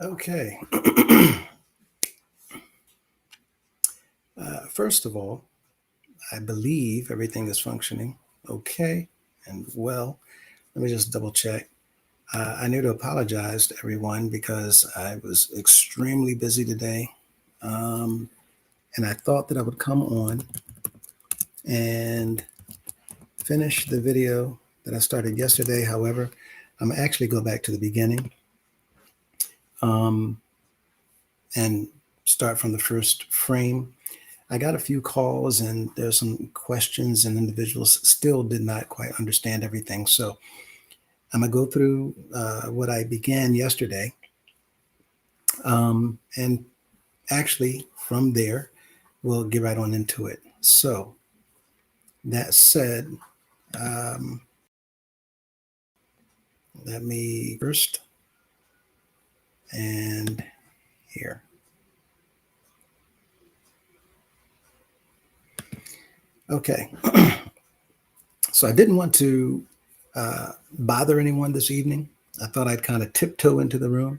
Okay. First of all, I believe everything is functioning okay and well. Let me just double check. I need to apologize to everyone because I was extremely busy today. Um, and I thought that I would come on and finish the video that I started yesterday. However, I'm actually go back to the beginning um, and start from the first frame. I got a few calls and there's some questions, and individuals still did not quite understand everything. So I'm going to go through what I began yesterday. And actually, from there, we'll get right on into it. So, that said, um, let me first and here. Okay. So I didn't want to bother anyone this evening. I thought I'd kind of tiptoe into the room,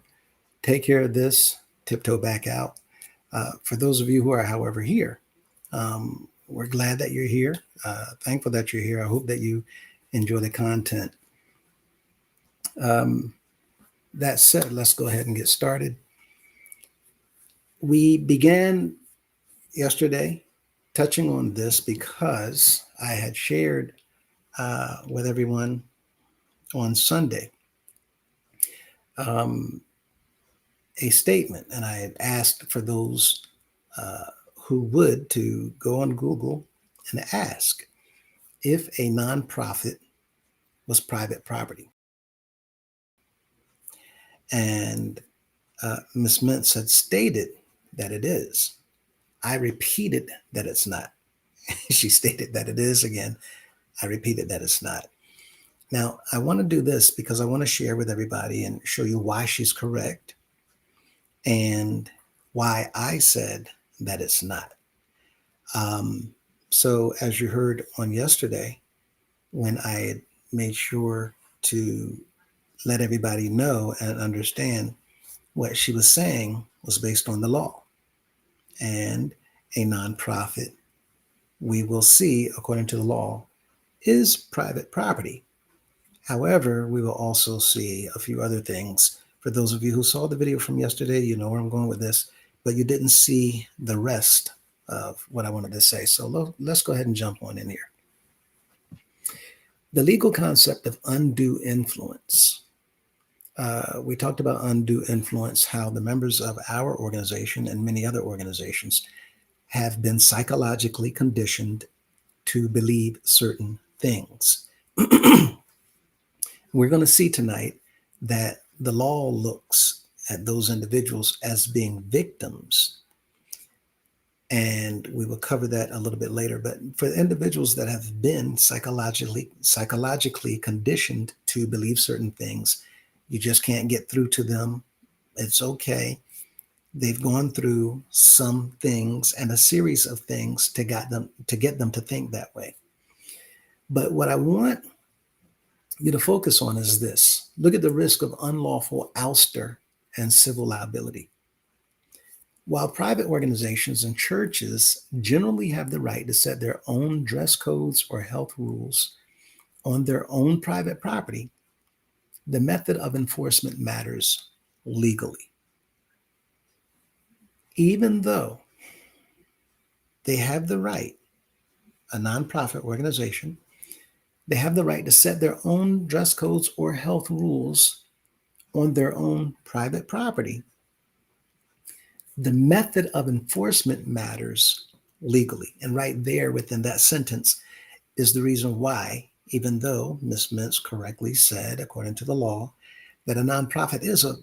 take care of this, tiptoe back out. For those of you who are, however, here, we're glad that you're here. Thankful that you're here. I hope that you enjoy the content. Um, that said, let's go ahead and get started. We began yesterday touching on this because I had shared with everyone on Sunday um, a statement, and I had asked for those uh, who would to go on Google and ask if a nonprofit was private property. And Ms. Mintz had stated that it is. I repeated that it's not. She stated that it is again. I repeated that it's not. Now, I want to do this because I want to share with everybody and show you why she's correct and why I said that it's not. Um, so, as you heard on yesterday, when I had made sure to let everybody know and understand what she was saying was based on the law, and a nonprofit, we will see, according to the law, is private property. However, we will also see a few other things. For those of you who saw the video from yesterday, you know where I'm going with this, but you didn't see the rest of what I wanted to say. So let's go ahead and jump on in here. The legal concept of undue influence. We talked about undue influence, how the members of our organization and many other organizations have been psychologically conditioned to believe certain things. We're going to see tonight that the law looks at those individuals as being victims. And we will cover that a little bit later. But for individuals that have been psychologically conditioned to believe certain things, you just can't get through to them. It's okay. They've gone through some things and a series of things to get them to think that way. But what I want you to focus on is this. Look at the risk of unlawful ouster and civil liability. While private organizations and churches generally have the right to set their own dress codes or health rules on their own private property, the method of enforcement matters legally. Even though they have the right, a nonprofit organization, they have the right to set their own dress codes or health rules on their own private property, the method of enforcement matters legally. And right there within that sentence is the reason why, even though Ms. Mintz correctly said, according to the law, that a nonprofit is a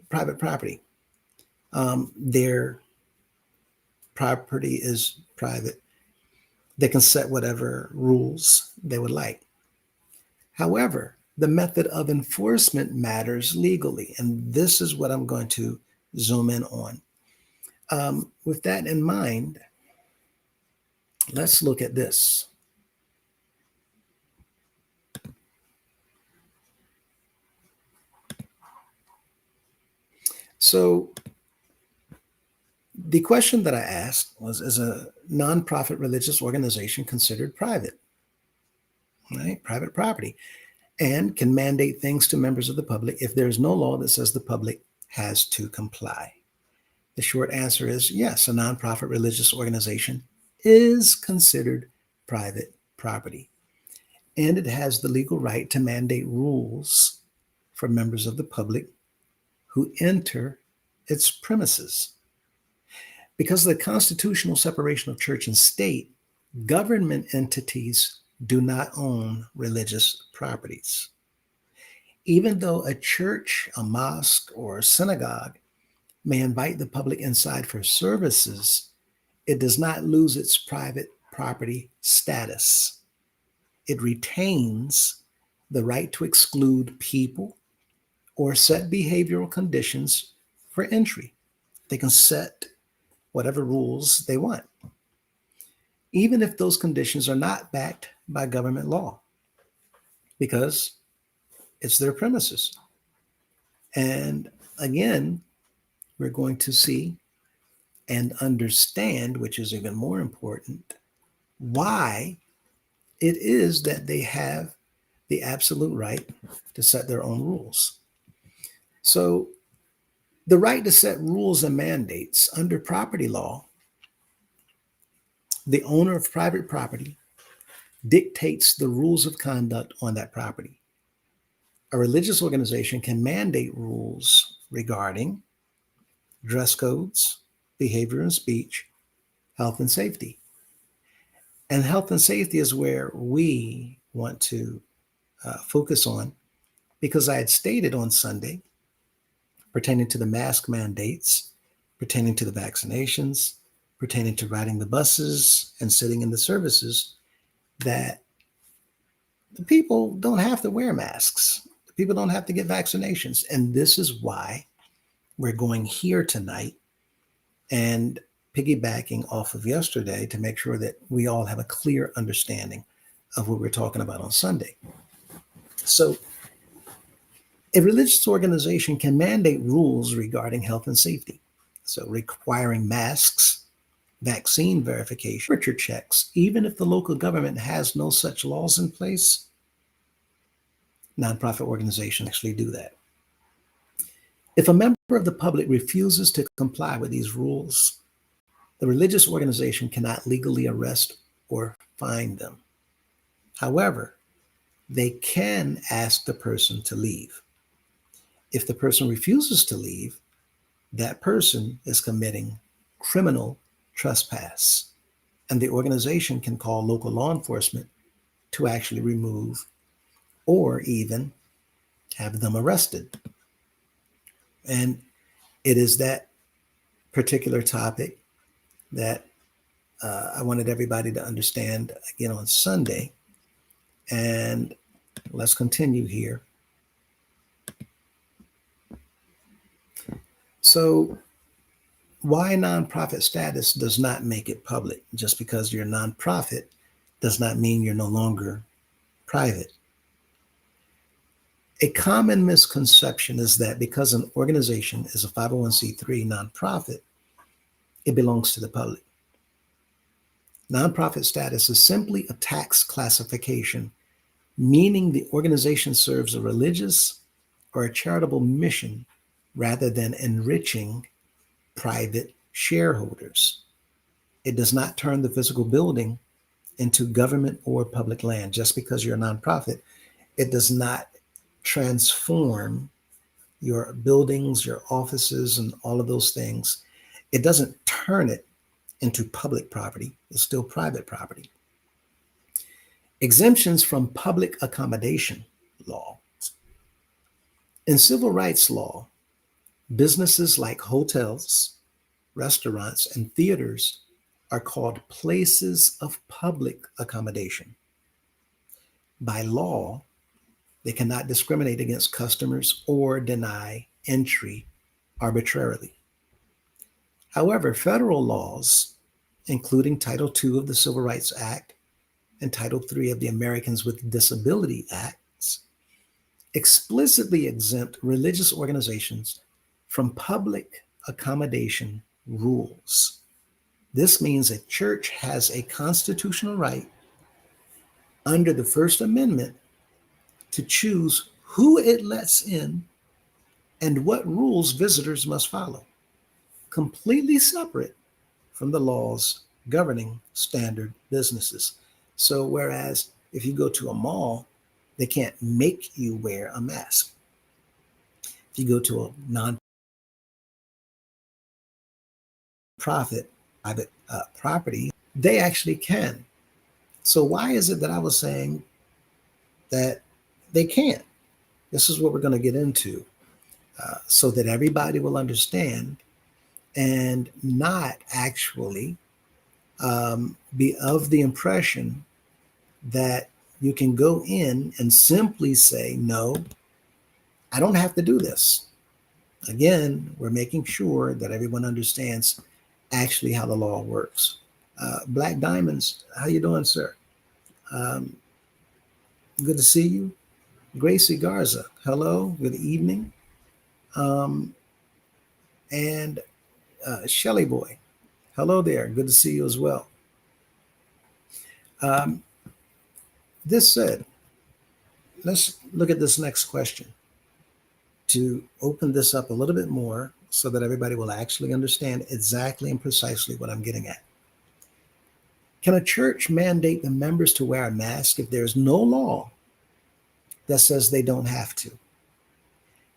private property, their property is private. They can set whatever rules they would like. However, the method of enforcement matters legally. And this is what I'm going to zoom in on. With that in mind, let's look at this. So the question that I asked was, is a nonprofit religious organization considered private, right? Private property, and can mandate things to members of the public if there is no law that says the public has to comply? The short answer is yes, a nonprofit religious organization is considered private property, and it has the legal right to mandate rules for members of the public who enter its premises. Because of the constitutional separation of church and state, government entities do not own religious properties. Even though a church, a mosque, or a synagogue may invite the public inside for services, it does not lose its private property status. It retains the right to exclude people or set behavioral conditions for entry. They can set whatever rules they want, even if those conditions are not backed by government law, because it's their premises. And again, we're going to see and understand, which is even more important, why it is that they have the absolute right to set their own rules. So, the right to set rules and mandates under property law, the owner of private property dictates the rules of conduct on that property. A religious organization can mandate rules regarding dress codes, behavior and speech, health and safety. And health and safety is where we want to focus on, because I had stated on Sunday, pertaining to the mask mandates, pertaining to the vaccinations, pertaining to riding the buses and sitting in the services, that the people don't have to wear masks. The people don't have to get vaccinations. And this is why we're going here tonight and piggybacking off of yesterday to make sure that we all have a clear understanding of what we're talking about on Sunday. So, a religious organization can mandate rules regarding health and safety. So, requiring masks, vaccine verification, temperature checks, even if the local government has no such laws in place, nonprofit organizations actually do that. If a member of the public refuses to comply with these rules, the religious organization cannot legally arrest or fine them. However, they can ask the person to leave. If the person refuses to leave, that person is committing criminal trespass, and the organization can call local law enforcement to actually remove or even have them arrested. And it is that particular topic that I wanted everybody to understand again on Sunday. And let's continue here. So, why nonprofit status does not make it public? Just because you're a nonprofit does not mean you're no longer private. A common misconception is that because an organization is a 501c3 nonprofit, it belongs to the public. Nonprofit status is simply a tax classification, meaning the organization serves a religious or a charitable mission rather than enriching private shareholders. It does not turn the physical building into government or public land. Just because you're a nonprofit, it does not transform your buildings, your offices, and all of those things. It doesn't turn it into public property. It's still private property. Exemptions from public accommodation law. In civil rights law, businesses like hotels, restaurants, and theaters are called places of public accommodation. By law, they cannot discriminate against customers or deny entry arbitrarily. However, federal laws, including Title II of the Civil Rights Act and Title III of the Americans with Disability Acts, explicitly exempt religious organizations from public accommodation rules. This means a church has a constitutional right under the First Amendment to choose who it lets in and what rules visitors must follow, completely separate from the laws governing standard businesses. So, whereas if you go to a mall, they can't make you wear a mask. If you go to a non-profit private property, they actually can. So, why is it that I was saying that they can't? This is what we're going to get into so that everybody will understand and not actually be of the impression that you can go in and simply say, no, I don't have to do this. Again, we're making sure that everyone understands actually how the law works. Black Diamonds, how you doing, sir? Um, Good to see you. Gracie Garza, hello, good evening. Um, and Shelly Boy, hello there, good to see you as well. Um, this said, let's look at this next question to open this up a little bit more so that everybody will actually understand exactly and precisely what I'm getting at. Can a church mandate the members to wear a mask if there's no law that says they don't have to?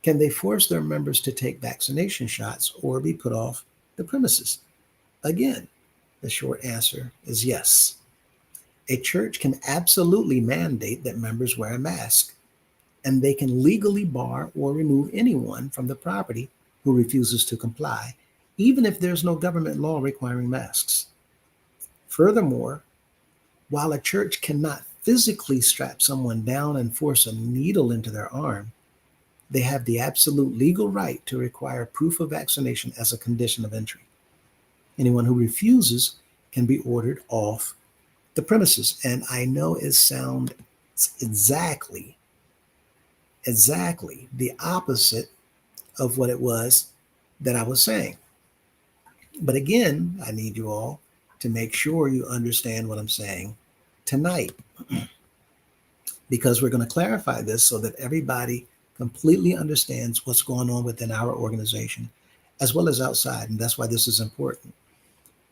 Can they force their members to take vaccination shots or be put off the premises? Again, the short answer is yes. A church can absolutely mandate that members wear a mask, and they can legally bar or remove anyone from the property who refuses to comply, even if there's no government law requiring masks. Furthermore, while a church cannot physically strap someone down and force a needle into their arm, they have the absolute legal right to require proof of vaccination as a condition of entry. Anyone who refuses can be ordered off the premises. And I know it sounds exactly the opposite of what it was that I was saying. But again, I need you all to make sure you understand what I'm saying tonight, because we're going to clarify this so that everybody completely understands what's going on within our organization as well as outside. And that's why this is important,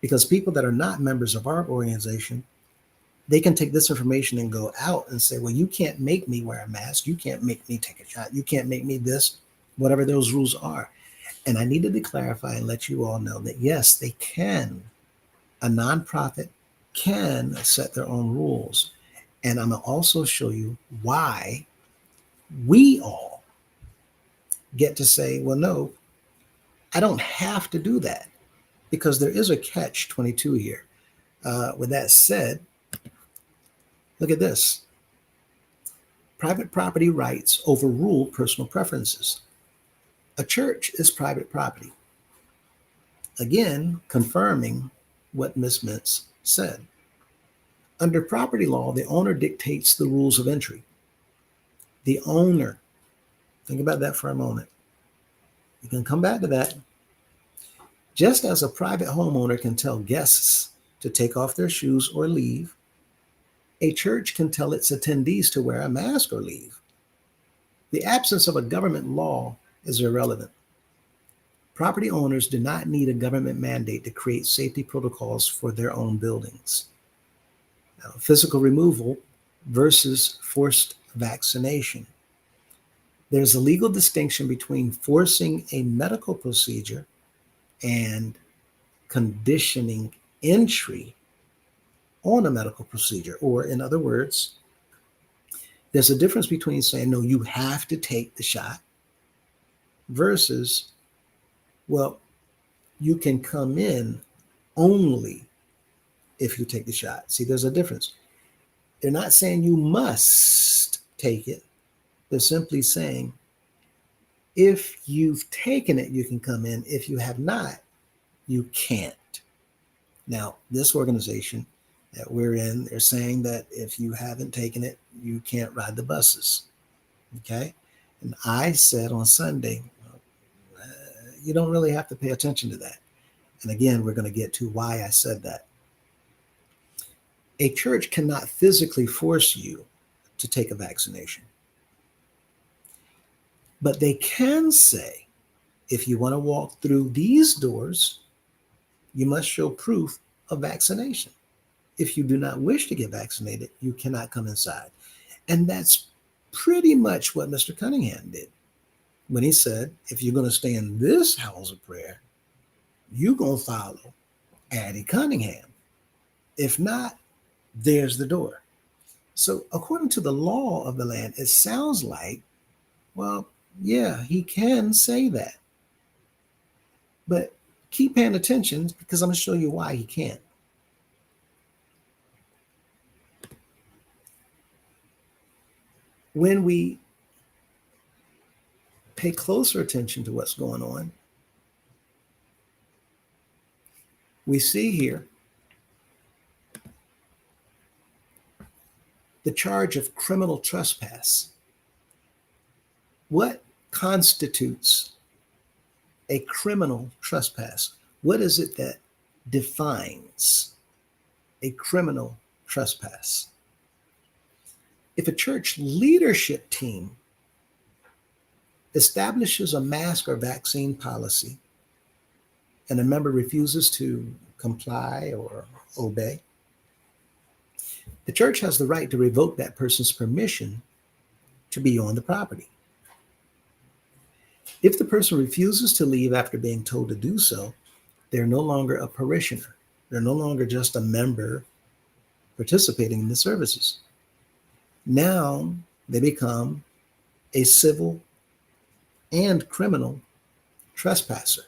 because people that are not members of our organization, they can take this information and go out and say, well, you can't make me wear a mask. You can't make me take a shot. You can't make me this, whatever those rules are. And I needed to clarify and let you all know that, yes, they can. A nonprofit can set their own rules. And I'm going to also show you why we all get to say, well, no, I don't have to do that, because there is a catch 22 here. With that said, look at this. Private property rights overrule personal preferences. A church is private property. Again, confirming what Ms. Mintz said. Under property law, the owner dictates the rules of entry. The owner, think about that for a moment. You can come back to that. Just as a private homeowner can tell guests to take off their shoes or leave, a church can tell its attendees to wear a mask or leave. The absence of a government law is irrelevant. Property owners do not need a government mandate to create safety protocols for their own buildings. Now, physical removal versus forced vaccination. There's a legal distinction between forcing a medical procedure and conditioning entry on a medical procedure. Or in other words, there's a difference between saying, no, you have to take the shot versus, well, you can come in only if you take the shot. See, there's a difference. They're not saying you must take it. They're simply saying, if you've taken it, you can come in. If you have not, you can't. Now, this organization that we're in, they're saying that if you haven't taken it, you can't ride the buses. Okay. And I said on Sunday, You don't really have to pay attention to that. And again, we're going to get to why I said that. A church cannot physically force you to take a vaccination. But they can say, if you want to walk through these doors, you must show proof of vaccination. If you do not wish to get vaccinated, you cannot come inside. And that's pretty much what Mr. Cunningham did when he said, if you're going to stay in this house of prayer, you're going to follow Addie Cunningham. If not, there's the door. So according to the law of the land, it sounds like, well, yeah, he can say that. But keep paying attention because I'm going to show you why he can't. When we pay closer attention to what's going on, we see here the charge of criminal trespass. What constitutes a criminal trespass? What is it that defines a criminal trespass? If a church leadership team establishes a mask or vaccine policy and a member refuses to comply or obey, the church has the right to revoke that person's permission to be on the property. If the person refuses to leave after being told to do so, they're no longer a parishioner. They're no longer just a member participating in the services. Now they become a civil and criminal trespasser.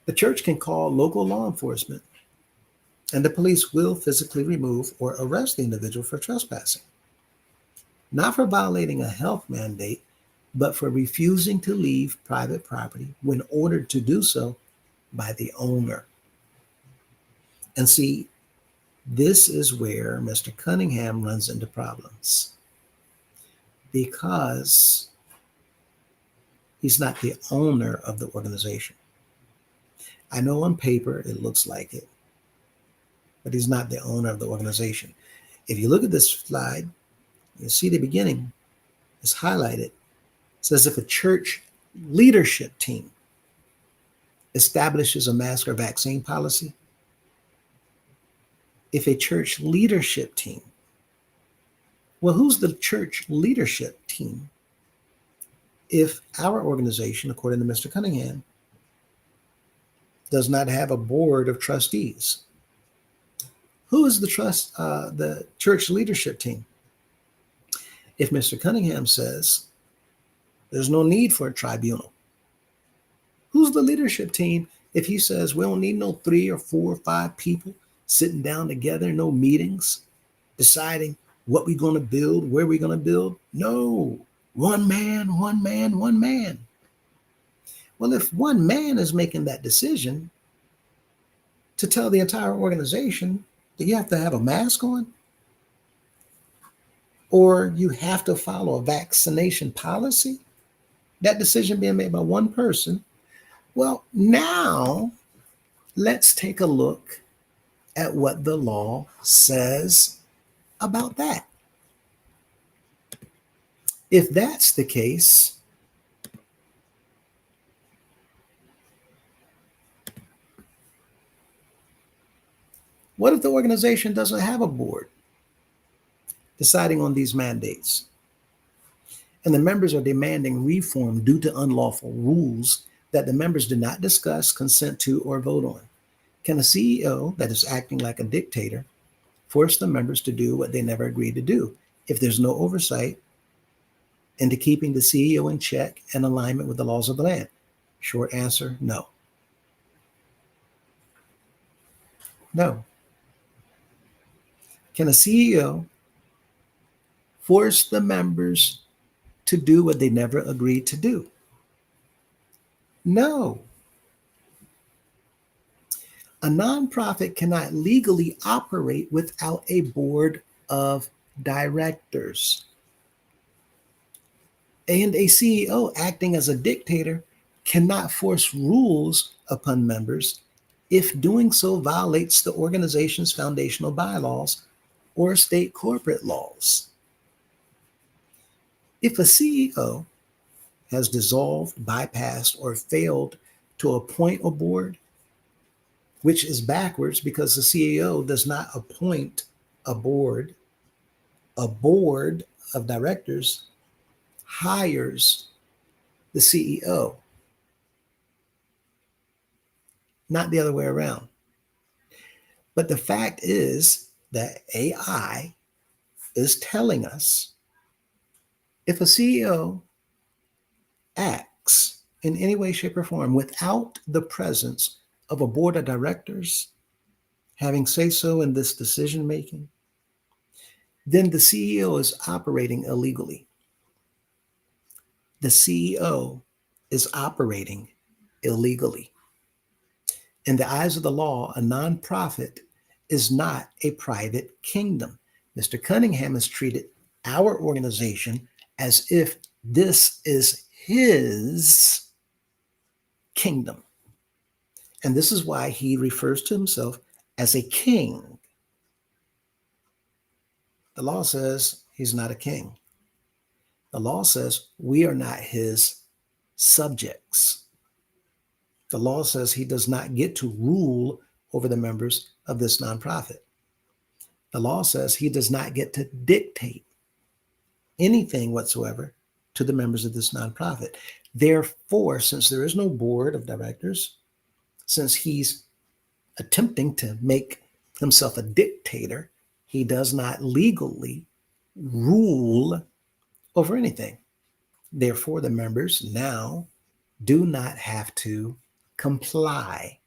The church can call local law enforcement, and the police will physically remove or arrest the individual for trespassing, not for violating a health mandate, but for refusing to leave private property when ordered to do so by the owner. And see, this is where Mr. Cunningham runs into problems, because he's not the owner of the organization. I know on paper it looks like it, but he's not the owner of the organization. If you look at this slide, you see the beginning is highlighted. It says if a church leadership team establishes a mask or vaccine policy, if a church leadership team, well, who's the church leadership team? If our organization, according to Mr. Cunningham, does not have a board of trustees, who is the church leadership team? If Mr. Cunningham says there's no need for a tribunal, who's the leadership team if he says we don't need no 3 or 4 or 5 people sitting down together, no meetings, deciding what we're going to build, where we're going to build? No, one man, one man, one man. Well, if one man is making that decision to tell the entire organization that you have to have a mask on, or you have to follow a vaccination policy, that decision being made by one person, well, now let's take a look at what the law says about that. If that's the case, what if the organization doesn't have a board deciding on these mandates, and the members are demanding reform due to unlawful rules that the members did not discuss, consent to, or vote on? Can a CEO that is acting like a dictator force the members to do what they never agreed to do if there's no oversight into keeping the CEO in check and alignment with the laws of the land? Short answer, no. No. Can a CEO force the members to do what they never agreed to do? No. A nonprofit cannot legally operate without a board of directors. And a CEO acting as a dictator cannot force rules upon members if doing so violates the organization's foundational bylaws or state corporate laws. If a CEO has dissolved, bypassed, or failed to appoint a board, which is backwards because the CEO does not appoint a board. A board of directors hires the CEO, not the other way around. But the fact is that AI is telling us if a CEO acts in any way, shape, or form without the presence of a board of directors having say so in this decision making, then the CEO is operating illegally. The CEO is operating illegally. In the eyes of the law, a nonprofit is not a private kingdom. Mr. Cunningham has treated our organization as if this is his kingdom. And this is why he refers to himself as a king. The law says he's not a king. The law says we are not his subjects. The law says he does not get to rule over the members of this nonprofit. The law says he does not get to dictate anything whatsoever to the members of this nonprofit. Therefore, since there is no board of directors, since he's attempting to make himself a dictator, he does not legally rule over anything. Therefore, the members now do not have to comply.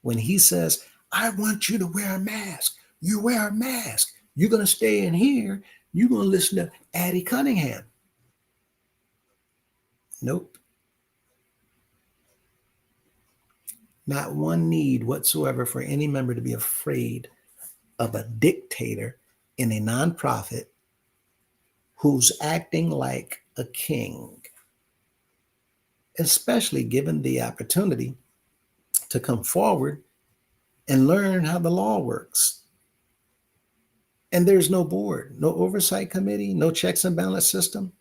When he says, I want you to wear a mask, you wear a mask. You're going to stay in here. You're going to listen to Addie Cunningham. Nope. Not one need whatsoever for any member to be afraid of a dictator in a nonprofit who's acting like a king, especially given the opportunity to come forward and learn how the law works. And there's no board, no oversight committee, no checks and balance system,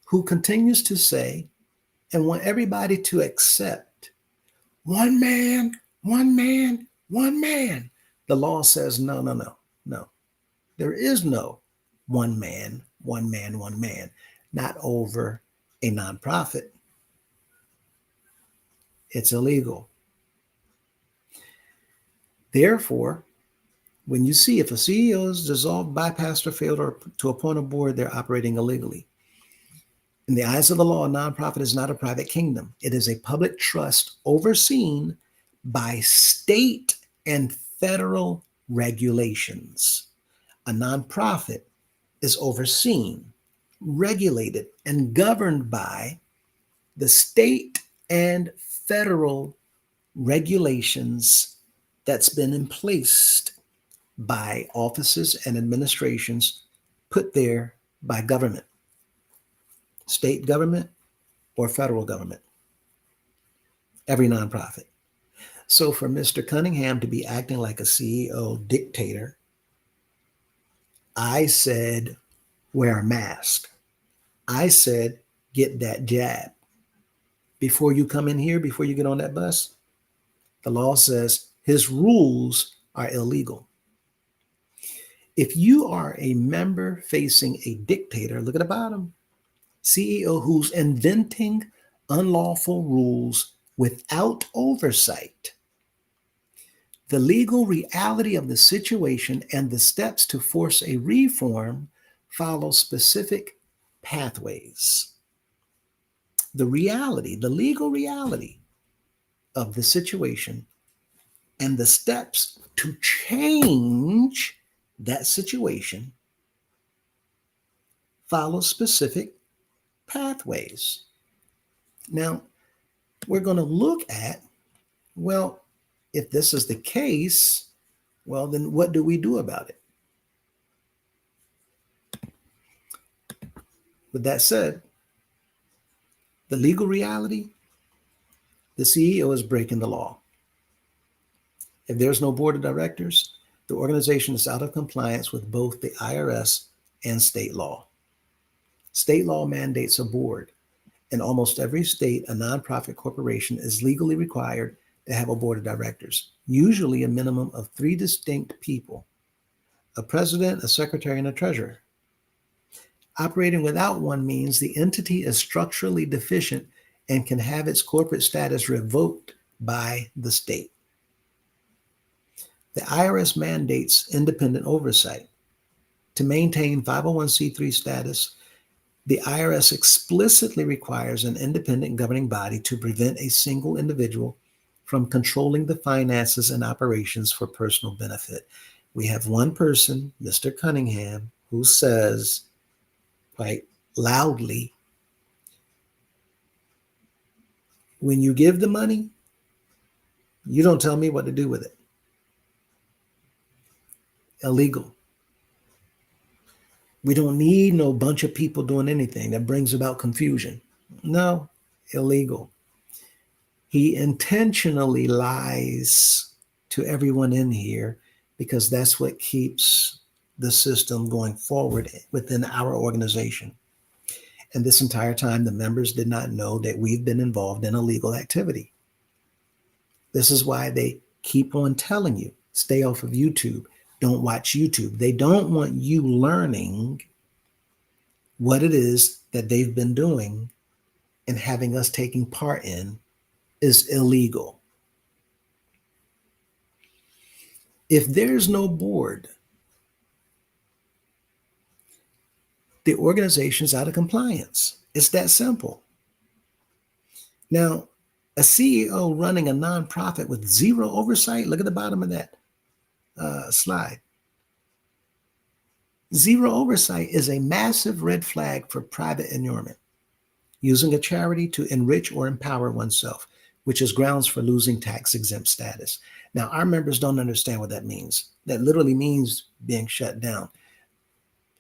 who continues to say and want everybody to accept one man, one man, one man. The law says no, no, no, no. There is no one man, one man, one man, not over a nonprofit. It's illegal. Therefore, when you see if a CEO is dissolved, bypassed, or failed to appoint a board, they're operating illegally. In the eyes of the law, a nonprofit is not a private kingdom. It is a public trust overseen by state and federal regulations. A nonprofit is overseen, regulated, and governed by the state and federal regulations that's been in place by offices and administrations put there by government, state government or federal government, every nonprofit. So for Mr. Cunningham to be acting like a CEO dictator, I said, wear a mask. I said, get that jab. Before you come in here, before you get on that bus, the law says his rules are illegal. If you are a member facing a dictator, look at the bottom, CEO who's inventing unlawful rules without oversight, the legal reality of the situation and the steps to force a reform follow specific pathways. The reality, the legal reality of the situation and the steps to change that situation follow specific pathways. Now, we're going to look at, well, if this is the case, well, then what do we do about it? With that said, the legal reality the CEO is breaking the law. If there's no board of directors, the organization is out of compliance with both the IRS and state law. State law mandates a board. In almost every state, a nonprofit corporation is legally required to have a board of directors, usually a minimum of 3 distinct people: a president, a secretary, and a treasurer. Operating without one means the entity is structurally deficient and can have its corporate status revoked by the state. The IRS mandates independent oversight. To maintain 501c3 status, the IRS explicitly requires an independent governing body to prevent a single individual from controlling the finances and operations for personal benefit. We have one person, Mr. Cunningham, who says quite loudly, when you give the money, you don't tell me what to do with it. Illegal. We don't need no bunch of people doing anything that brings about confusion. No, illegal. He intentionally lies to everyone in here because that's what keeps the system going forward within our organization. And this entire time, the members did not know that we've been involved in illegal activity. This is why they keep on telling you, stay off of YouTube. Don't watch YouTube. They don't want you learning what it is that they've been doing and having us taking part in is illegal. If there's no board, the organization's out of compliance. It's that simple. Now, a CEO running a nonprofit with zero oversight, look at the bottom of that slide. Zero oversight is a massive red flag for private inurement, using a charity to enrich or empower oneself, which is grounds for losing tax-exempt status. Now, our members don't understand what that means. That literally means being shut down.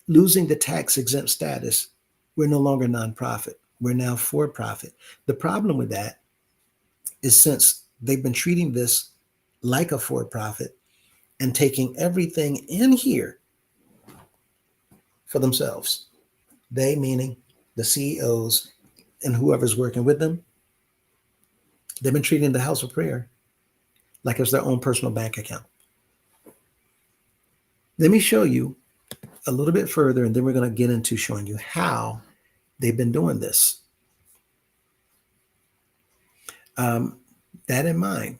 Losing the tax-exempt status, we're no longer nonprofit. We're now for-profit. The problem with that is since they've been treating this like a for-profit and taking everything in here for themselves, they meaning the CEOs and whoever's working with them, they've been treating the house of prayer like it's their own personal bank account. Let me show you a little bit further, and then we're going to get into showing you how they've been doing this. That in mind,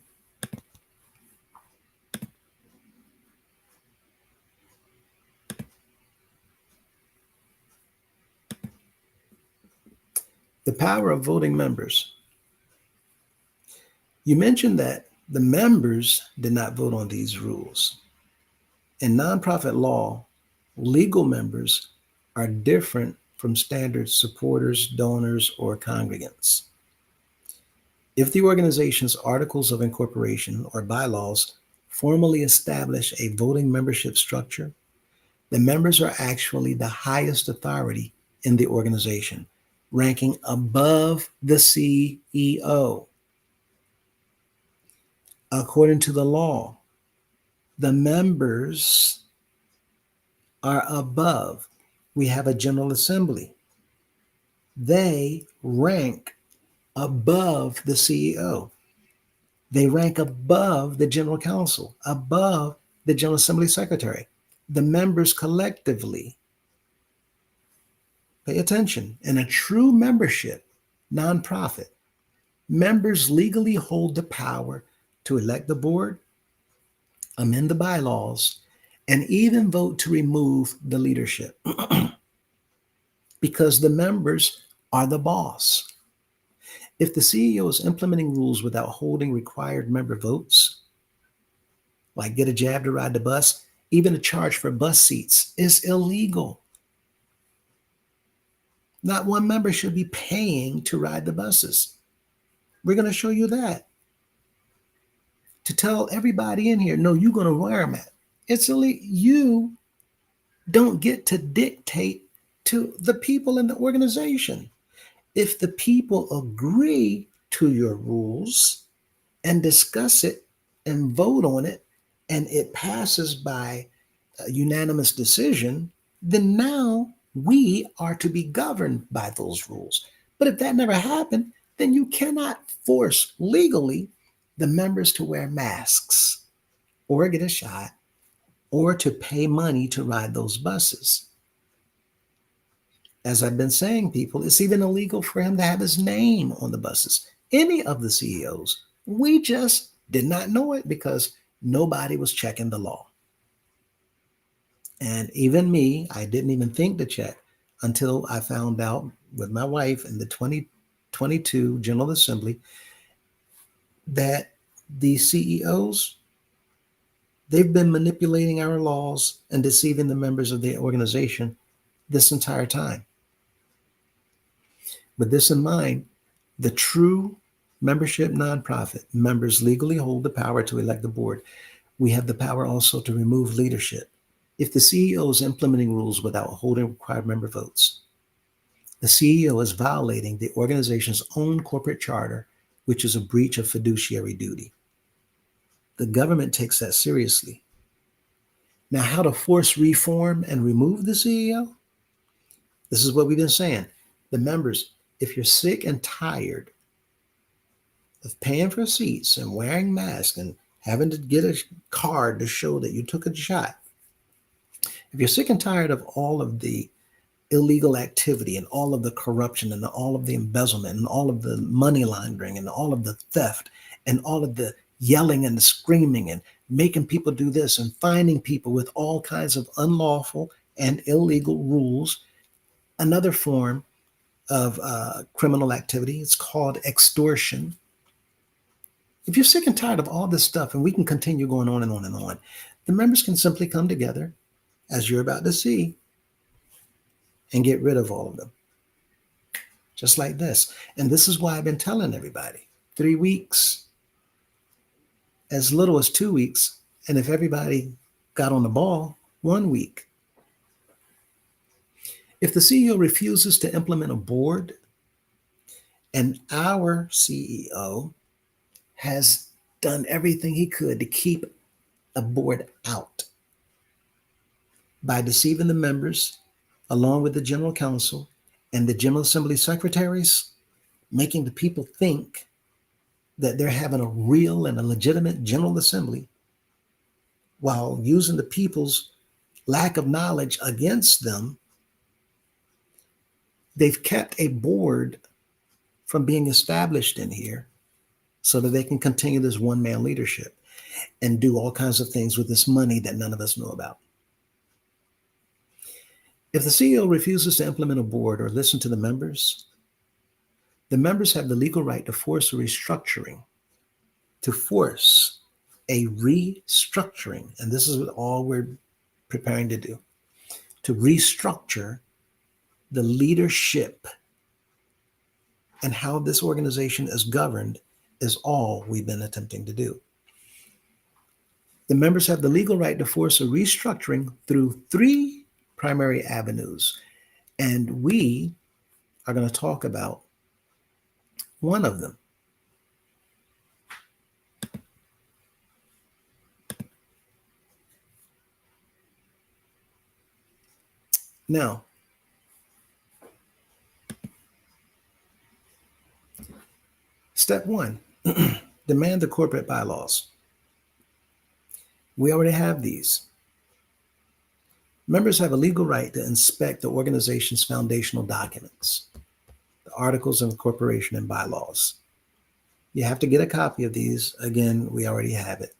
the power of voting members. You mentioned that the members did not vote on these rules. In nonprofit law, legal members are different from standard supporters, donors, or congregants. If the organization's articles of incorporation or bylaws formally establish a voting membership structure, the members are actually the highest authority in the organization, ranking above the CEO. According to the law, the members are above. We have a General Assembly. They rank above the CEO. They rank above the General Counsel, above the General Assembly Secretary. The members collectively, pay attention, in a true membership nonprofit, members legally hold the power to elect the board, amend the bylaws, and even vote to remove the leadership because the members are the boss. If the CEO is implementing rules without holding required member votes, like get a jab to ride the bus, even a charge for bus seats is illegal. Not one member should be paying to ride the buses. We're going to show you that. To tell everybody in here, no, you're going to wear them at. It's illegal. You don't get to dictate to the people in the organization. If the people agree to your rules and discuss it and vote on it, and it passes by a unanimous decision, then now we are to be governed by those rules. But if that never happened, then you cannot force legally the members to wear masks or get a shot or to pay money to ride those buses. As I've been saying, people, it's even illegal for him to have his name on the buses. Any of the CEOs, we just did not know it because nobody was checking the law. And even me, I didn't even think to check until I found out with my wife in the 2022 General Assembly that the CEOs, they've been manipulating our laws and deceiving the members of the organization this entire time. With this in mind, the true membership nonprofit members legally hold the power to elect the board. We have the power also to remove leadership. If the CEO is implementing rules without holding required member votes, the CEO is violating the organization's own corporate charter, which is a breach of fiduciary duty. The government takes that seriously. Now, how to force reform and remove the CEO? This is what we've been saying. The members, if you're sick and tired of paying for seats and wearing masks and having to get a card to show that you took a shot, if you're sick and tired of all of the illegal activity and all of the corruption and all of the embezzlement and all of the money laundering and all of the theft and all of the yelling and the screaming and making people do this and finding people with all kinds of unlawful and illegal rules, another form of criminal activity, it's called extortion. If you're sick and tired of all this stuff, and we can continue going on and on and on, the members can simply come together, as you're about to see, and get rid of all of them. Just like this. And this is why I've been telling everybody 3 weeks, as little as 2 weeks. And if everybody got on the ball, 1 week. If the CEO refuses to implement a board, and our CEO has done everything he could to keep a board out by deceiving the members, along with the general counsel and the General Assembly secretaries, making the people think that they're having a real and a legitimate General Assembly while using the people's lack of knowledge against them. They've kept a board from being established in here so that they can continue this one-man leadership and do all kinds of things with this money that none of us know about. If the CEO refuses to implement a board or listen to the members have the legal right to force a restructuring, and this is all we're preparing to do, to restructure the leadership and how this organization is governed is all we've been attempting to do. The members have the legal right to force a restructuring through 3 primary avenues, and we are going to talk about one of them. Now, step 1, demand the corporate bylaws. We already have these. Members have a legal right to inspect the organization's foundational documents, the articles of incorporation and bylaws. You have to get a copy of these. Again, we already have it.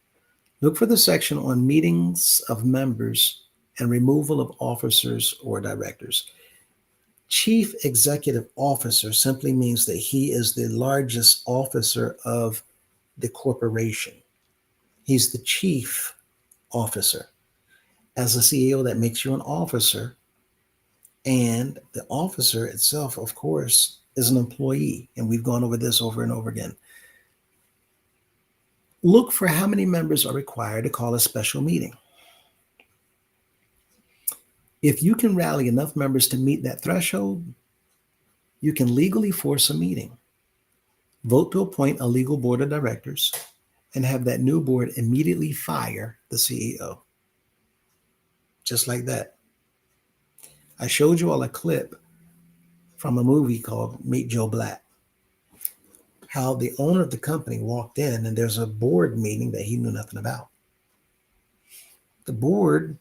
Look for the section on meetings of members and removal of officers or directors. Chief Executive Officer simply means that he is the largest officer of the corporation. He's the chief officer. As a CEO, that makes you an officer. And the officer itself, of course, is an employee. And we've gone over this over and over again. Look for how many members are required to call a special meeting. If you can rally enough members to meet that threshold, you can legally force a meeting. vote to appoint a legal board of directors, and have that new board immediately fire the CEO. Just like that. I showed you all a clip from a movie called Meet Joe Black, how the owner of the company walked in and there's a board meeting that he knew nothing about. The board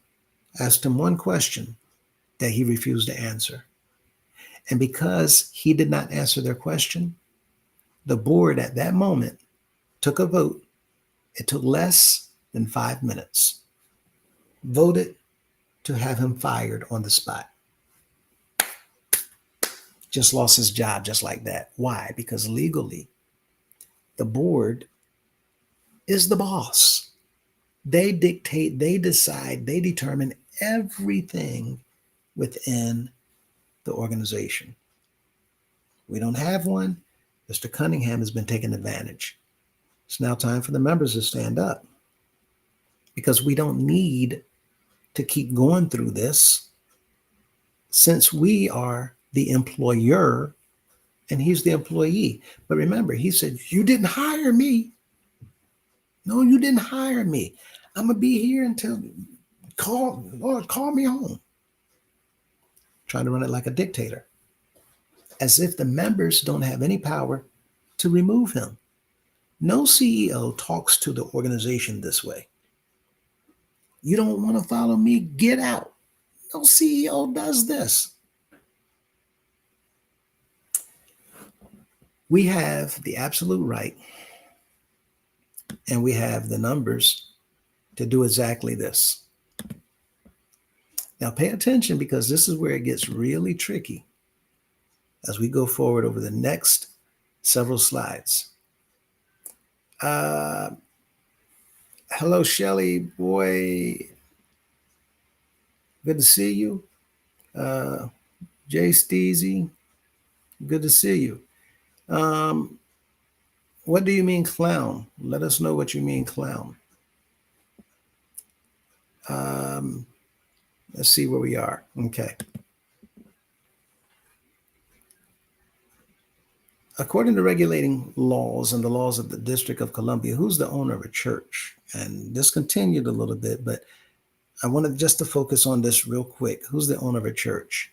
asked him one question that he refused to answer. And because he did not answer their question, the board at that moment took a vote. It took less than 5 minutes. Voted to have him fired on the spot. Just lost his job just like that. Why? Because legally, the board is the boss. They dictate, they decide, they determine everything within the organization. We don't have one. Mr. Cunningham has been taking advantage. It's now time for the members to stand up because we don't need to keep going through this since we are the employer and he's the employee. But remember, he said, you didn't hire me. No, you didn't hire me. I'm going to be here until Lord, call me home. Trying to run it like a dictator, as if the members don't have any power to remove him. No CEO talks to the organization this way. You don't want to follow me? Get out. No CEO does this. We have the absolute right and we have the numbers to do exactly this. Now pay attention because this is where it gets really tricky as we go forward over the next several slides. Hello, Shelly, boy. Good to see you. Jay Steezy, good to see you. What do you mean clown? Let us know what you mean clown. Let's see where we are. Okay. According to regulating laws and the laws of the District of Columbia, who's the owner of a church? And this continued a little bit, but I wanted just to focus on this real quick. Who's the owner of a church?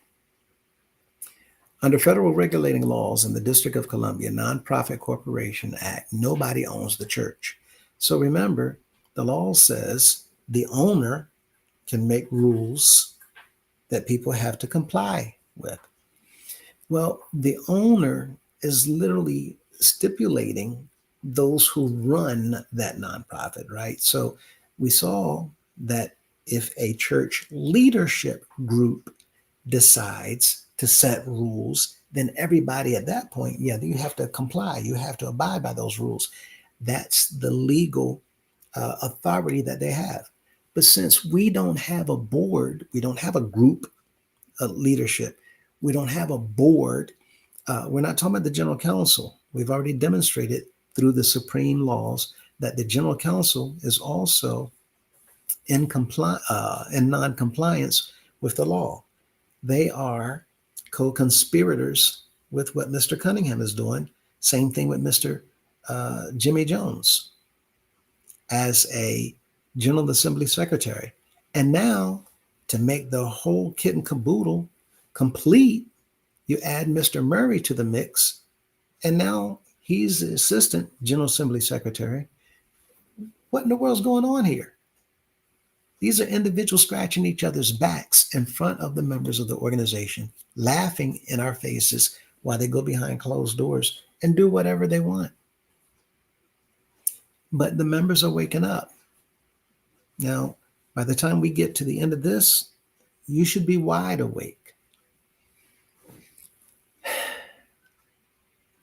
Under federal regulating laws in the District of Columbia, Nonprofit Corporation Act, nobody owns the church. So remember, the law says the owner can make rules that people have to comply with. Well, the owner is literally stipulating those who run that nonprofit, right? So we saw that if a church leadership group decides to set rules, then everybody at that point, you have to comply. You have to abide by those rules. That's the legal authority that they have. But since we don't have a board, we don't have a group of leadership, we don't have a board, we're not talking about the general counsel. We've already demonstrated through the supreme laws that the general counsel is also in non-compliance with the law. They are co-conspirators with what Mr. Cunningham is doing. Same thing with Mr. Jimmy Jones as a General Assembly Secretary. And now to make the whole kit and caboodle complete, you add Mr. Murray to the mix, and now he's the Assistant General Assembly Secretary. What in the world's going on here? These are individuals scratching each other's backs in front of the members of the organization, laughing in our faces while they go behind closed doors and do whatever they want. But the members are waking up. Now, by the time we get to the end of this, you should be wide awake.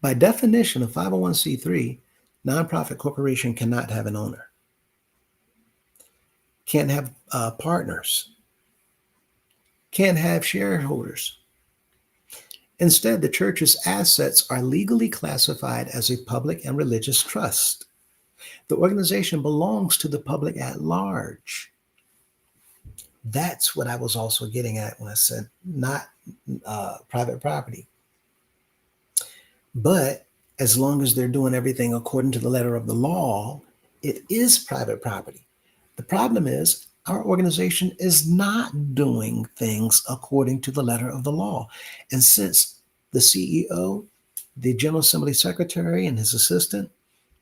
By definition, a 501c3 nonprofit corporation cannot have an owner, can't have partners, can't have shareholders. Instead, the church's assets are legally classified as a public and religious trust. The organization belongs to the public at large. That's what I was also getting at when I said not private property. But as long as they're doing everything according to the letter of the law, it is private property. The problem is our organization is not doing things according to the letter of the law. And since the CEO, the General Assembly Secretary, and his assistant,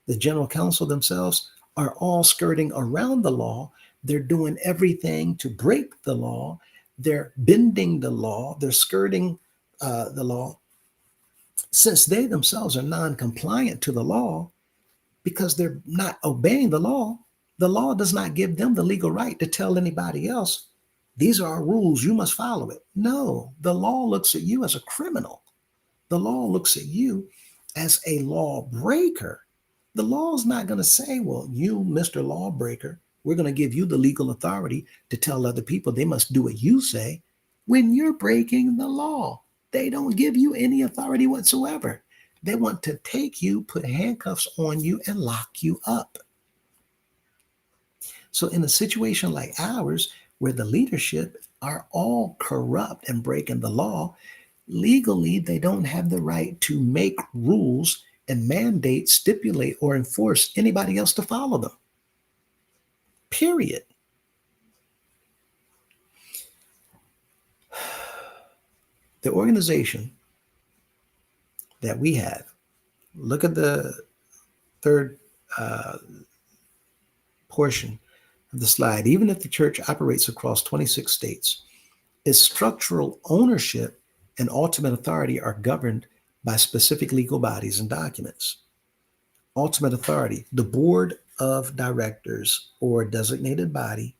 the General Counsel themselves, are all skirting around the law, they're doing everything to break the law. They're bending the law. They're skirting the law. Since they themselves are non compliant to the law, because they're not obeying the law does not give them the legal right to tell anybody else, these are our rules, you must follow it. No, the law looks at you as a criminal. The law looks at you as a lawbreaker. The law is not going to say, well, you, Mr. Lawbreaker, we're going to give you the legal authority to tell other people they must do what you say. When you're breaking the law, they don't give you any authority whatsoever. They want to take you, put handcuffs on you, and lock you up. So, in a situation like ours, where the leadership are all corrupt and breaking the law, legally, they don't have the right to make rules and mandate, stipulate, or enforce anybody else to follow them. Period. The organization that we have, look at the third portion of the slide. Even if the church operates across 26 states, its structural ownership and ultimate authority are governed by specific legal bodies and documents. Ultimate authority, the board of directors or designated body.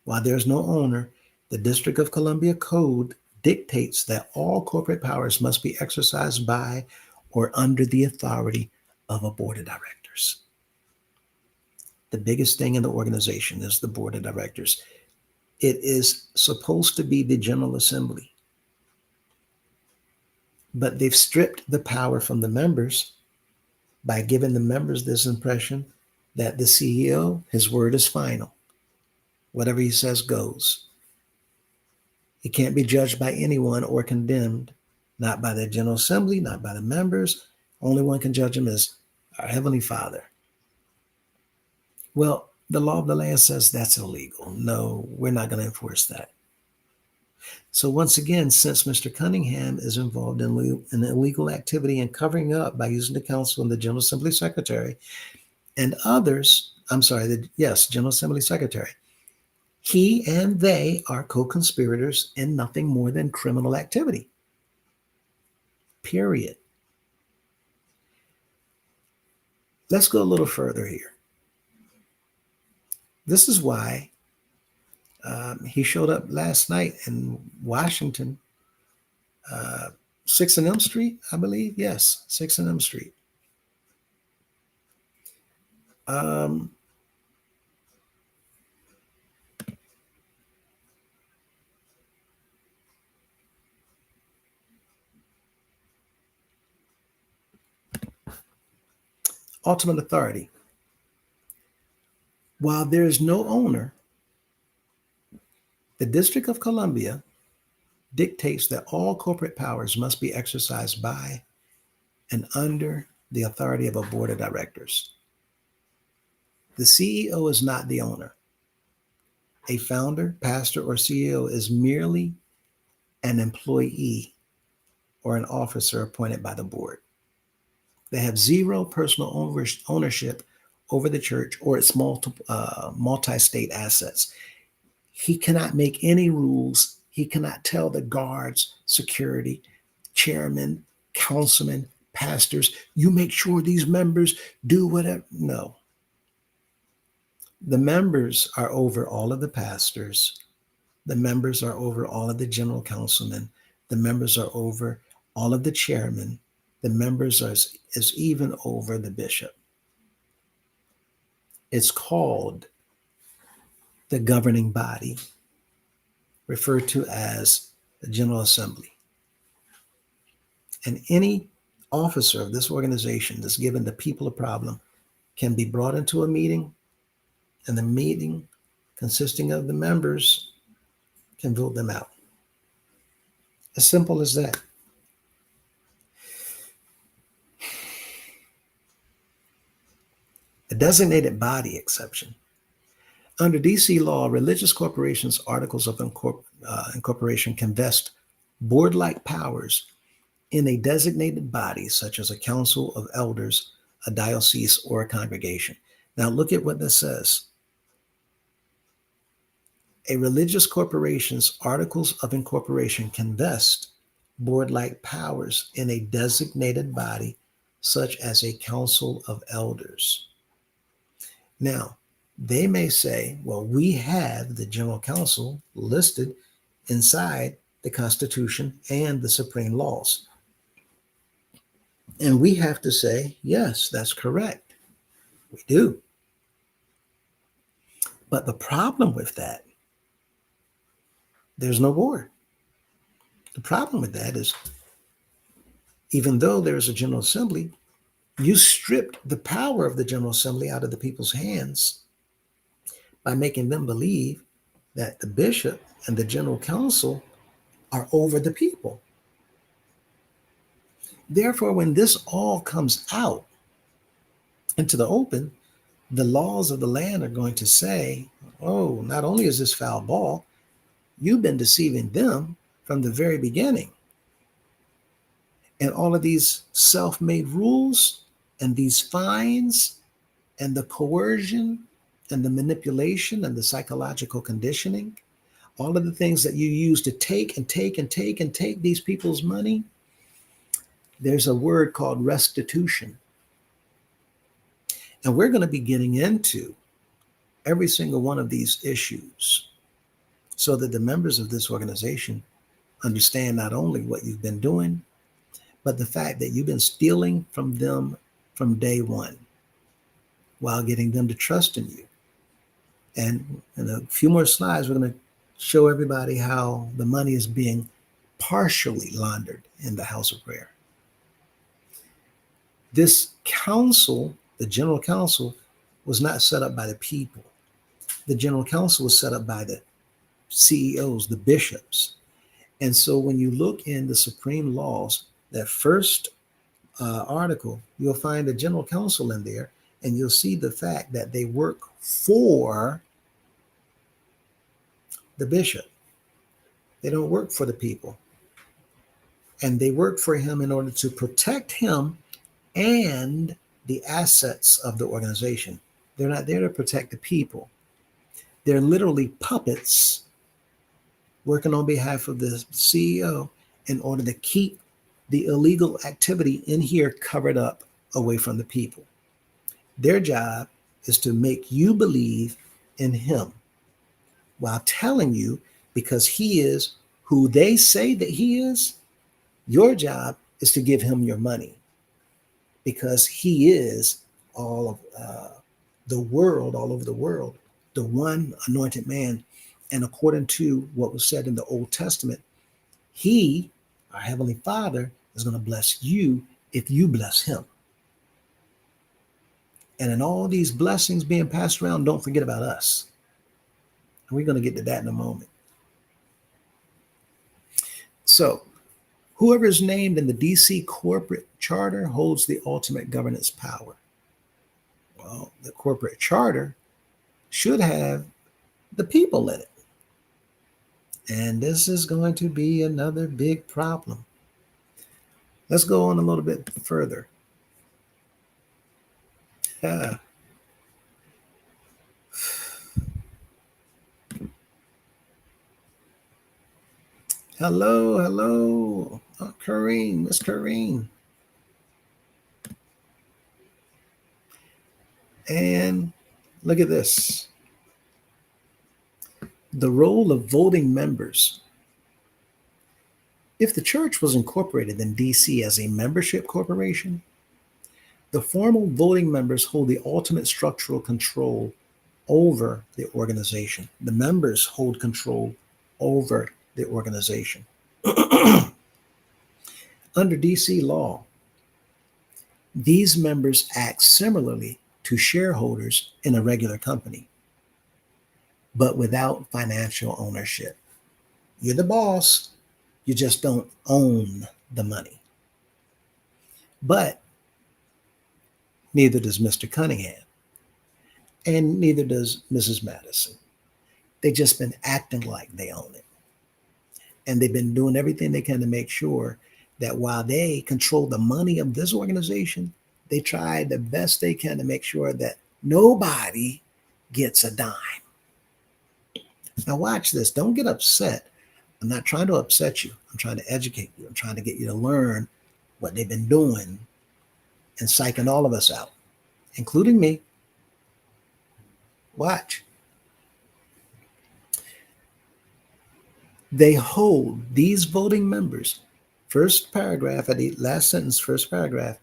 While there's no owner, the District of Columbia Code dictates that all corporate powers must be exercised by or under the authority of a board of directors. The biggest thing in the organization is the board of directors. It is supposed to be the General Assembly, but they've stripped the power from the members by giving the members this impression that the CEO, his word is final. Whatever he says goes. He can't be judged by anyone or condemned, not by the General Assembly, not by the members. Only one can judge him is our Heavenly Father. Well, the law of the land says that's illegal. No, we're not going to enforce that. So once again, since Mr. Cunningham is involved in an illegal activity and covering up by using the council and the General Assembly Secretary and others, General Assembly Secretary, he and they are co-conspirators in nothing more than criminal activity. Period. Let's go a little further here. This is why he showed up last night in Washington, 6 and M Street, I believe. Yes, 6 and M Street. Ultimate authority. While there is no owner, the District of Columbia dictates that all corporate powers must be exercised by and under the authority of a board of directors. The CEO is not the owner. A founder, pastor, or CEO is merely an employee or an officer appointed by the board. They have zero personal ownership over the church or its multi-state assets. He cannot make any rules. He cannot tell the guards, security, chairman, councilmen, pastors, you make sure these members do whatever. No. The members are over all of the pastors. The members are over all of the general councilmen. The members are over all of the chairmen. The members is even over the bishop. It's called the governing body, referred to as the General Assembly. And any officer of this organization that's given the people a problem can be brought into a meeting, and the meeting consisting of the members can vote them out. As simple as that. Designated body exception. Under DC law, religious corporations' articles of incorporation can vest board like powers in a designated body, such as a council of elders, a diocese, or a congregation. Now, look at what this says. A religious corporation's articles of incorporation can vest board like powers in a designated body, such as a council of elders. Now, they may say, well, we have the general council listed inside the Constitution and the supreme laws. And we have to say, yes, that's correct. We do. But the problem with that, there's no board. The problem with that is, even though there's a General Assembly, you stripped the power of the General Assembly out of the people's hands by making them believe that the bishop and the General Council are over the people. Therefore, when this all comes out into the open, the laws of the land are going to say, oh, not only is this foul ball, you've been deceiving them from the very beginning. And all of these self-made rules and these fines and the coercion and the manipulation and the psychological conditioning, all of the things that you use to take and take and take and take these people's money, there's a word called restitution. And we're going to be getting into every single one of these issues so that the members of this organization understand not only what you've been doing, but the fact that you've been stealing from them from day one while getting them to trust in you. And in a few more slides, we're going to show everybody how the money is being partially laundered in the house of prayer. This council, the General Council, was not set up by the people. The General Council was set up by the CEOs, the bishops. And so when you look in the supreme laws, that first article, you'll find the General Council in there, and you'll see the fact that they work for the bishop. They don't work for the people. And they work for him in order to protect him and the assets of the organization. They're not there to protect the people. They're literally puppets working on behalf of the CEO in order to keep the illegal activity in here covered up away from the people. Their job is to make you believe in him while telling you, because he is who they say that he is, your job is to give him your money because he is all of the world, all over the world, the one anointed man. And according to what was said in the Old Testament, he, our Heavenly Father, is going to bless you if you bless him. And in all these blessings being passed around, don't forget about us. And we're going to get to that in a moment. So, whoever is named in the DC corporate charter holds the ultimate governance power. Well, the corporate charter should have the people in it. And this is going to be another big problem. Let's go on a little bit further. Hello. Oh, Kareen, Miss Kareen. And look at this. The role of voting members. If the church was incorporated in DC as a membership corporation, the formal voting members hold the ultimate structural control over the organization. The members hold control over the organization. Under DC law, these members act similarly to shareholders in a regular company, but without financial ownership. You're the boss, you just don't own the money. But neither does Mr. Cunningham. and neither does Mrs. Madison. They've just been acting like they own it. And they've been doing everything they can to make sure that while they control the money of this organization, they try the best they can to make sure that nobody gets a dime. Now, watch this. Don't get upset. I'm not trying to upset you. I'm trying to educate you. I'm trying to get you to learn what they've been doing and psyching all of us out, including me. Watch. They hold these voting members, first paragraph at the last sentence, first paragraph,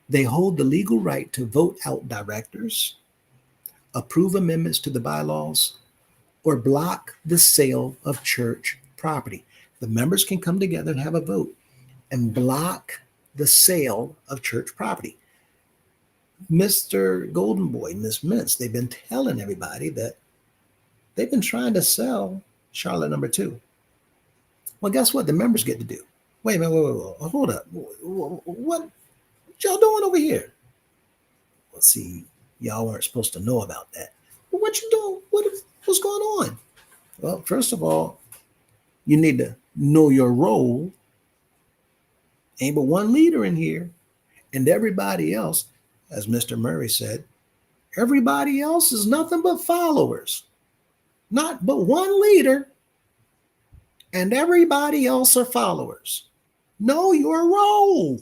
they hold the legal right to vote out directors, approve amendments to the bylaws, or block the sale of church property. The members can come together and have a vote and block the sale of church property. Mr. Golden Boy, Miss Mintz, they've been telling everybody that they've been trying to sell Charlotte number 2. Well, guess what? The members get to do. Wait a minute, wait, hold up. What y'all doing over here? Well, see, y'all weren't supposed to know about that. Well, what you doing? What's going on? Well, first of all, you need to know your role. Ain't but one leader in here, and everybody else, as Mr. Murray said, everybody else is nothing but followers. Not but one leader, and everybody else are followers. Know your role.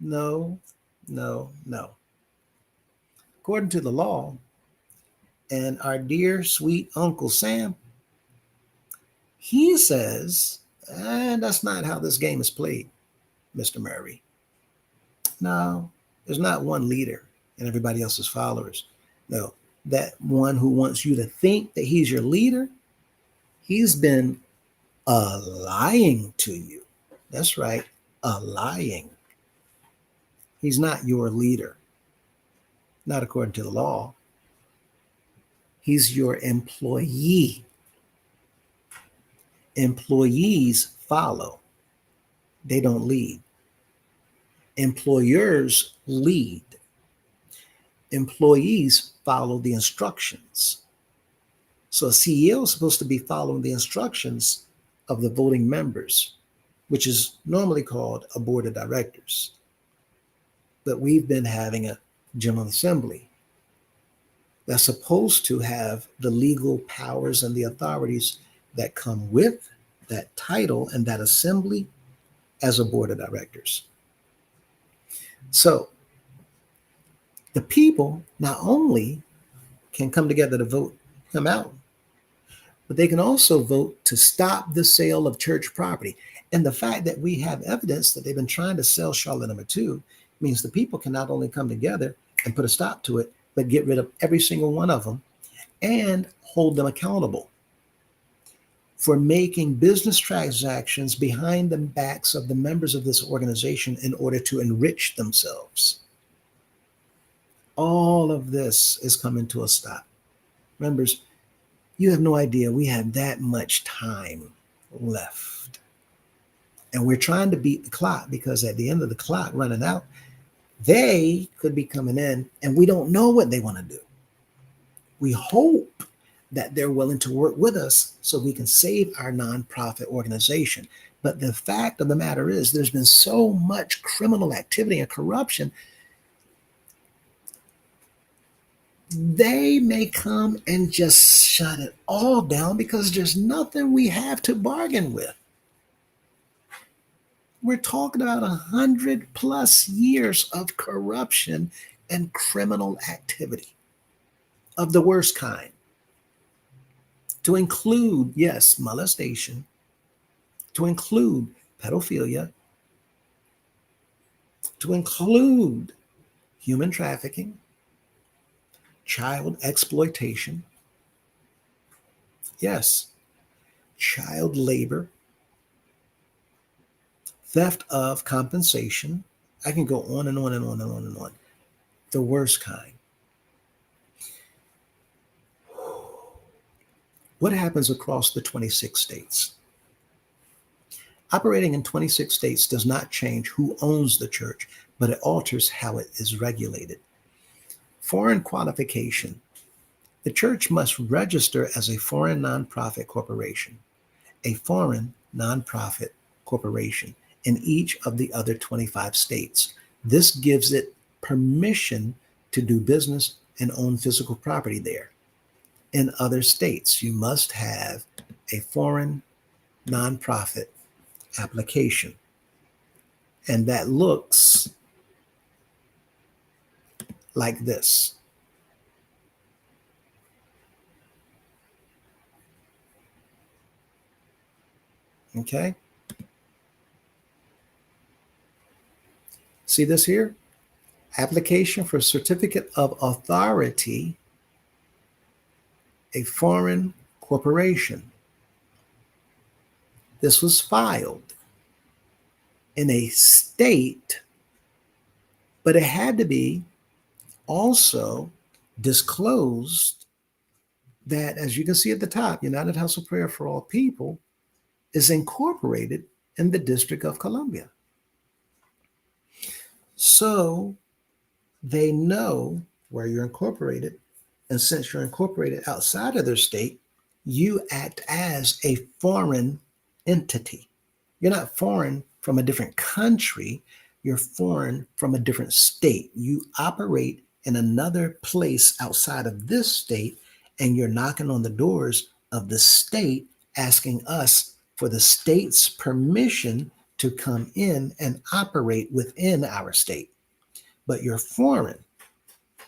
No. According to the law, and our dear sweet Uncle Sam, he says, that's not how this game is played, Mr. Murray. No, there's not one leader and everybody else is followers. No, that one who wants you to think that he's your leader, he's been lying to you. That's right, lying. He's not your leader, not according to the law. He's your employee. Employees follow. They don't lead. Employers lead. Employees follow the instructions. So a CEO is supposed to be following the instructions of the voting members, which is normally called a board of directors. But we've been having a general assembly that's supposed to have the legal powers and the authorities that come with that title and that assembly as a board of directors. So the people not only can come together to vote him out, but they can also vote to stop the sale of church property. And the fact that we have evidence that they've been trying to sell Charlotte number 2 means the people can not only come together and put a stop to it, but get rid of every single one of them and hold them accountable for making business transactions behind the backs of the members of this organization in order to enrich themselves. All of this is coming to a stop. Members, you have no idea we have that much time left. And we're trying to beat the clock because at the end of the clock running out, they could be coming in and we don't know what they want to do. We hope that they're willing to work with us so we can save our nonprofit organization. But the fact of the matter is there's been so much criminal activity and corruption, they may come and just shut it all down because there's nothing we have to bargain with. We're talking about 100+ years of corruption and criminal activity of the worst kind. To include, yes, molestation, to include pedophilia, to include human trafficking, child exploitation, yes, child labor, theft of compensation. I can go on and on and on and on and on. The worst kind. What happens across the 26 states? Operating in 26 states does not change who owns the church, but it alters how it is regulated. Foreign qualification The church must register as a foreign nonprofit corporation, a foreign nonprofit corporation in each of the other 25 states. This gives it permission to do business and own physical property there. In other states, you must have a foreign nonprofit application. And that looks like this. Okay. See this here? Application for certificate of authority, a foreign corporation. This was filed in a state, but it had to be also disclosed that, as you can see at the top, United House of Prayer for All People is incorporated in the District of Columbia. So they know where you're incorporated. And since you're incorporated outside of their state, you act as a foreign entity. You're not foreign from a different country. You're foreign from a different state. You operate in another place outside of this state, and you're knocking on the doors of the state, asking us for the state's permission to come in and operate within our state. But you're foreign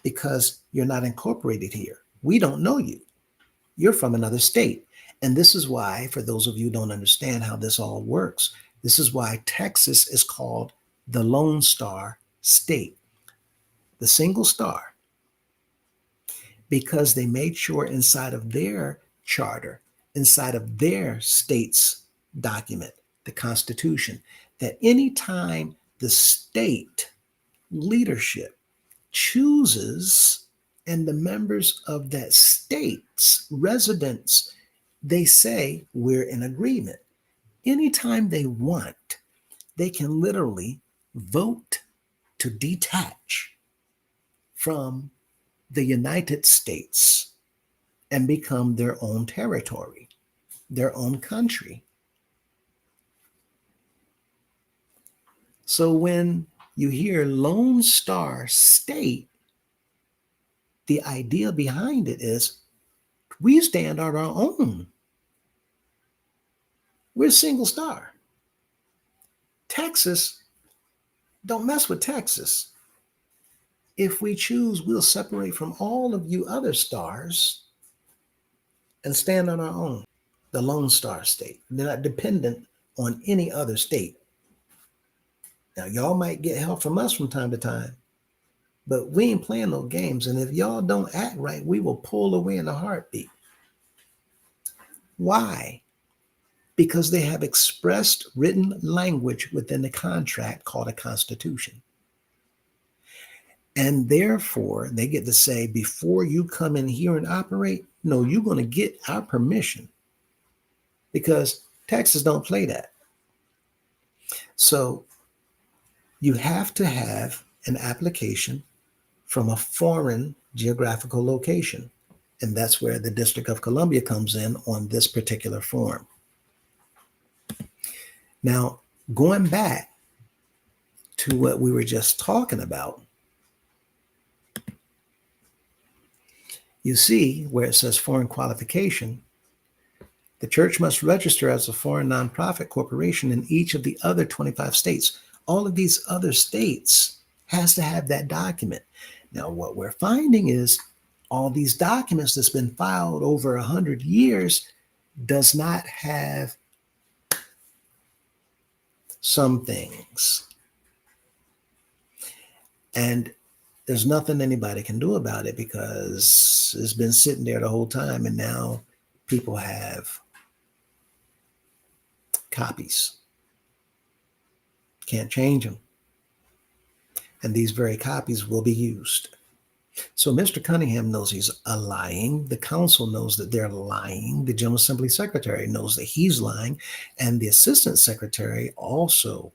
because you're not incorporated here. We don't know you. You're from another state. And this is why, for those of you who don't understand how this all works, this is why Texas is called the Lone Star State, the single star, because they made sure inside of their charter, inside of their state's document, the Constitution, that anytime the state leadership chooses and the members of that state's residents, they say we're in agreement. Anytime they want, they can literally vote to detach from the United States and become their own territory, their own country. So when you hear Lone Star State, the idea behind it is we stand on our own. We're single star. Texas, don't mess with Texas. If we choose, we'll separate from all of you other stars and stand on our own, the Lone Star State. They're not dependent on any other state. Now, y'all might get help from us from time to time, but we ain't playing no games. And if y'all don't act right, we will pull away in a heartbeat. Why? Because they have expressed written language within the contract called a constitution. And therefore, they get to say, before you come in here and operate, no, you're going to get our permission, because Texas don't play that. So you have to have an application from a foreign geographical location. And that's where the District of Columbia comes in on this particular form. Now, going back to what we were just talking about, you see where it says foreign qualification, the church must register as a foreign nonprofit corporation in each of the other 25 states. All of these other states has to have that document. Now, what we're finding is all these documents that's been filed over 100 years does not have some things. And there's nothing anybody can do about it because it's been sitting there the whole time, and now people have copies. Can't change them. And these very copies will be used. So Mr. Cunningham knows he's lying. The council knows that they're lying. The General Assembly Secretary knows that he's lying. And the Assistant Secretary also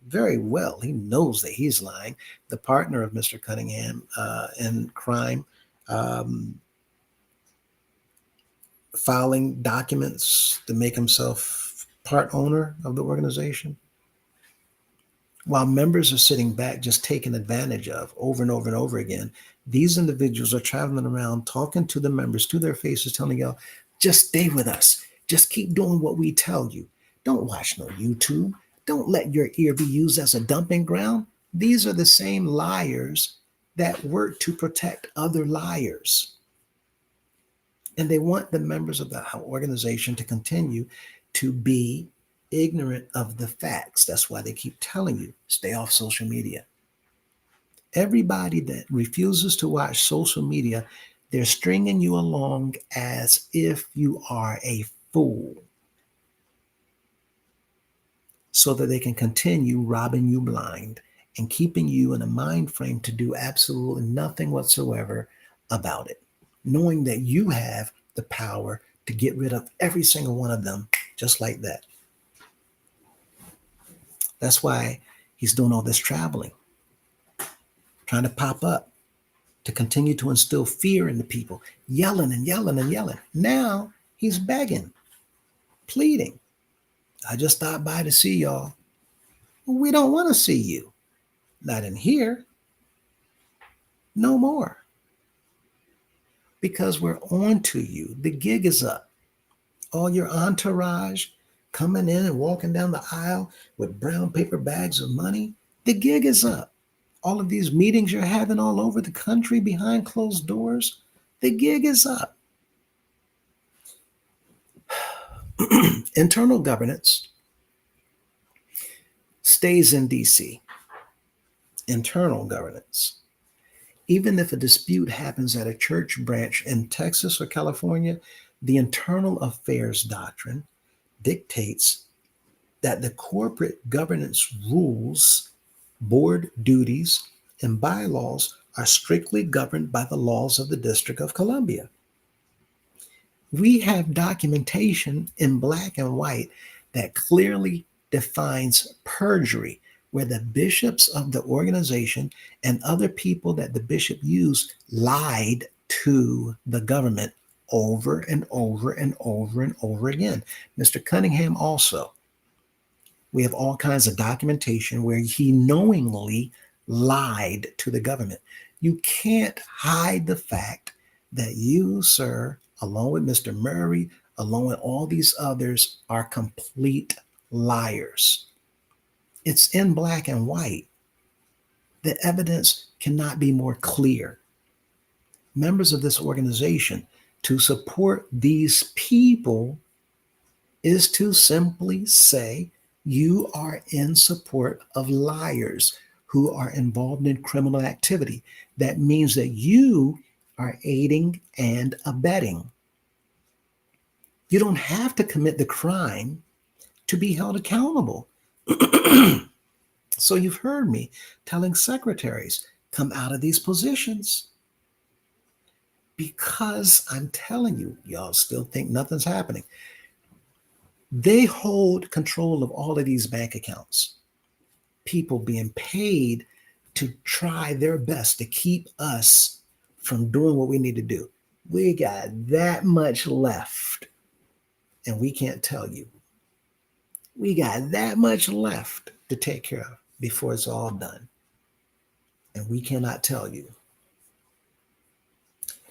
very well, he knows that he's lying. The partner of Mr. Cunningham in crime filing documents to make himself part owner of the organization, while members are sitting back just taken advantage of over and over and over again. These individuals are traveling around talking to the members to their faces, telling y'all, just stay with us. Just keep doing what we tell you. Don't watch no YouTube. Don't let your ear be used as a dumping ground. These are the same liars that work to protect other liars. And they want the members of the organization to continue to be ignorant of the facts. That's why they keep telling you, stay off social media. Everybody that refuses to watch social media, they're stringing you along as if you are a fool so that they can continue robbing you blind and keeping you in a mind frame to do absolutely nothing whatsoever about it, knowing that you have the power to get rid of every single one of them just like that. That's why he's doing all this traveling, trying to pop up, to continue to instill fear in the people, yelling and yelling and yelling. Now he's begging, pleading. I just stopped by to see y'all. Well, we don't want to see you. Not in here. No more. Because we're on to you. The gig is up. All your entourage coming in and walking down the aisle with brown paper bags of money. The gig is up. All of these meetings you're having all over the country behind closed doors, the gig is up. Internal governance stays in DC. Internal governance. Even if a dispute happens at a church branch in Texas or California, the internal affairs doctrine dictates that the corporate governance rules, board duties, and bylaws are strictly governed by the laws of the District of Columbia. We have documentation in black and white that clearly defines perjury, where the bishops of the organization and other people that the bishop used lied to the government over and over and over and over again. Mr. Cunningham also. We have all kinds of documentation where he knowingly lied to the government. You can't hide the fact that you, sir, along with Mr. Murray, along with all these others, are complete liars. It's in black and white. The evidence cannot be more clear. Members of this organization, to support these people is to simply say you are in support of liars who are involved in criminal activity. That means that you are aiding and abetting. You don't have to commit the crime to be held accountable. So you've heard me telling secretaries, come out of these positions. Because I'm telling you, y'all still think nothing's happening. They hold control of all of these bank accounts. People being paid to try their best to keep us from doing what we need to do. We got that much left, and we can't tell you. We got that much left to take care of before it's all done. And we cannot tell you.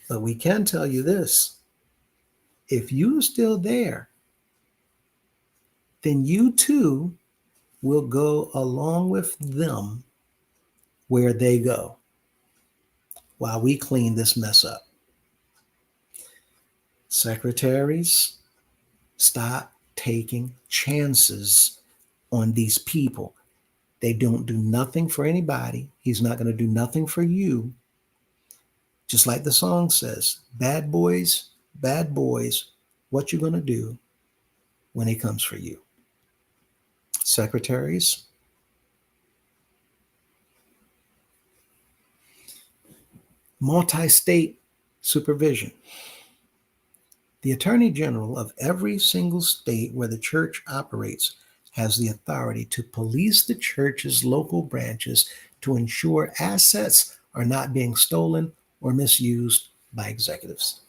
But we can tell you this. If you're still there, then you too will go along with them where they go while we clean this mess up. Secretaries, stop taking chances on these people. They don't do nothing for anybody. He's not going to do nothing for you. Just like the song says, bad boys, what you going to do when he comes for you? Secretaries, multi-state supervision. The Attorney General of every single state where the church operates has the authority to police the church's local branches to ensure assets are not being stolen or misused by executives.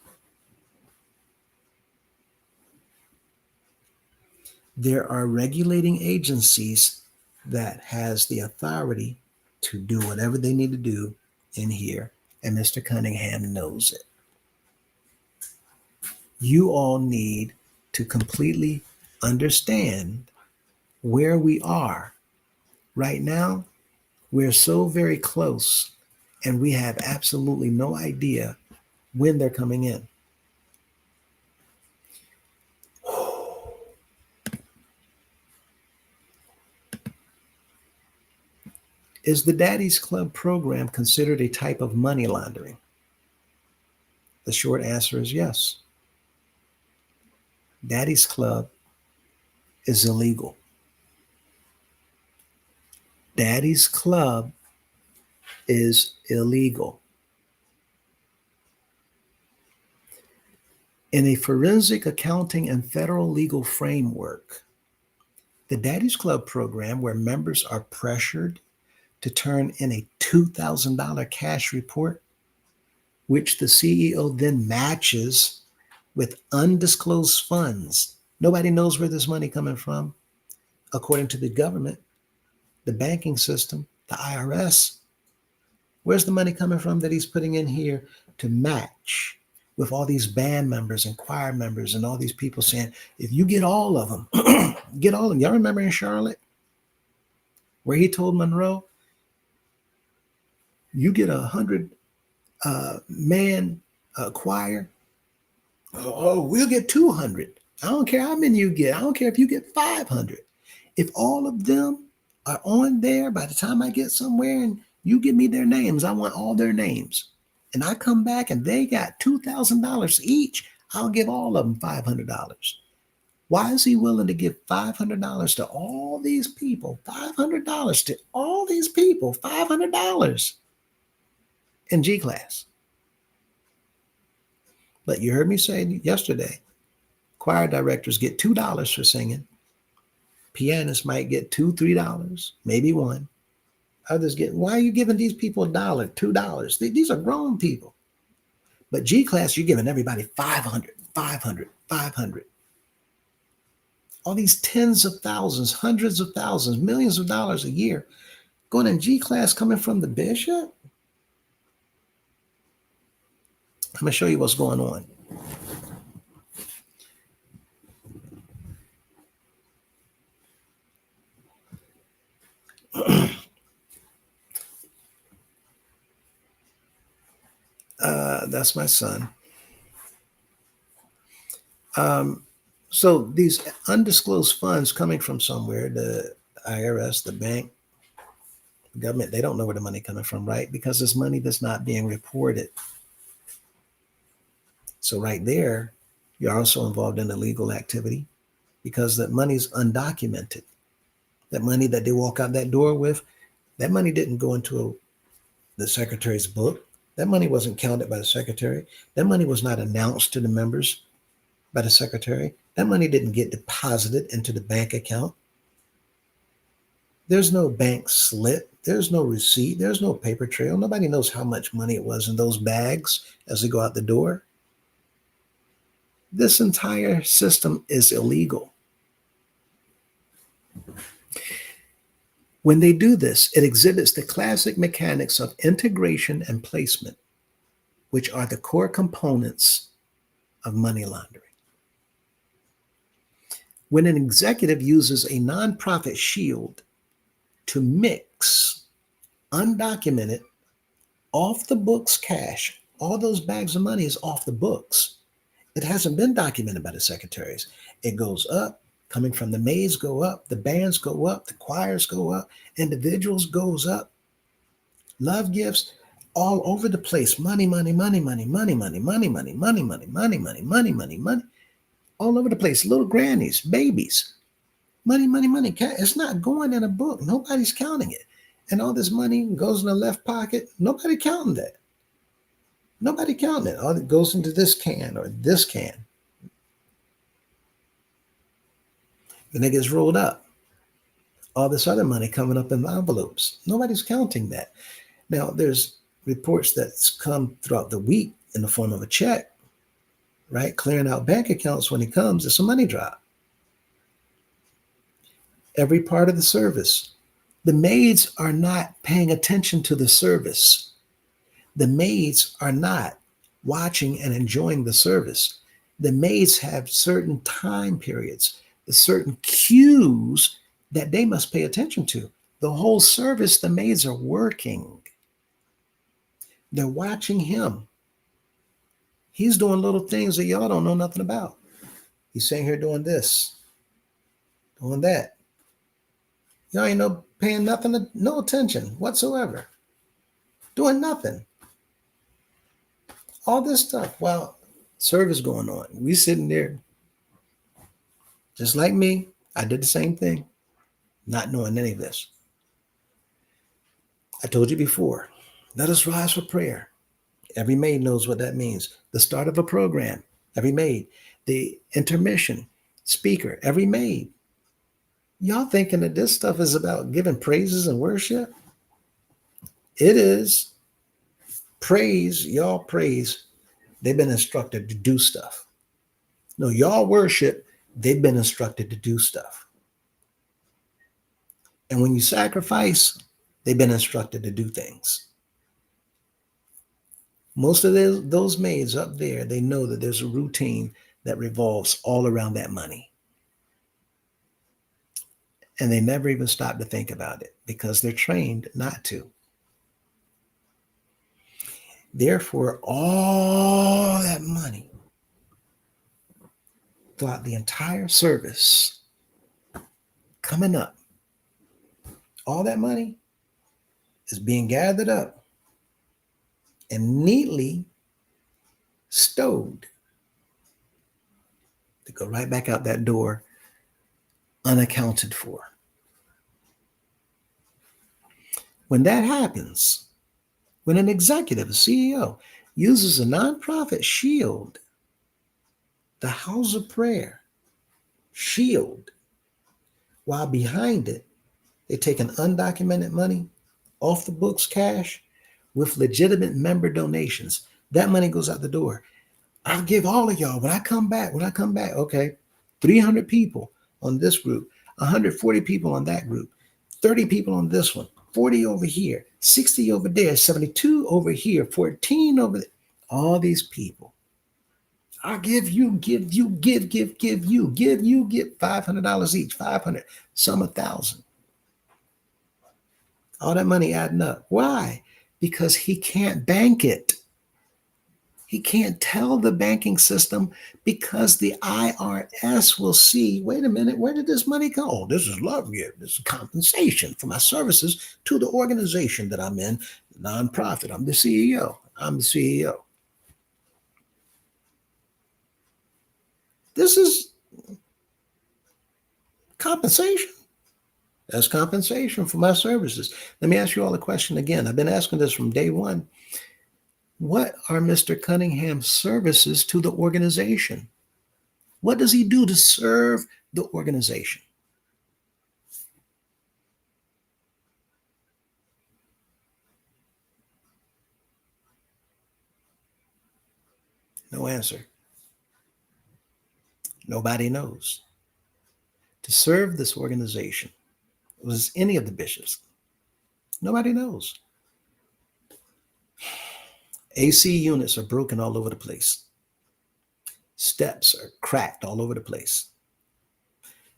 There are regulating agencies that has the authority to do whatever they need to do in here, and Mr. Cunningham knows it. You all need to completely understand where we are right now. We're so very close, and we have absolutely no idea when they're coming in. Is the Daddy's Club program considered a type of money laundering? The short answer is yes. Daddy's Club is illegal. Daddy's Club is illegal. In a forensic accounting and federal legal framework, the Daddy's Club program, where members are pressured to turn in a $2,000 cash report, which the CEO then matches with undisclosed funds. Nobody knows where this money coming from. According to the government, the banking system, the IRS, where's the money coming from that he's putting in here to match with all these band members and choir members and all these people saying, if you get all of them, get all of them. Y'all remember in Charlotte where he told Monroe, you get 100 man choir, oh, we'll get 200. I don't care how many you get. I don't care if you get 500. If all of them are on there by the time I get somewhere and you give me their names, I want all their names. And I come back and they got $2,000 each, I'll give all of them $500. Why is he willing to give $500 to all these people? $500 to all these people, $500 in G class. But you heard me say yesterday, choir directors get $2 for singing. Pianists might get $2, $3, maybe $1. Others get, why are you giving these people $1, $2? These are grown people. But G class, you're giving everybody 500, 500, 500. All these tens of thousands, hundreds of thousands, millions of dollars a year going in G class coming from the bishop. I'm going to show you what's going on. That's my son. So these undisclosed funds coming from somewhere, the IRS, the bank, the government, they don't know where the money coming from, right? Because it's money that's not being reported. So right there, you're also involved in illegal activity because that money's undocumented. That money that they walk out that door with, that money didn't go into the secretary's book. That money wasn't counted by the secretary. That money was not announced to the members by the secretary. That money didn't get deposited into the bank account. There's no bank slip. There's no receipt. There's no paper trail. Nobody knows how much money it was in those bags as they go out the door. This entire system is illegal. When they do this, it exhibits the classic mechanics of integration and placement, which are the core components of money laundering. When an executive uses a nonprofit shield to mix undocumented, off the books cash, all those bags of money is off the books. It hasn't been documented by the secretaries. It goes up, coming from the maids go up, the bands go up, the choirs go up, individuals goes up, love gifts all over the place. Money, money, money, money, money, money, money, money, money, money, money, money, money, money, money, all over the place. Little grannies, babies, money, money, money. It's not going in a book. Nobody's counting it. And all this money goes in the left pocket. Nobody counting that. Nobody counting it. All it goes into this can or this can. Then it gets rolled up. All this other money coming up in the envelopes. Nobody's counting that. Now, there's reports that's come throughout the week in the form of a check, right? Clearing out bank accounts when it comes. It's a money drop. every part of the service. The maids are not paying attention to the service. The maids are not watching and enjoying the service. The maids have certain time periods, the certain cues that they must pay attention to. The whole service, the maids are working. They're watching him. He's doing little things that y'all don't know nothing about. He's sitting here doing this, doing that. Y'all ain't paying nothing, no attention whatsoever. Doing nothing. All this stuff while service going on. We sitting there, just like me. I did the same thing, not knowing any of this. I told you before, let us rise for prayer. Every maid knows what that means. The start of a program, every maid. The intermission, speaker, every maid. Y'all thinking that this stuff is about giving praises and worship? It is. Praise, y'all praise. They've been instructed to do stuff. No, y'all worship. They've been instructed to do stuff. And when you sacrifice, they've been instructed to do things. Most of those maids up there, they know that there's a routine that revolves all around that money. And they never even stop to think about it because they're trained not to. Therefore, all that money throughout the entire service coming up, all that money is being gathered up and neatly stowed to go right back out that door unaccounted for. When that happens, when an executive, a CEO, uses a nonprofit shield, the house of prayer shield, while behind it, they take an undocumented money off the books cash with legitimate member donations. That money goes out the door. I'll give all of y'all when I come back. Okay, 300 people on this group, 140 people on that group, 30 people on this one, 40 over here, 60 over there, 72 over here, 14 over there. All these people. I'll give you, give $500 each, 500, some 1,000. All that money adding up. Why? Because he can't bank it. He can't tell the banking system because the IRS will see, wait a minute, where did this money go? Oh, this is love gift. This is compensation for my services to the organization that I'm in, nonprofit. I'm the CEO. This is compensation. That's compensation for my services. Let me ask you all a question again. I've been asking this from day one. What are Mr. Cunningham's services to the organization? What does he do to serve the organization? No answer. Nobody knows. To serve this organization, was any of the bishops? Nobody knows. AC units are broken all over the place. Steps are cracked all over the place.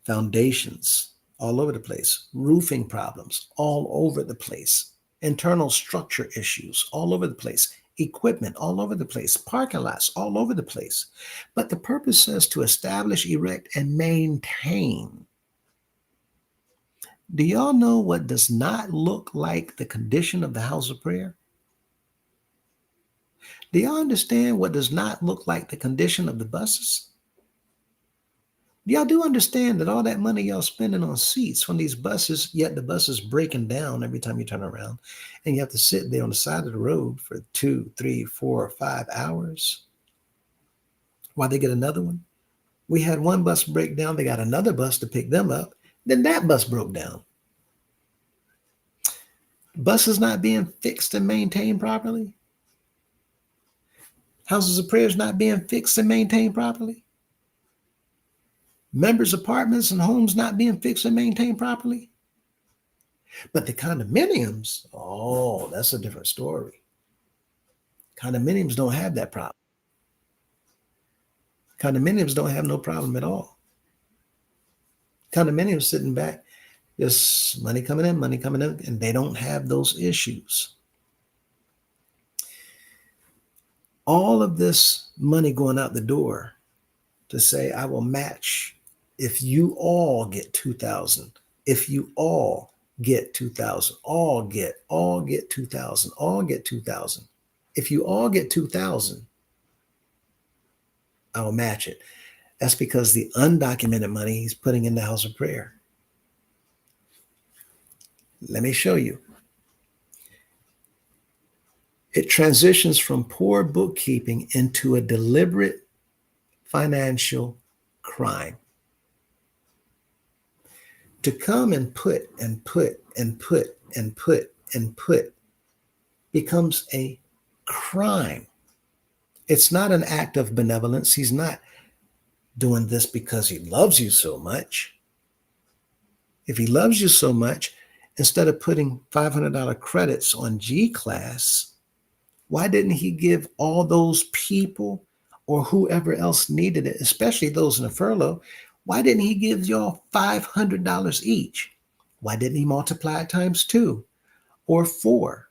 Foundations all over the place. Roofing problems all over the place. Internal structure issues all over the place. Equipment all over the place. Parking lots all over the place. But the purpose says to establish, erect, and maintain. Do y'all know what does not look like the condition of the house of prayer? Do y'all understand what does not look like the condition of the buses? Y'all do understand that all that money y'all spending on seats from these buses, yet the bus is breaking down every time you turn around, and you have to sit there on the side of the road for 2, 3, 4, 5 hours while they get another one. We had one bus break down, they got another bus to pick them up, then that bus broke down. Buses not being fixed and maintained properly. Houses of prayers not being fixed and maintained properly. members' apartments and homes not being fixed and maintained properly. But the condominiums, oh, that's a different story. Condominiums don't have that problem. Condominiums don't have no problem at all. Condominiums sitting back, just money coming in, and they don't have those issues. All of this money going out the door to say, I will match if you all get 2,000, if you all get 2,000, all get 2,000, all get 2,000. If you all get 2,000, I'll match it. That's because the undocumented money he's putting in the house of prayer. Let me show you. It transitions from poor bookkeeping into a deliberate financial crime. To come and put and put and put and put and put becomes a crime. It's not an act of benevolence. He's not doing this because he loves you so much. If he loves you so much, instead of putting $500 credits on G class, why didn't he give all those people or whoever else needed it, especially those in a furlough, why didn't he give y'all $500 each? Why didn't he multiply it times 2 or 4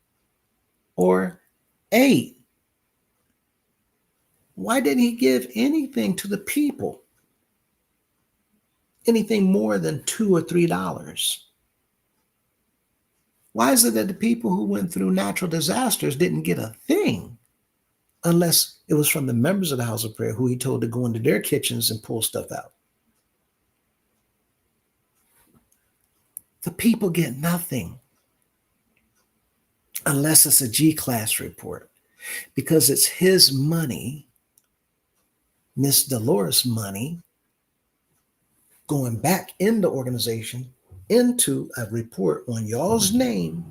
or 8? Why didn't he give anything to the people? Anything more than $2 or $3? Why is it that the people who went through natural disasters didn't get a thing unless it was from the members of the house of prayer who he told to go into their kitchens and pull stuff out? The people get nothing unless it's a G-class report, because it's his money, Miss Dolores' money, going back in the organization into a report on y'all's name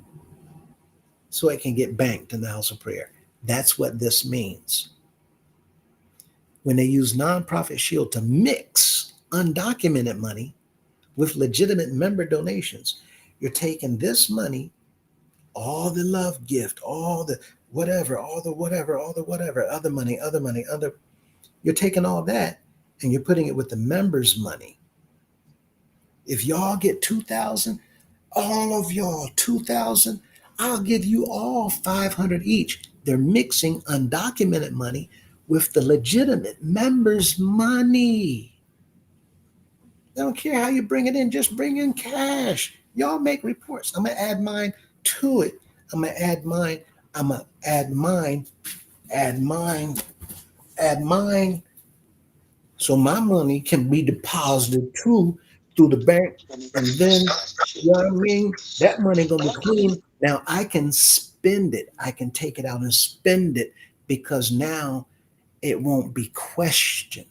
so it can get banked in the house of prayer. That's what this means. When they use Nonprofit Shield to mix undocumented money with legitimate member donations, you're taking this money, all the love gift, all the whatever, other money, you're taking all that and you're putting it with the members' money. If y'all get 2,000, all of y'all 2,000, I'll give you all 500 each. They're mixing undocumented money with the legitimate members' money. They don't care how you bring it in, just bring in cash. Y'all make reports. I'm going to add mine to it. I'm going to add mine. I'm going to add mine, add mine, add mine. So my money can be deposited too through the bank. And then, you know what I mean? That money going to be clean. Now I can spend it. I can take it out and spend it because now it won't be questioned.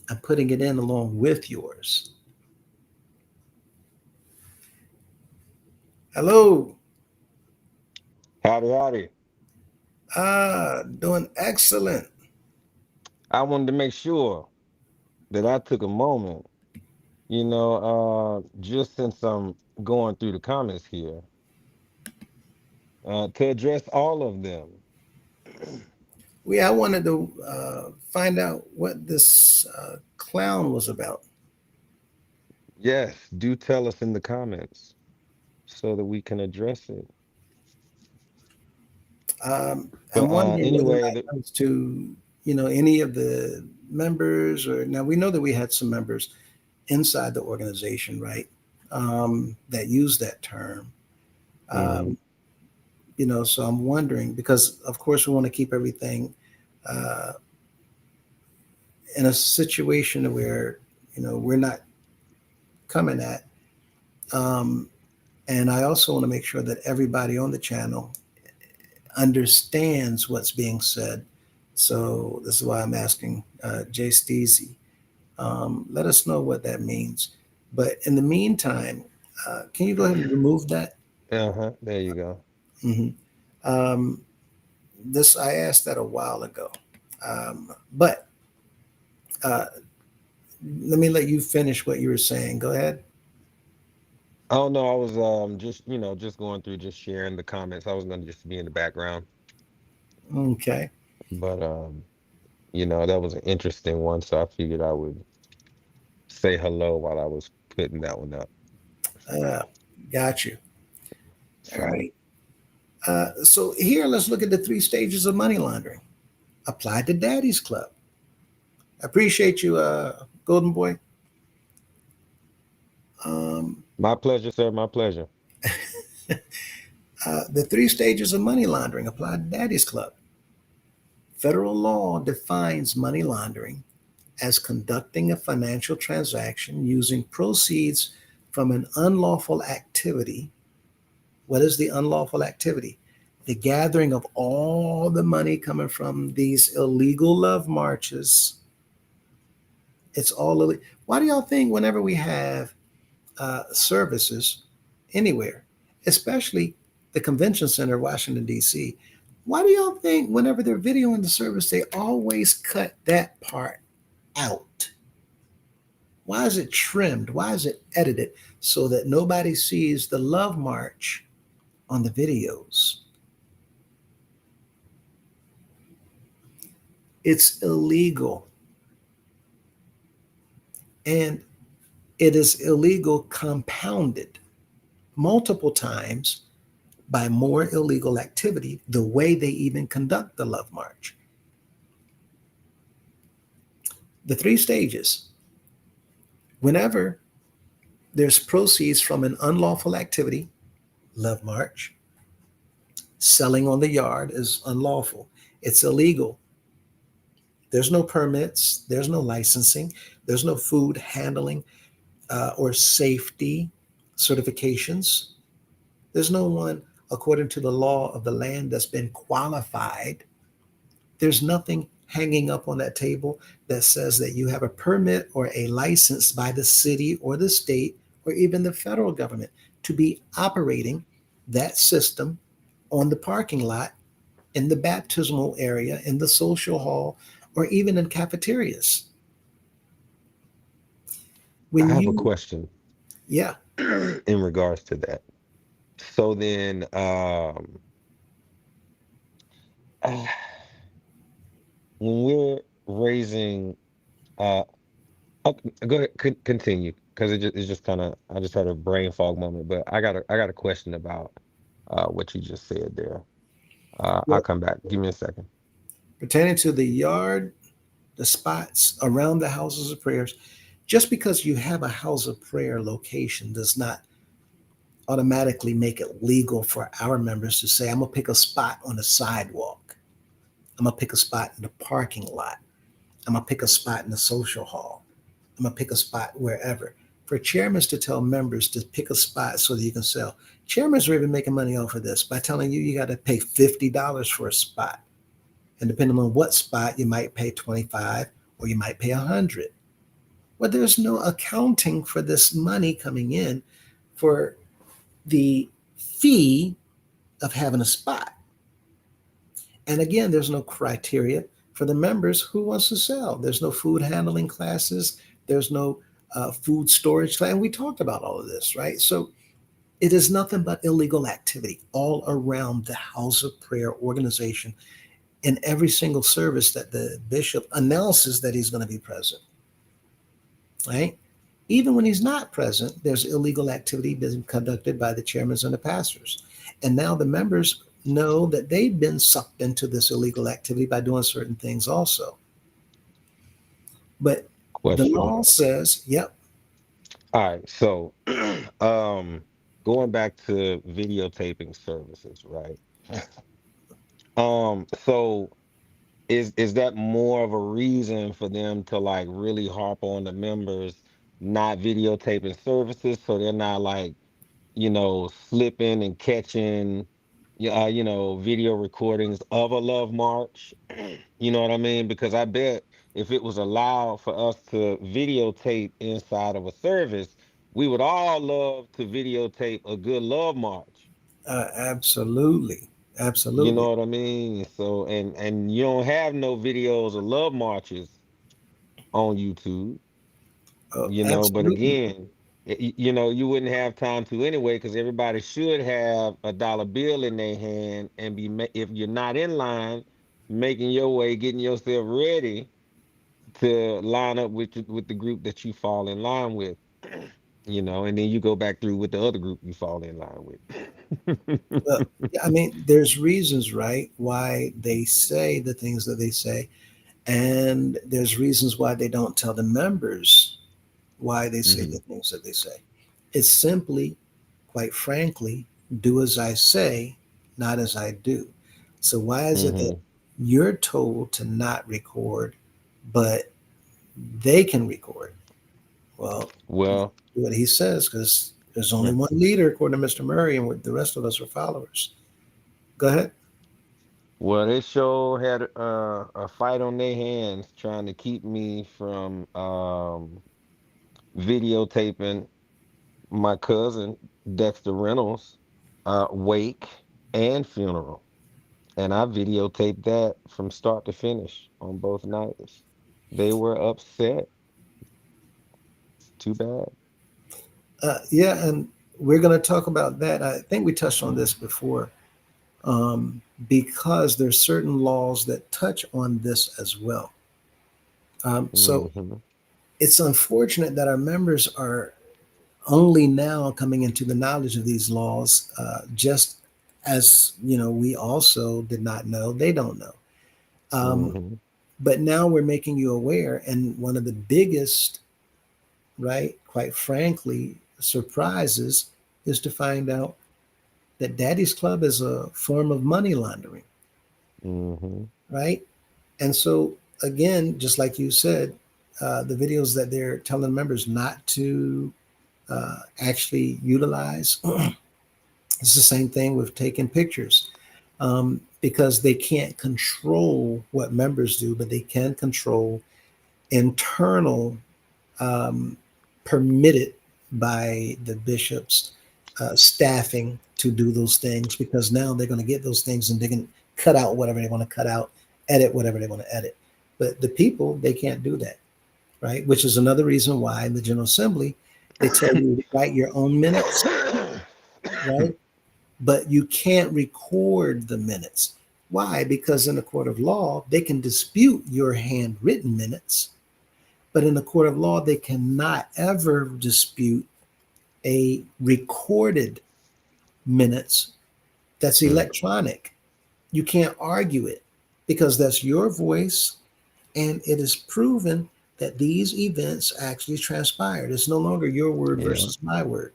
I'm putting it in along with yours. Hello. Howdy, howdy. Doing excellent. I wanted to make sure that I took a moment, just since I'm going through the comments here, to address all of them. I wanted to find out what this clown was about. Yes, do tell us in the comments so that we can address it. I'm But wondering whether anyway, that comes to, any of the members, or now we know that we had some members inside the organization, right? That use that term. mhm, Um, so I'm wondering because, of course, we want to keep everything uh, in a situation where, we're not coming at. Um, and I also want to make sure that everybody on the channel understands what's being said. So this is why I'm asking Jay Steezy. Let us know what that means. But in the meantime, can you go ahead and remove that? there you go. Mhm. Um, this I asked that a while ago, but Uh, let me let you finish what you were saying. Go ahead. Oh no, I was just just going through, just sharing the comments. I was gonna just be in the background, Okay. but that was an interesting one, so I figured I would say hello while I was putting that one up. So, Uh, got you. All so right. So here, let's look at the three stages of money laundering applied to Daddy's Club. I appreciate you, Golden Boy. Um, my pleasure, sir. My pleasure. the three stages of money laundering applied to Daddy's Club. Federal law defines money laundering as conducting a financial transaction using proceeds from an unlawful activity. What is the unlawful activity? The gathering of all the money coming from these illegal love marches. It's all illegal. Why do y'all think whenever we have services anywhere, especially the convention center, Washington, D.C., why do y'all think whenever they're videoing the service, they always cut that part out? Why is it trimmed? Why is it edited so that nobody sees the love march on the videos? It's illegal. And it is illegal compounded multiple times by more illegal activity, the way they even conduct the love march. The three stages: whenever there's proceeds from an unlawful activity, love march, selling on the yard is unlawful, it's illegal. There's no permits, there's no licensing, there's no food handling or safety certifications. There's no one, according to the law of the land, that's been qualified. There's nothing hanging up on that table that says that you have a permit or a license by the city or the state or even the federal government to be operating that system on the parking lot, in the baptismal area, in the social hall, or even in cafeterias. I When have a you, question yeah, in regards to that. So then, when we're raising, uh, okay, go ahead, continue, because it's just kind of, I just had a brain fog moment, but I got a question about what you just said there. I'll well, come back. Give me a second. pertaining to the yard, the spots around the houses of prayers, just because you have a house of prayer location does not automatically make it legal for our members to say, I'm going to pick a spot on the sidewalk. I'm going to pick a spot in the parking lot. I'm going to pick a spot in the social hall. I'm going to pick a spot wherever. For chairmen to tell members to pick a spot so that you can sell, chairmen are even making money off of this by telling you got to pay $50 for a spot. And depending on what spot, you might pay 25 or you might pay 100. Well, there's no accounting for this money coming in for the fee of having a spot. And again, there's no criteria for the members who wants to sell. There's no food handling classes. There's no food storage class. And we talked about all of this, right? So it is nothing but illegal activity all around the House of Prayer organization in every single service that the bishop announces that he's going to be present, right? Even when he's not present, there's illegal activity being conducted by the chairmen and the pastors. And now the members know that they've been sucked into this illegal activity by doing certain things also. But the Question. law says, yep, All right, so um, going back to videotaping services, right? So is that more of a reason for them to like really harp on the members not videotaping services, so they're not like, slipping and catching, video recordings of a love march? You know what I mean? Because I bet if it was allowed for us to videotape inside of a service, we would all love to videotape a good love march. absolutely, You absolutely. know what I mean? So, and you don't have no videos of love marches on YouTube, Oh, but absolutely. again, you wouldn't have time to anyway because everybody should have a dollar bill in their hand and if you're not in line, making your way, getting yourself ready to line up with the group that you fall in line with, and then you go back through with the other group you fall in line with. Yeah, I mean, there's reasons, right, why they say the things that they say, and there's reasons why they don't tell the members why they say the Hmm. things that they say. It's simply, quite frankly, do as I say, not as I do. So why is it that Hmm. you're told to not record, but they can record? Well, Well, what he says, because there's only one leader, according to Mr. Murray, and the rest of us are followers. Go ahead. well, they sure had a fight on their hands trying to keep me from videotaping my cousin Dexter Reynolds' wake and funeral, and I videotaped that from start to finish on both nights. They were upset. Too bad. Yeah, and we're going to talk about that. I think we touched on this before, because there's certain laws that touch on this as well. So Hmm. it's unfortunate that our members are only now coming into the knowledge of these laws, just as we also did not know. They don't know. Um, Hmm. but now we're making you aware. And one of the biggest, right, quite frankly, surprises is to find out that Daddy's Club is a form of money laundering, Hmm. right? And so, again, just like you said, the videos that they're telling members not to actually utilize, it's the same thing with taking pictures, because they can't control what members do, but they can control internal, um, permitted by the bishops, staffing to do those things, because now they're going to get those things and they can cut out whatever they want to cut out, edit whatever they want to edit. But the people, they can't do that, right? Which is another reason why in the General Assembly, they tell you to write your own minutes, right? But you can't record the minutes. Why? Because in a court of law, they can dispute your handwritten minutes, but in a court of law, they cannot ever dispute a recorded minutes that's electronic. You can't argue it because that's your voice, and it is proven that these events actually transpired. It's no longer your word Yeah, versus my word,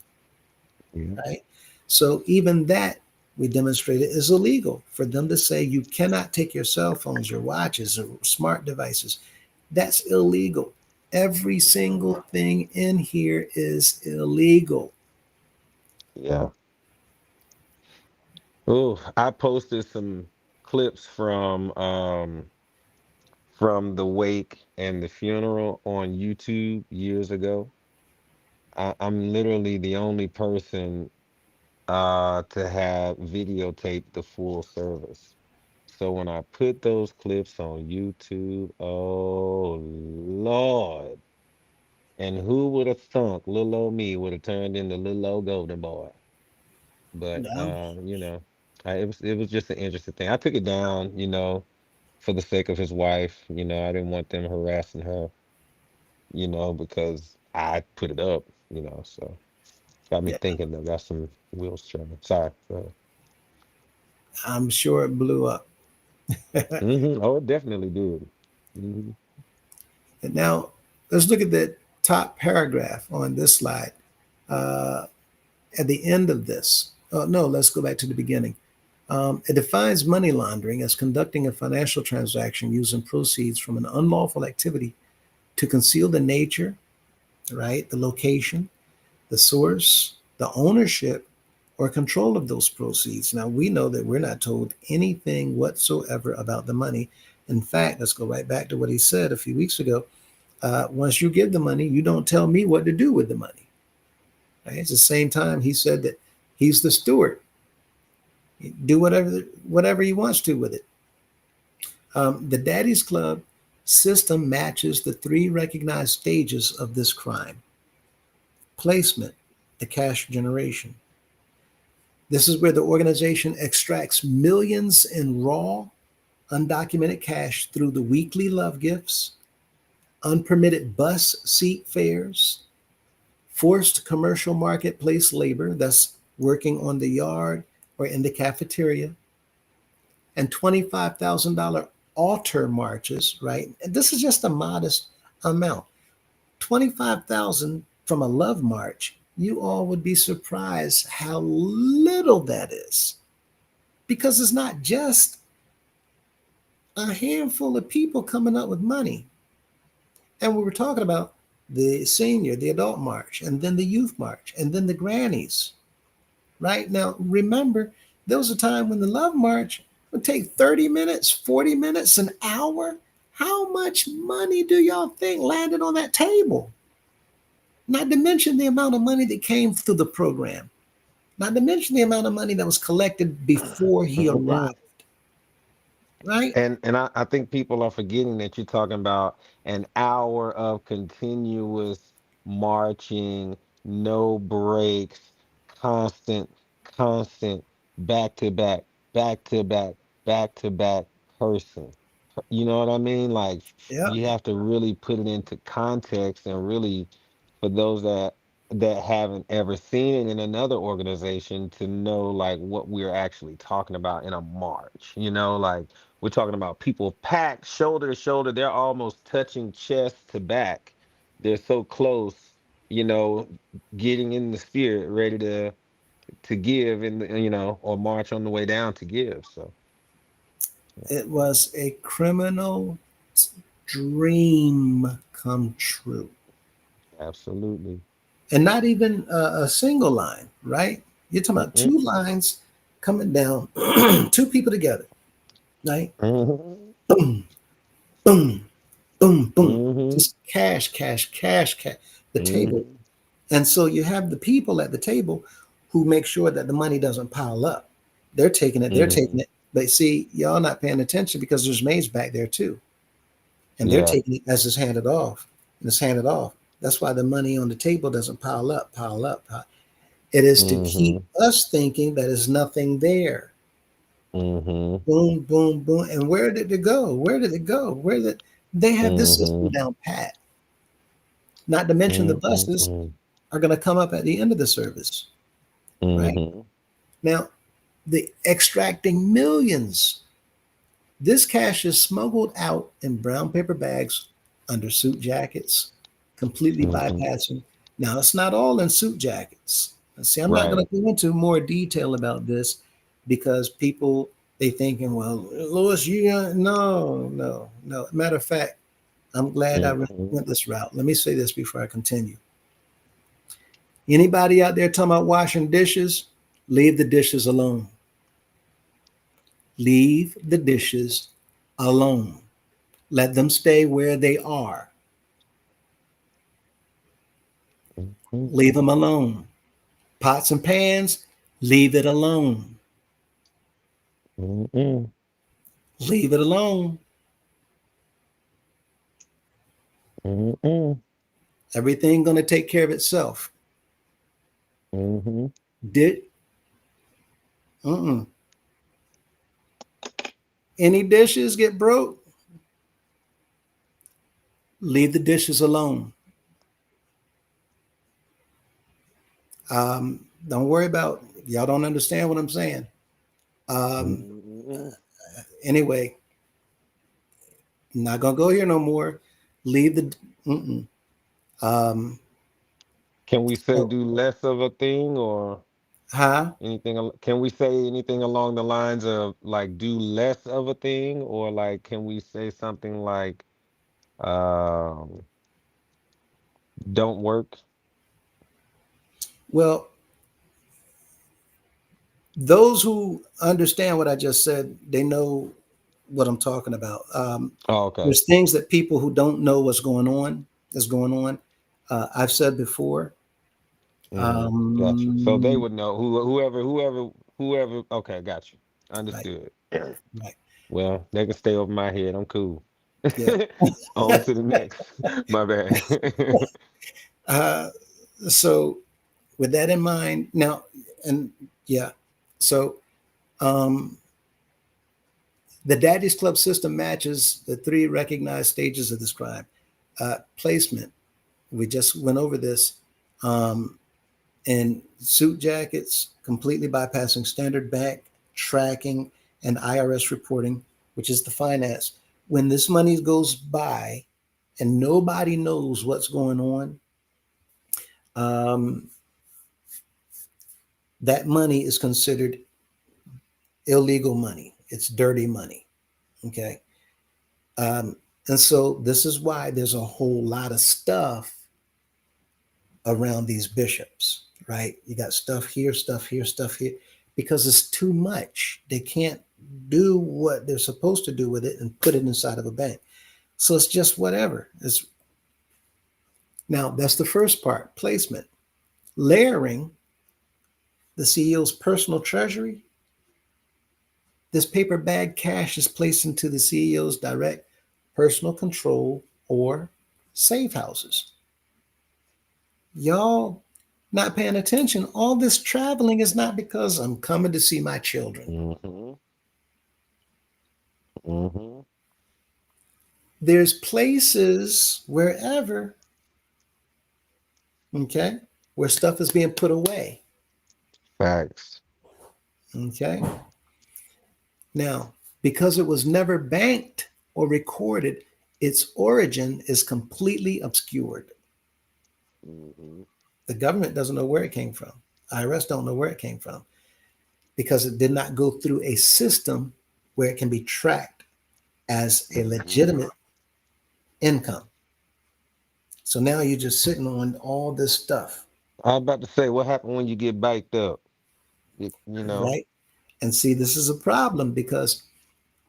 yeah, right? So even that we demonstrated is illegal for them to say you cannot take your cell phones, your watches, or smart devices. That's illegal. Every single thing in here is illegal. yeah. Oh, I posted some clips from the wake and the funeral on YouTube years ago. I'm literally the only person to have videotaped the full service. So when I put those clips on YouTube, oh Lord. And who would have thunk little old me would have turned into little old golden boy. But No, it was just an interesting thing. I took it down, for the sake of his wife. I didn't want them harassing her, because I put it up, so got me yeah, thinking. I got some wheels turning. Sorry. I'm sure it blew up. Oh, it definitely did. Hmm. And now let's look at the top paragraph on this slide. Uh, at the end of this, oh, no, let's go back to the beginning. It defines money laundering as conducting a financial transaction using proceeds from an unlawful activity to conceal the nature, right, the location, the source, the ownership, or control of those proceeds. Now, we know that we're not told anything whatsoever about the money. In fact, let's go right back to what he said a few weeks ago. Once you give the money, you don't tell me what to do with the money. Right? At the same time, he said that he's the steward. Do whatever he wants to with it. The Daddy's Club system matches the three recognized stages of this crime: placement, the cash generation. This is where the organization extracts millions in raw, undocumented cash through the weekly love gifts, unpermitted bus seat fares, forced commercial marketplace labor, thus working on the yard or in the cafeteria, and $25,000 altar marches, right? And this is just a modest amount. 25,000 from a love march, you all would be surprised how little that is. Because it's not just a handful of people coming up with money. And we were talking about the senior, the adult march, and then the youth march, and then the grannies, right? Now, remember, there was a time when the love march would take 30 minutes, 40 minutes, an hour. How much money do y'all think landed on that table? Not to mention the amount of money that came through the program. Not to mention the amount of money that was collected before he arrived. Right? And I think people are forgetting that you're talking about an hour of continuous marching, no breaks, constant, constant, back to back, back to back, back to back person. You know what I mean? Like Yeah. you have to really put it into context and really for those that haven't ever seen it in another organization to know like what we're actually talking about in a march. You know, like we're talking about people packed shoulder to shoulder. They're almost touching chest to back. They're so close, you know, getting in the spirit, ready to give in the, you know, or march on the way down to give. So It was a criminal dream come true. absolutely. And not even a single line, right? You're talking about Mm-mm. two lines coming down, two people together, right? Mhm. Boom, boom, boom, boom. Mhm. Just cash, cash, cash, cash. The table. Mhm. And so you have the people at the table who make sure that the money doesn't pile up. They're taking it, they're taking Mhm. it. But see, y'all not paying attention because there's maids back there too. And they're Yeah. taking it as it's handed off. And it's handed off. That's why the money on the table doesn't pile up, pile up. It is to keep Mhm. us thinking that there's nothing there. Mhm. Boom, boom, boom. And where did it go? Where did it go? Where did they have this system Mhm. down pat? Not to mention the buses Mhm. are going to come up at the end of the service, right? Mhm. Now, the extracting millions. This cash is smuggled out in brown paper bags under suit jackets, completely Mhm. bypassing. Now, it's not all in suit jackets. See, I'm not Right. going to go into more detail about this because people they thinking, well, Louis, no, no, no. Matter of fact, I'm glad I Mhm. went this route. Let me say this before I continue. Anybody out there talking about washing dishes? Leave the dishes alone. Leave the dishes alone. Let them stay where they are. Mhm. Leave them alone. Pots and pans, leave it alone. Mhm. Leave it alone. Mhm. Everything gonna take care of itself. Mhm. Did mm-mm. Any dishes get broke? Leave the dishes alone. Don't worry about y'all. Don't understand what I'm saying. Um, Mhm. anyway, not gonna go here no more. Leave the mm-mm. Um, Can we say so, do less of a thing or huh? anything? Can we say anything along the lines of like do less of a thing or like can we say something like um don't work? Well, those who understand what I just said, they know what I'm talking about. Oh, okay. There's things that people who don't know what's going on is going on. I've said before. Gotcha. So they Um, would know whoever. Okay, got you. right, Understood. right. Well, they can stay over my head. I'm cool. Yeah. On to the next. My bad. uh, so with that in mind, now, and yeah, so um, the Daddy's Club system matches the three recognized stages of this crime. Placement, we just went over this, in suit jackets, completely bypassing standard bank tracking and IRS reporting, which is the finance. When this money goes by and nobody knows what's going on, um, that money is considered illegal money. It's dirty money. Okay. Um, and so this is why there's a whole lot of stuff around these bishops, right? You got stuff here, stuff here, stuff here, because it's too much. They can't do what they're supposed to do with it and put it inside of a bank. So it's just whatever. It's now that's the first part, placement. Layering the CEO's personal treasury. This paper bag cash is placed into the CEO's direct personal control or safe houses. Y'all not paying attention. All this traveling is not because I'm coming to see my children. Mm-hmm. Mm-hmm. There's places wherever, okay, where stuff is being put away. Facts. Okay. Now, because it was never banked or recorded, its origin is completely obscured. Mm-hmm. The government doesn't know where it came from. IRS don't know where it came from because it did not go through a system where it can be tracked as a legitimate income. So now you're just sitting on all this stuff, I was about to say, what happened when you get biked up? You know. right? And see, this is a problem because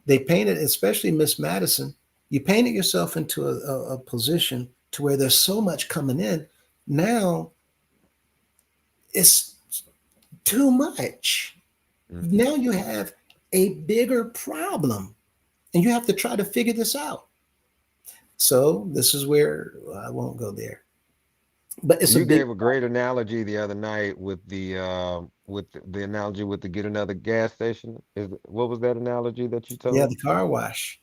they painted, especially Miss Madison, you painted yourself into a position to where there's so much coming in. Now it's too much. Mm-hmm. Now you have a bigger problem and you have to try to figure this out. So this is where I won't go there, but it's a You big, gave a great analogy the other night with the analogy with the get another gas station. What was that analogy that you yeah, told? the car wash,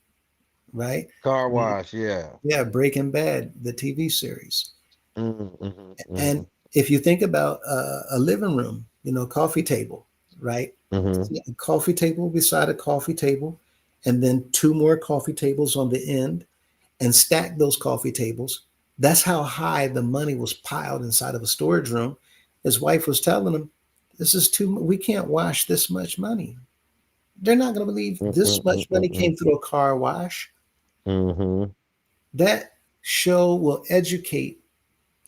right? Car wash, yeah. Yeah, Breaking Bad, the TV series. Mm-hmm. And Mm-hmm. if you think about a living room, coffee table, right? Mm-hmm. A coffee table beside a coffee table, and then two more coffee tables on the end, and stack those coffee tables. That's how high the money was piled inside of a storage room. His wife was telling him, "This is too. We can't wash this much money. They're not going to believe this much money Mm-hmm. came through a car wash." Mm-hmm. That show will educate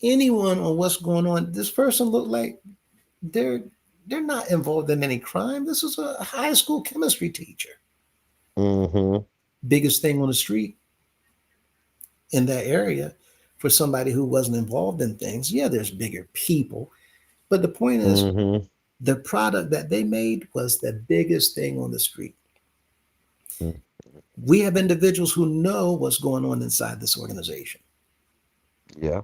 anyone on what's going on. This person looked like they're they're not involved in any crime. This is a high school chemistry teacher. Mm-hmm. Biggest thing on the street in that area for somebody who wasn't involved in things. Yeah, there's bigger people, but the point is Mm-hmm. the product that they made was the biggest thing on the street. Mm-hmm. We have individuals who know what's going on inside this organization. Yeah.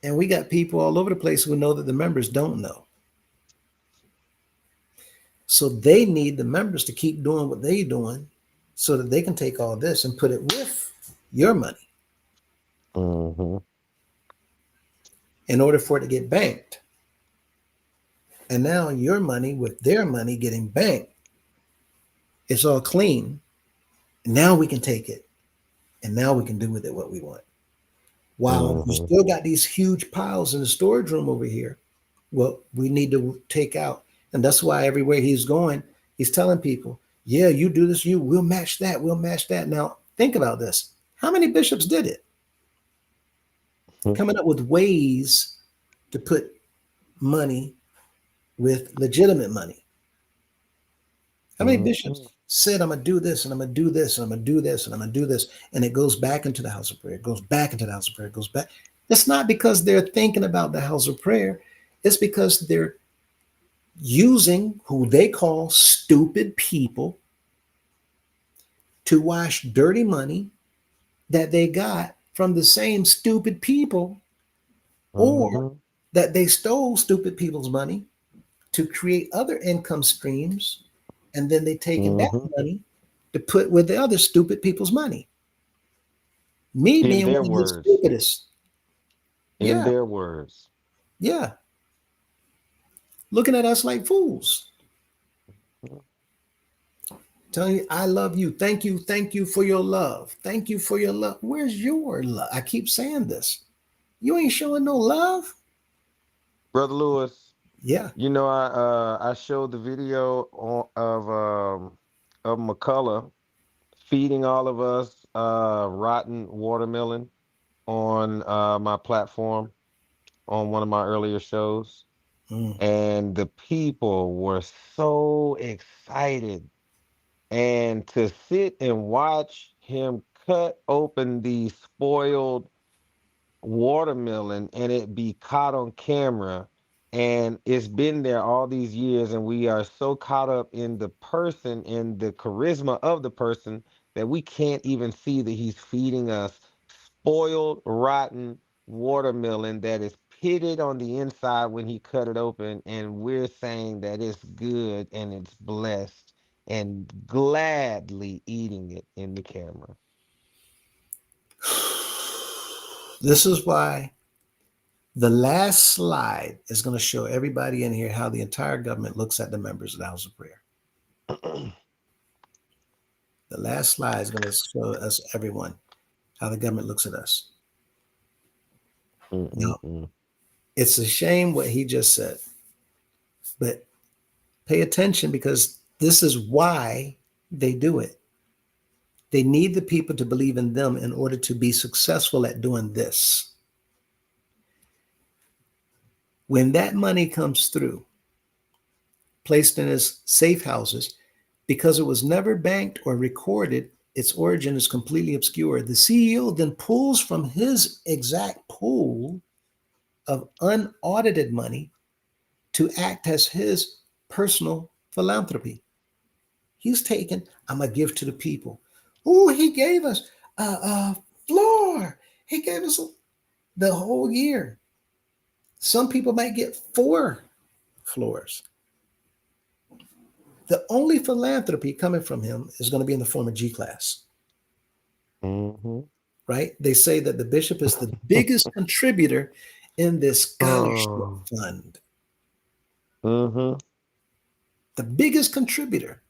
And we got people all over the place who know that the members don't know. So they need the members to keep doing what they're doing so that they can take all this and put it with your money Mm-hmm. in order for it to get banked. And now your money with their money getting banked, it's all clean. Now we can take it and now we can do with it what we want. While you Mm-hmm. still got these huge piles in the storage room over here, well, we need to take out. And that's why everywhere he's going, he's telling people, yeah, you do this, we'll match that, we'll match that. Now, think about this. How many bishops did it? Coming up with ways to put money with legitimate money. How many Mm-hmm. bishops said, I'm going to do this and I'm going to do this and I'm going to do this and I'm going to do this? And it goes back into the house of prayer. It goes back into the house of prayer. It goes back. It's not because they're thinking about the house of prayer. It's because they're using who they call stupid people to wash dirty money that they got from the same stupid people, or Mm-hmm. that they stole stupid people's money to create other income streams, and then they taken that Mm-hmm. money to put with the other stupid people's money. Me In being their one of the words. stupidest. In Yeah, their words. yeah. Looking at us like fools. Telling you, I love you. Thank you for your love. Thank you for your love. Where's your love? I keep saying this. You ain't showing no love. Brother Lewis, Yeah. you know, I showed the video of McCullough feeding all of us rotten watermelon on my platform on one of my earlier shows. Mm. And the people were so excited. And to sit and watch him cut open the spoiled watermelon and it be caught on camera, and it's been there all these years, and we are so caught up in the person and the charisma of the person that we can't even see that he's feeding us spoiled rotten watermelon that is pitted on the inside when he cut it open, and we're saying that it's good and it's blessed and gladly eating it in the camera. This is why the last slide is going to show everybody in here how the entire government looks at the members of the House of Prayer. The last slide is going to show us, everyone, how the government looks at us. Now, Mm-mm-mm. it's a shame what he just said, but pay attention, because this is why they do it. They need the people to believe in them in order to be successful at doing this. When that money comes through, placed in his safe houses, because it was never banked or recorded, its origin is completely obscure. The CEO then pulls from his exact pool of unaudited money to act as his personal philanthropy. He's taken, I'm going to give to the people. Oh, he gave us a floor. He gave us the whole year. Some people might get 4 floors. The only philanthropy coming from him is going to be in the form of G class, Mm-hmm. right? They say that the bishop is the biggest contributor in this scholarship Oh. fund, Mm-hmm. the biggest contributor.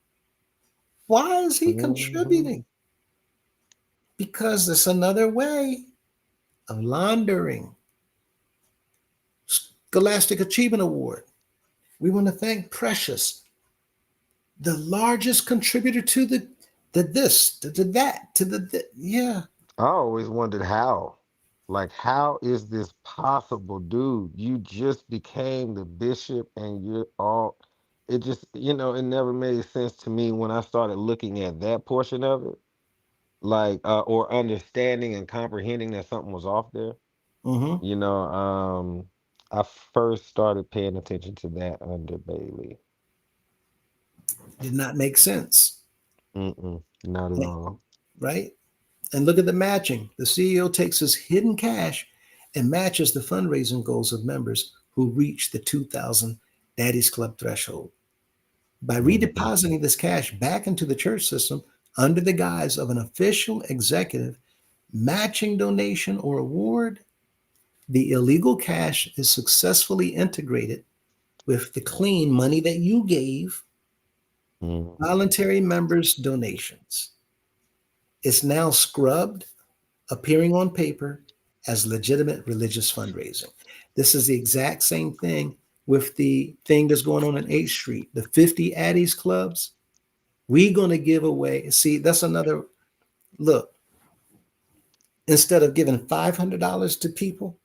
Why is he Mm-hmm. contributing? Because it's another way of laundering. Scholastic Achievement Award. We want to thank Precious, the largest contributor to the this, to that, to yeah. I always wondered how. Like, how is this possible, dude? You just became the bishop and you're all, it just, it never made sense to me when I started looking at that portion of it, like, or understanding and comprehending that something was off there. Mm-hmm. You know, I first started paying attention to that under Bailey. Did not make sense, Mm-mm, not at all. right? And look at the matching. The CEO takes his hidden cash and matches the fundraising goals of members who reach the 2,000 Daddy's Club threshold. By Mm-hmm. redepositing this cash back into the church system under the guise of an official executive matching donation or award, the illegal cash is successfully integrated with the clean money that you gave, Mm-hmm. voluntary members' donations. It's now scrubbed, appearing on paper as legitimate religious fundraising. This is the exact same thing with the thing that's going on in 8th Street, the 50 Addies clubs. We're going to give away, see, that's another look. Instead of giving $500 to people,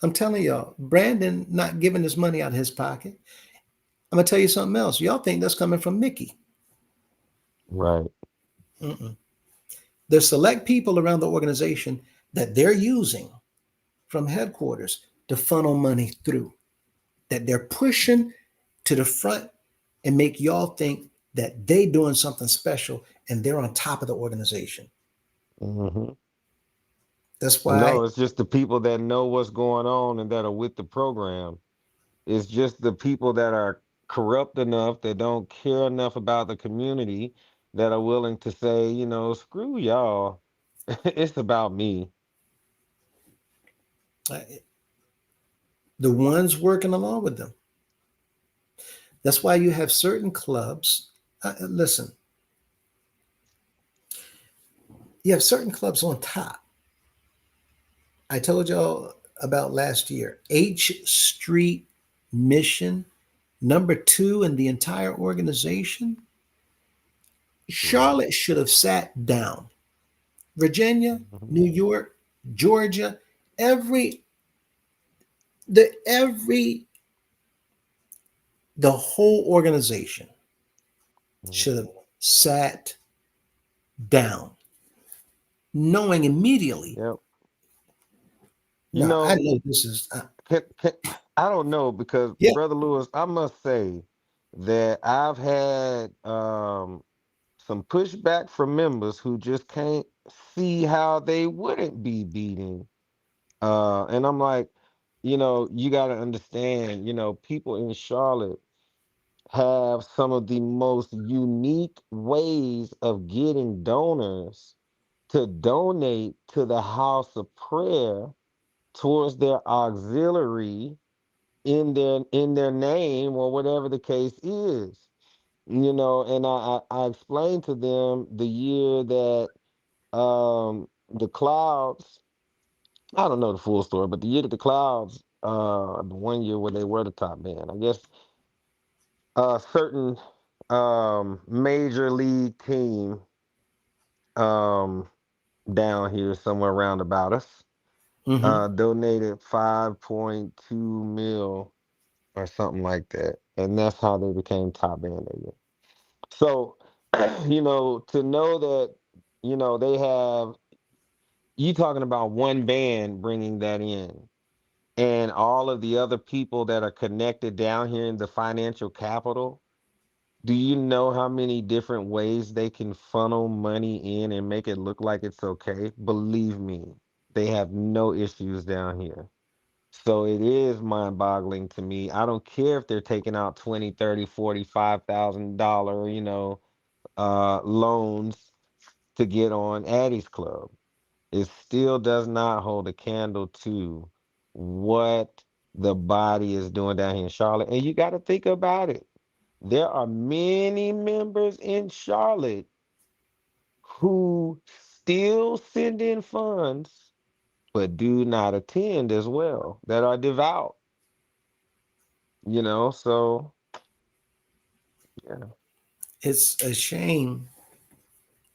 I'm telling y'all, Brandon not giving his money out of his pocket. I'm going to tell you something else. Y'all think that's coming from Mickey. Right. Mm-mm. There's select people around the organization that they're using from headquarters to funnel money through, that they're pushing to the front and make y'all think that they doing something special and they're on top of the organization. Hmm. That's why No, it's just the people that know what's going on and that are with the program. It's just the people that are corrupt enough, that don't care enough about the community, that are willing to say, screw y'all. It's about me. uh, the ones working along with them. That's why you have certain clubs. Listen, you have certain clubs on top. I told y'all about last year. H Street Mission, number two in the entire organization. Mhm, Charlotte should have sat down. Virginia, mhm, New York, Georgia, every every the whole organization mhm. should have sat down, knowing immediately. Yep. You No, I know, know this is. can, I don't know because Yeah. Brother Lewis, I must say that I've had some pushback from members who just can't see how they wouldn't be beating. And I'm like, you got to understand, people in Charlotte have some of the most unique ways of getting donors to donate to the house of prayer towards their auxiliary in their name or whatever the case is. And I explained to them the year that the Clouds, I don't know the full story, but the year that the Clouds, the one year where they were the top band, I guess a certain major league team um down here somewhere around about us Hmm. donated 5.2 mil or something like that. And that's how they became top band that year. So, to know that, they have, you talking about one band bringing that in and all of the other people that are connected down here in the financial capital. Do you know how many different ways they can funnel money in and make it look like it's okay? Believe me, they have no issues down here. So it is mind-boggling to me. I don't care if they're taking out 20, 30, 40, $5,000, loans to get on Addie's Club. It still does not hold a candle to what the body is doing down here in Charlotte. And you got to think about it. There are many members in Charlotte who still send in funds, but do not attend as well, that are devout, so yeah. It's a shame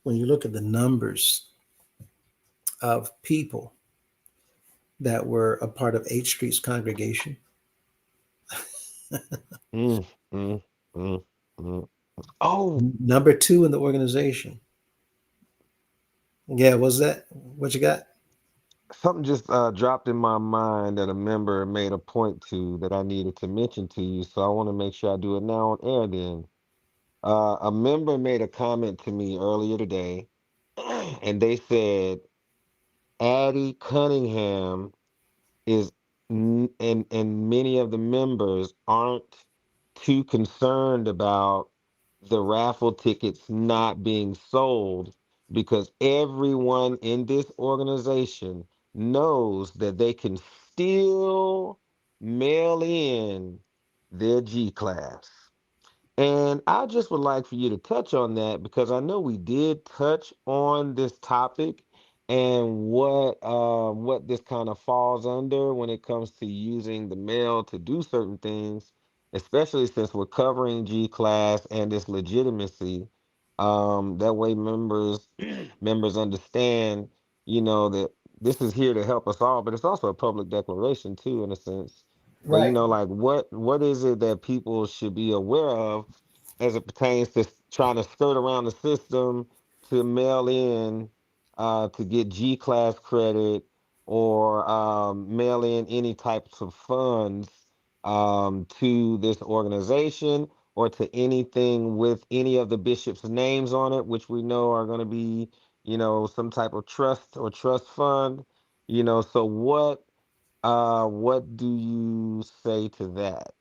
when you look at the numbers of people that were a part of H Street's congregation. Mm, mm, mm, mm. Oh, Number two in the organization. Yeah, was that what you got? something just dropped in my mind that a member made a point to that I needed to mention to you, so I want to make sure I do it now on air then. A member made a comment to me earlier today, and they said Addie Cunningham and many of the members aren't too concerned about the raffle tickets not being sold because everyone in this organization knows that they can still mail in their G class. And I just would like for you to touch on that because I know we did touch on this topic and what this kind of falls under when it comes to using the mail to do certain things, especially since we're covering G class and its legitimacy. That way members understand, that this is here to help us all, but it's also a public declaration too, in a sense. But Right. like what is it that people should be aware of as it pertains to trying to skirt around the system to mail in to get G class credit or mail in any types of funds to this organization? or to anything with any of the bishops' names on it, which we know are going to be, some type of trust or trust fund. So what do you say to that?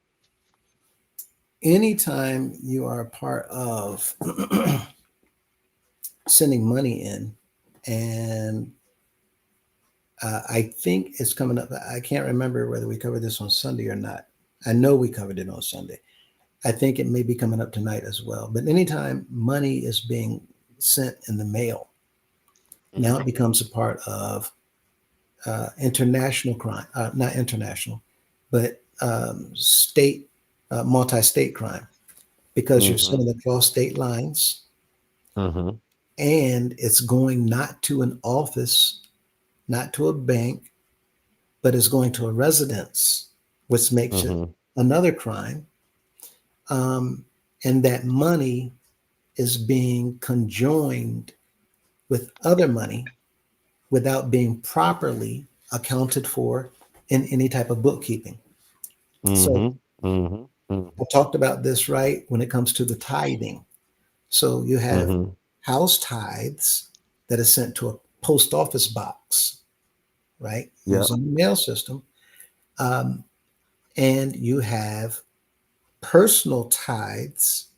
Anytime you are a part of sending money in, and I think it's coming up. I can't remember whether we covered this on Sunday or not. I know we covered it on Sunday. I think it may be coming up tonight as well. But anytime money is being sent in the mail, now it becomes a part of international crime, not international, but state, multi-state crime, because you're Mm-hmm. sending across state lines, Mm-hmm. and it's going not to an office, not to a bank, but it's going to a residence, which makes it Mm-hmm. another crime. Um, and that money is being conjoined with other money without being properly accounted for in any type of bookkeeping. So Mm-hmm. Mm-hmm. I Mm-hmm. talked about this right when it comes to the tithing. So you have Mm-hmm. house tithes that is sent to a post office box, right? Yep. Using the mail system. Um, and you have personal tithes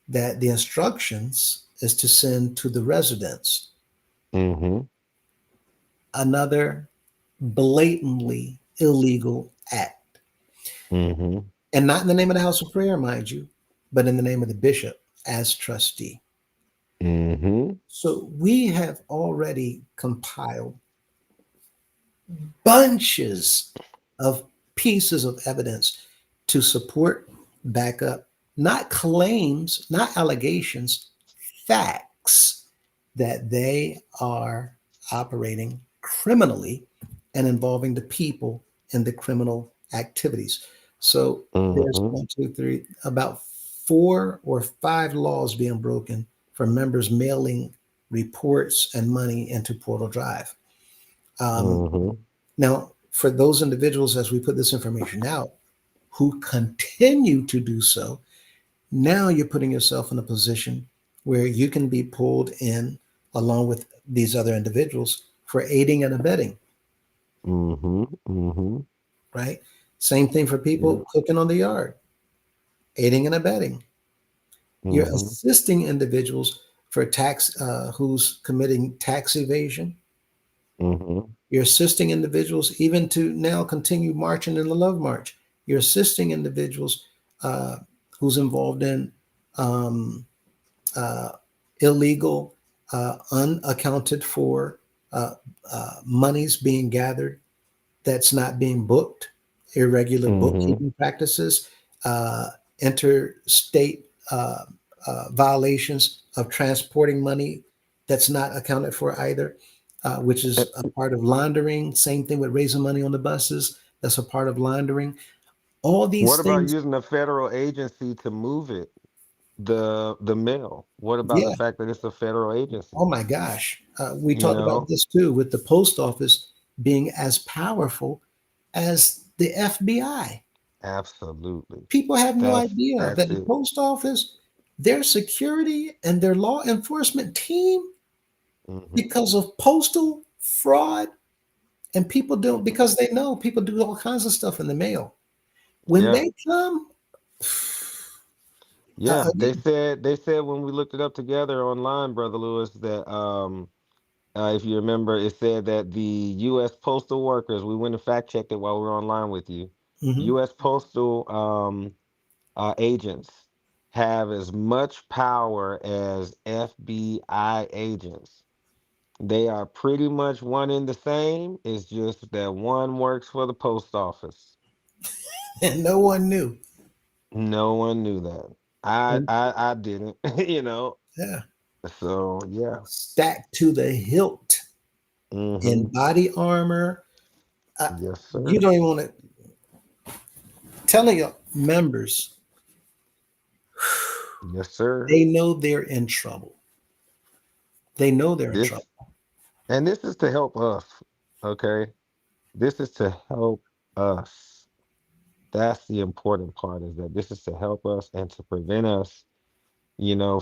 that the instructions is to send to the residents. Mm-hmm. Another blatantly illegal act. Mm-hmm. And not in the name of the house of prayer, mind you, but in the name of the bishop as trustee. Mm-hmm. So we have already compiled bunches of pieces of evidence to support, back up, not claims, not allegations, facts that they are operating criminally and involving the people in the criminal activities. So there's Mm-hmm. one, two, three, about 4 or 5 laws being broken for members mailing reports and money into Portal Drive. Um, Mm-hmm. now, for those individuals, as we put this information out, who continue to do so, now you're putting yourself in a position where you can be pulled in along with these other individuals for aiding and abetting, Mm-hmm. Mm-hmm. right? Same thing for Yeah. people cooking on the yard, aiding and abetting. You're Mm-hmm. assisting individuals for tax who's committing tax evasion. Mm-hmm. You're assisting individuals even to now continue marching in the Love March. You're assisting individuals uh, who's involved in um, uh, illegal, unaccounted for monies being gathered that's not being booked, irregular Mm-hmm. bookkeeping practices, uh, interstate violations of transporting money that's not accounted for either, which is a part of laundering. Same thing with raising money on the buses. That's a part of laundering. All What these about things, using a federal agency to move it, the mail? What about the yeah. fact that it's a federal agency? Oh my gosh. We You talked about know? this too with the post office being as powerful as the FBI. Absolutely. People have no idea That's that the it. post office, their security and their law enforcement team, Mm-hmm. because of postal fraud, and people don't, because they know people do all kinds of stuff in the mail. When Yeah. they come, Yeah. again, They said when we looked it up together online, Brother Lewis, that if you remember, it said that the U.S. postal workers, we went and fact checked it while we were online with you. mhm. U.S. postal agents have as much power as FBI agents. They are pretty much one and the same. It's just that one works for the post office. And no one knew. No one knew that. I And I, I didn't, yeah, So yeah. stacked to the hilt in Mm-hmm. body armor. Uh, Yes, you sir. don't even want to telling your members Yes, sir. they know they're in trouble. They know they're in trouble. This and this is to help us. Okay. This is to help us. that's the important part, is that this is to help us and to prevent us,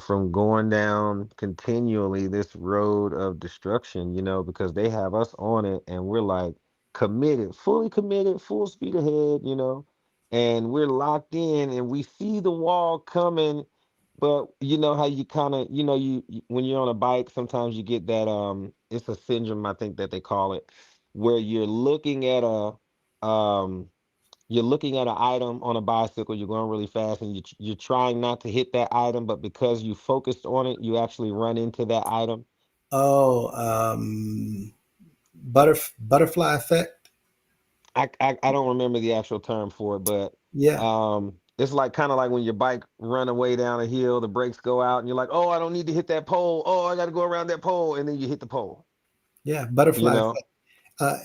from going down continually this road of destruction, because they have us on it and we're like committed, fully committed, full speed ahead, and we're locked in and we see the wall coming. But you know how you kind of, when you're on a bike, sometimes you get that, it's a syndrome, I think that they call it, where um, you're looking at an item on a bicycle, you're going really fast, and you're trying not to hit that item, but because you focused on it, you actually run into that item. Oh, butterfly effect. I don't remember the actual term for it, but Yeah, it's like kind of like when your bike run away down a hill, the brakes go out, and you're like, oh, I don't need to hit that pole. Oh, I got to go around that pole, and then you hit the pole. yeah, You butterfly know? effect.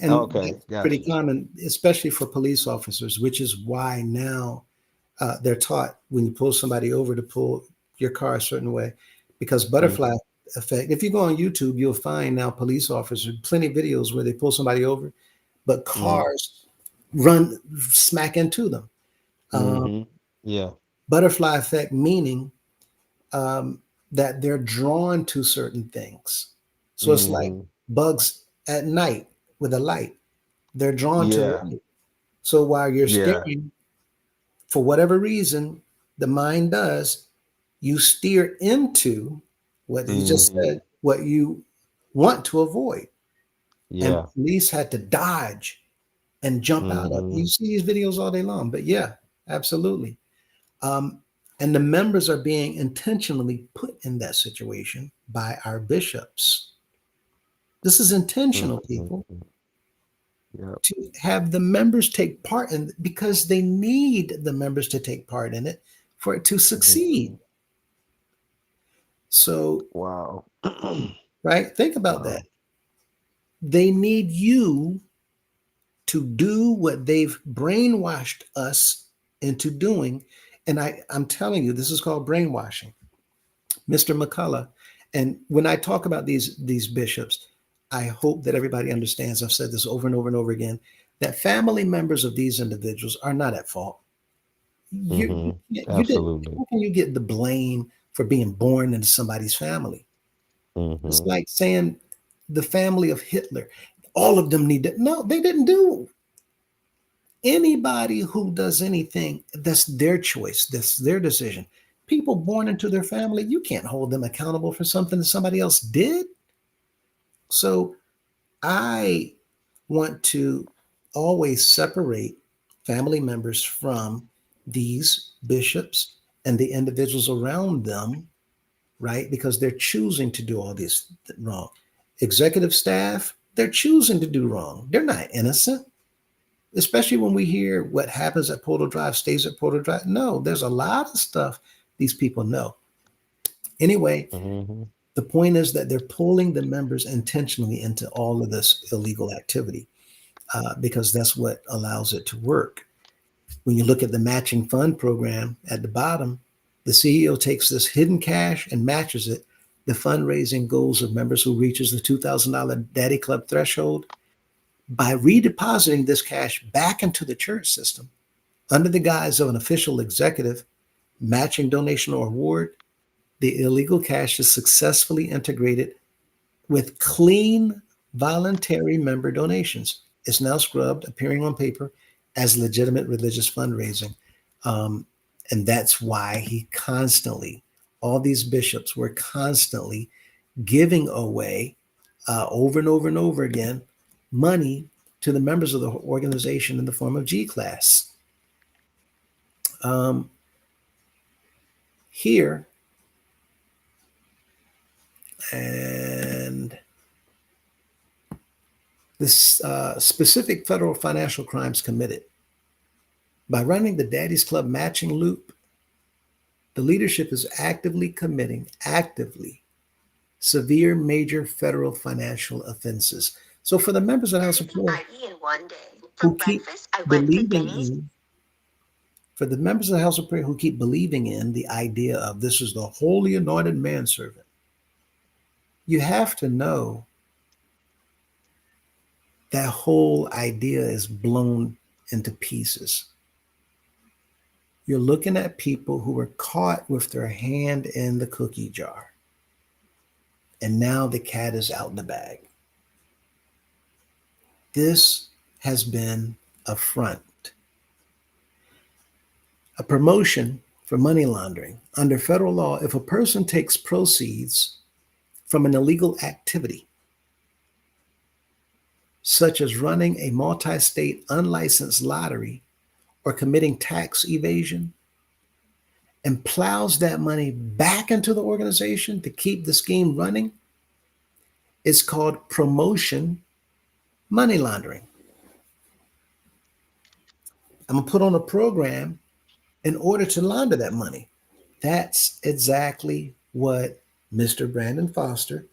And Okay, that's got pretty you. common, especially for police officers, which is why now they're taught when you pull somebody over to pull your car a certain way, because butterfly Hmm. effect. If you go on YouTube, you'll find now police officers, plenty of videos where they pull somebody over, but Hmm. cars run smack into them. Um, Hmm. Yeah. Butterfly effect meaning um, that they're drawn to certain things. So it's like Hmm. bugs at night with a light. They're drawn to the Yeah. light. So while you're Yeah. staring, for whatever reason, the mind does, you steer into what he just Hmm. said, what you want to avoid. And Yeah. police had to dodge and jump out of. You Hmm. see these videos all day long, but yeah, absolutely. Um, and the members are being intentionally put in that situation by our bishops. This is intentional, people, Hmm. Yeah. to have the members take part in, because they need the members to take part in it for it to succeed. Hmm. So, Wow. right, think about that. Wow. They need you to do what they've brainwashed us into doing. And I'm telling you, this is called brainwashing. Mr. McCullough. And when I talk about these bishops, I hope that everybody understands. I've said this over and over and over again, that family members of these individuals are not at fault. Hmm. You didn't. Absolutely. How can you get the blame for being born into somebody's family? It's Hmm. like saying the family of Hitler, all of them need to. No, they didn't do. Anybody who does anything, that's their choice, that's their decision. People born into their family, you can't hold them accountable for something that somebody else did. So I want to always separate family members from these bishops and the individuals around them, right? Because they're choosing to do all this wrong. Executive staff, they're choosing to do wrong. They're not innocent, especially when we hear what happens at Portal Drive stays at Portal Drive. No, there's a lot of stuff these people know. Anyway, Hmm. the point is that they're pulling the members intentionally into all of this illegal activity because that's what allows it to work. When you look at the matching fund program at the bottom, the CEO takes this hidden cash and matches it. The fundraising goals of members who reaches the $2,000 Daddy Club threshold by redepositing this cash back into the church system under the guise of an official executive matching donation or award. The illegal cash is successfully integrated with clean voluntary member donations. It's now scrubbed, appearing on paper as legitimate religious fundraising. Um, and that's why all these bishops were constantly giving away over and over and over again money to the members of the organization in the form of G class. Um, Here, and this specific federal financial crimes committed by running the Daddy's Club matching loop, the leadership is actively severe major federal financial offenses. So for the members of the House of Prayer who keep believing in, for the members of the House of Prayer who keep believing in the idea of this is the holy anointed manservant, you have to know that whole idea is blown into pieces. You're looking at people who were caught with their hand in the cookie jar. And now the cat is out in the bag. This has been a front, a promotion for money laundering. Under federal law, if a person takes proceeds from an illegal activity, such as running a multi state unlicensed lottery or committing tax evasion, and plows that money back into the organization to keep the scheme running, it's called promotion money laundering. I'm going to put on a program in order to launder that money. That's exactly what Mr. Brandon Foster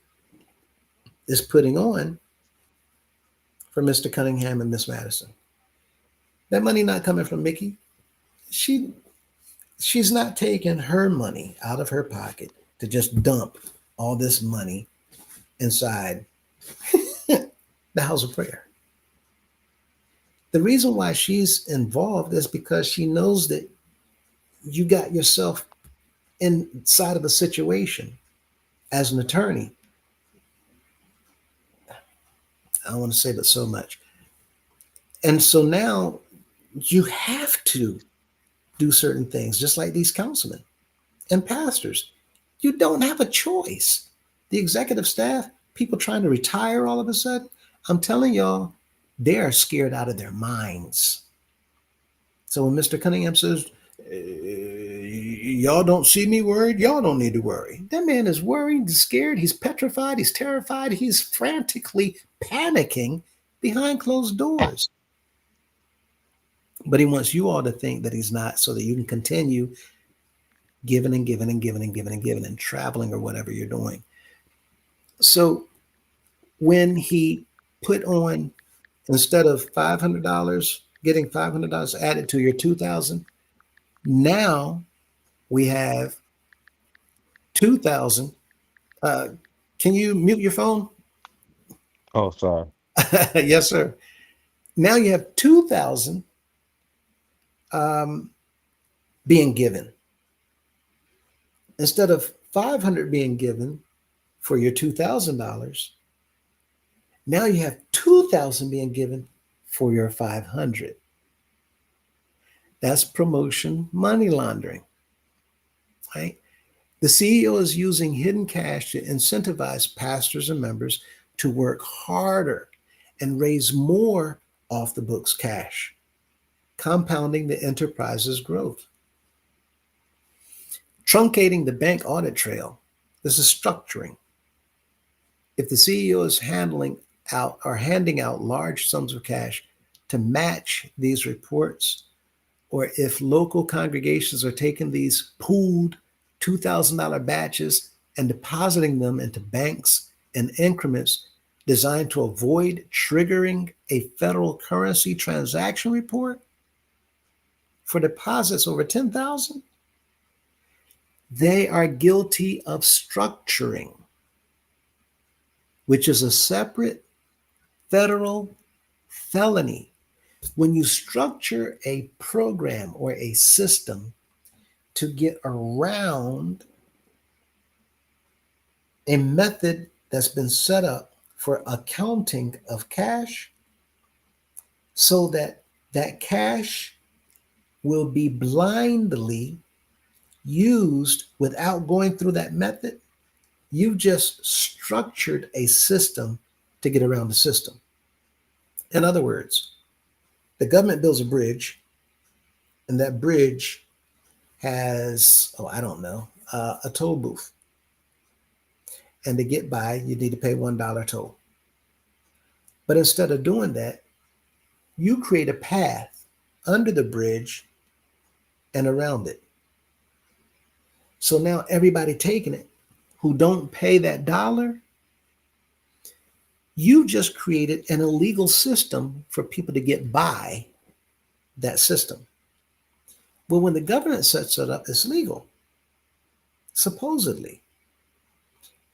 is putting on for Mr. Cunningham and Miss Madison. That money not coming from Mickey. She's not taking her money out of her pocket to just dump all this money inside the house of prayer. The reason why she's involved is because she knows that you got yourself inside of a situation as an attorney. I don't want to say but so much. And so now you have to do certain things, just like these councilmen and pastors. You don't have a choice. The executive staff, people trying to retire all of a sudden, I'm telling y'all, they are scared out of their minds. So when Mr. Cunningham says, y'all don't see me worried, y'all don't need to worry. That man is worried, he's scared, he's petrified, he's terrified, he's frantically panicking behind closed doors. But he wants you all to think that he's not, so that you can continue giving and giving and giving and giving and giving and traveling or whatever you're doing. So when he put on, instead of $500, getting $500 added to your $2,000, now we have $2,000. Can you mute your phone? Oh, sorry. Yes, sir. Now you have $2,000 being given. Instead of $500 being given for your $2,000, now you have $2,000 being given for your $500. That's promotion money laundering, right? The CEO is using hidden cash to incentivize pastors and members to work harder and raise more off the books cash, compounding the enterprise's growth. Truncating the bank audit trail. This is structuring. If the CEO is handing out large sums of cash to match these reports, or if local congregations are taking these pooled $2,000 batches and depositing them into banks in increments designed to avoid triggering a federal currency transaction report for deposits over $10,000, they are guilty of structuring, which is a separate federal felony. When you structure a program or a system to get around a method that's been set up for accounting of cash, so that that cash will be blindly used without going through that method, you've just structured a system to get around the system. In other words, the government builds a bridge, and that bridge has, a toll booth. And to get by, you need to pay $1 toll. But instead of doing that, you create a path under the bridge and around it. So now everybody taking it who don't pay that dollar, you just created an illegal system for people to get by that system. Well, when the government sets it up, it's legal, supposedly.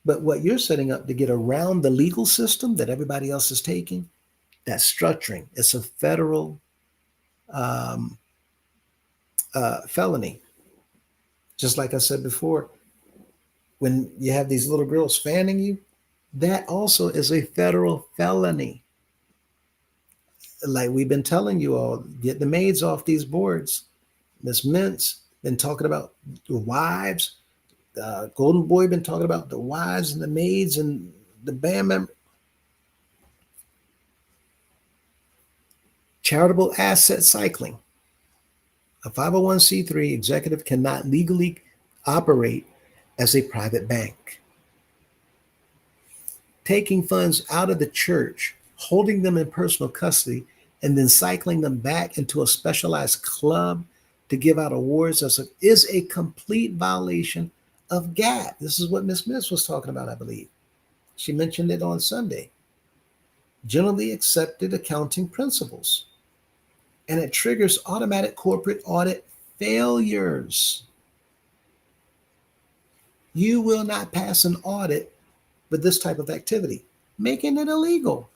But what you're setting up to get around the legal system that everybody else is taking, that's structuring. It's a federal felony. Just like I said before, when you have these little girls fanning you, that also is a federal felony. Like we've been telling you all, get the maids off these boards. Miss Mintz been talking about the wives. Golden Boy been talking about the wives and the maids and the band member. Charitable asset cycling. A 501c3 executive cannot legally operate as a private bank. Taking funds out of the church, holding them in personal custody, and then cycling them back into a specialized club to give out awards is a complete violation of GAAP. This is what Ms. Miss was talking about, I believe. She mentioned it on Sunday. Generally accepted accounting principles. And it triggers automatic corporate audit failures. You will not pass an audit with this type of activity, making it illegal.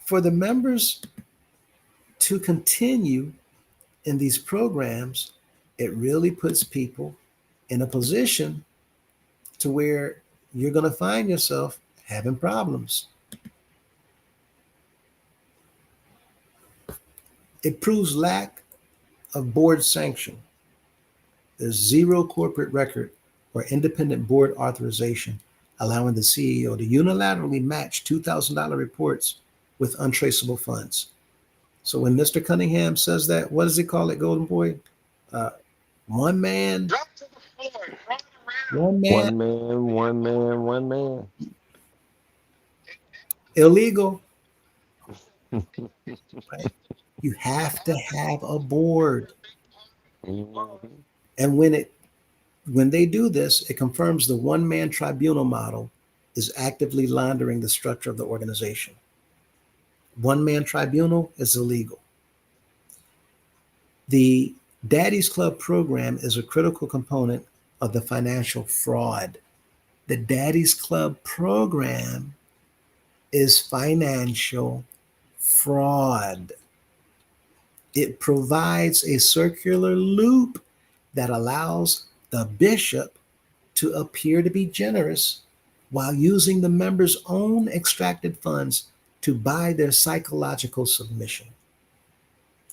For the members to continue in these programs, it really puts people in a position to where you're going to find yourself having problems. It proves lack of board sanction. There's zero corporate record or independent board authorization allowing the CEO to unilaterally match $2,000 reports with untraceable funds. So when Mr. Cunningham says that, what does he call it, Golden Boy? One man. Drop to the floor. One man. One man. Illegal. Right? You have to have a board. Mm-hmm. And when they do this, it confirms the one-man tribunal model is actively laundering the structure of the organization. One-man tribunal is illegal. The Daddy's Club program is a critical component of the financial fraud. The Daddy's Club program is financial fraud. It provides a circular loop that allows the bishop to appear to be generous while using the members' own extracted funds to buy their psychological submission.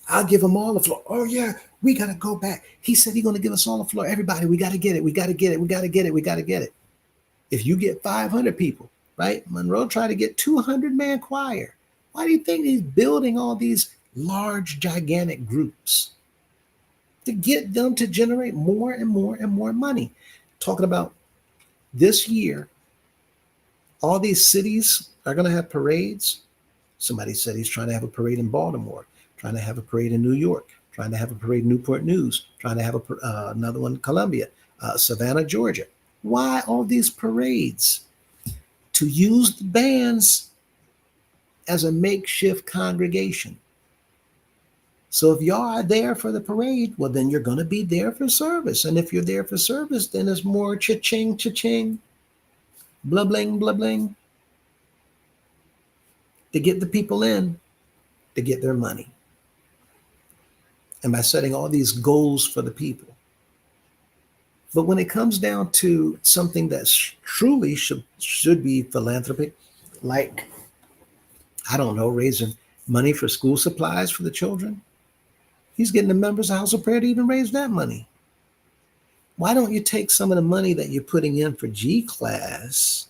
I'll give them all the floor. Oh, yeah, we got to go back. He said he's going to give us all the floor. Everybody, we got to get it. We got to get it. We got to get it. We got to get it. If you get 500 people, right? Monroe tried to get 200-man choir. Why do you think he's building all these large, gigantic groups? To get them to generate more and more and more money. Talking about this year, all these cities are going to have parades. Somebody said he's trying to have a parade in Baltimore, trying to have a parade in New York, trying to have a parade in Newport News, trying to have another one in Columbia, Savannah, Georgia. Why all these parades? To use the bands as a makeshift congregation. So if y'all are there for the parade, well, then you're going to be there for service. And if you're there for service, then it's more cha-ching, cha-ching, blah, bling, blah, bling, to get the people in, to get their money. And by setting all these goals for the people. But when it comes down to something that truly should be philanthropic, like, I don't know, raising money for school supplies for the children, he's getting the members of House of Prayer to even raise that money. Why don't you take some of the money that you're putting in for G-Class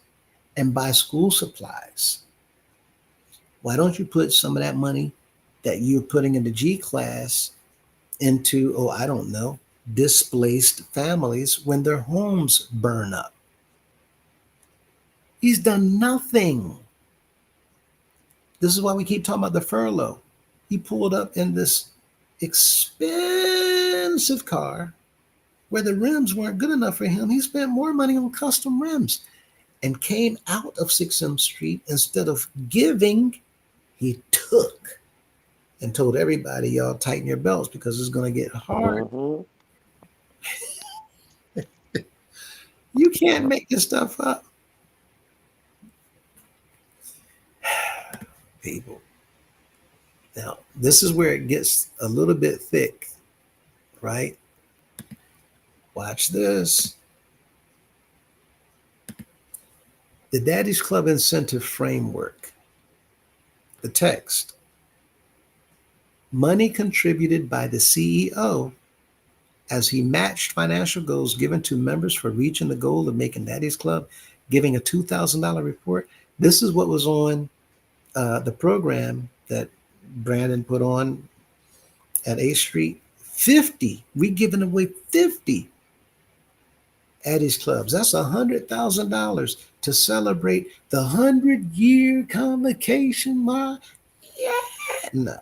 and buy school supplies? Why don't you put some of that money that you're putting into G-Class into, oh, I don't know, displaced families when their homes burn up? He's done nothing. This is why we keep talking about the furlough. He pulled up in this expensive car where the rims weren't good enough for him. He spent more money on custom rims and came out of 6M Street. Instead of giving, he took and told everybody, y'all tighten your belts because it's going to get hard. Mm-hmm. You can't make this stuff up. People. Now, this is where it gets a little bit thick, right? Watch this. The Daddy's Club Incentive Framework, the text. Money contributed by the CEO as he matched financial goals given to members for reaching the goal of making Daddy's Club, giving a $2,000 report. This is what was on the program that Brandon put on at 8th Street. 50. We giving away 50 Addie's Clubs. That's $100,000 to celebrate the 100-year convocation. Yeah, no.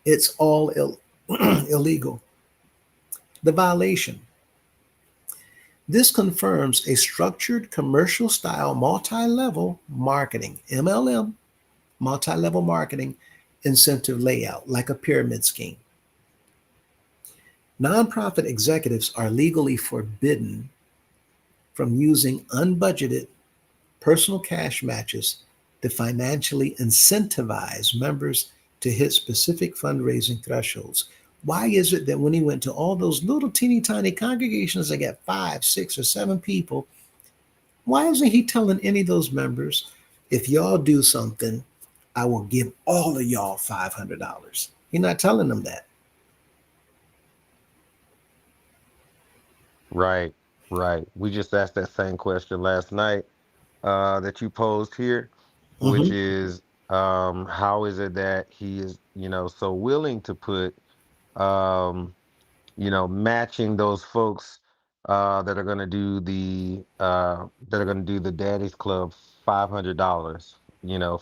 It's all illegal. The violation. This confirms a structured commercial style multi-level marketing, MLM, multi-level marketing incentive layout, like a pyramid scheme. Nonprofit executives are legally forbidden from using unbudgeted personal cash matches to financially incentivize members to hit specific fundraising thresholds. Why is it that when he went to all those little teeny tiny congregations that got 5, 6, or 7 people, why isn't he telling any of those members, if y'all do something, I will give all of y'all $500? He's not telling them that. Right. We just asked that same question last night that you posed here, which Mhm. is how is it that he is, so willing to put matching those folks that are going to do the Daddy's Club $500,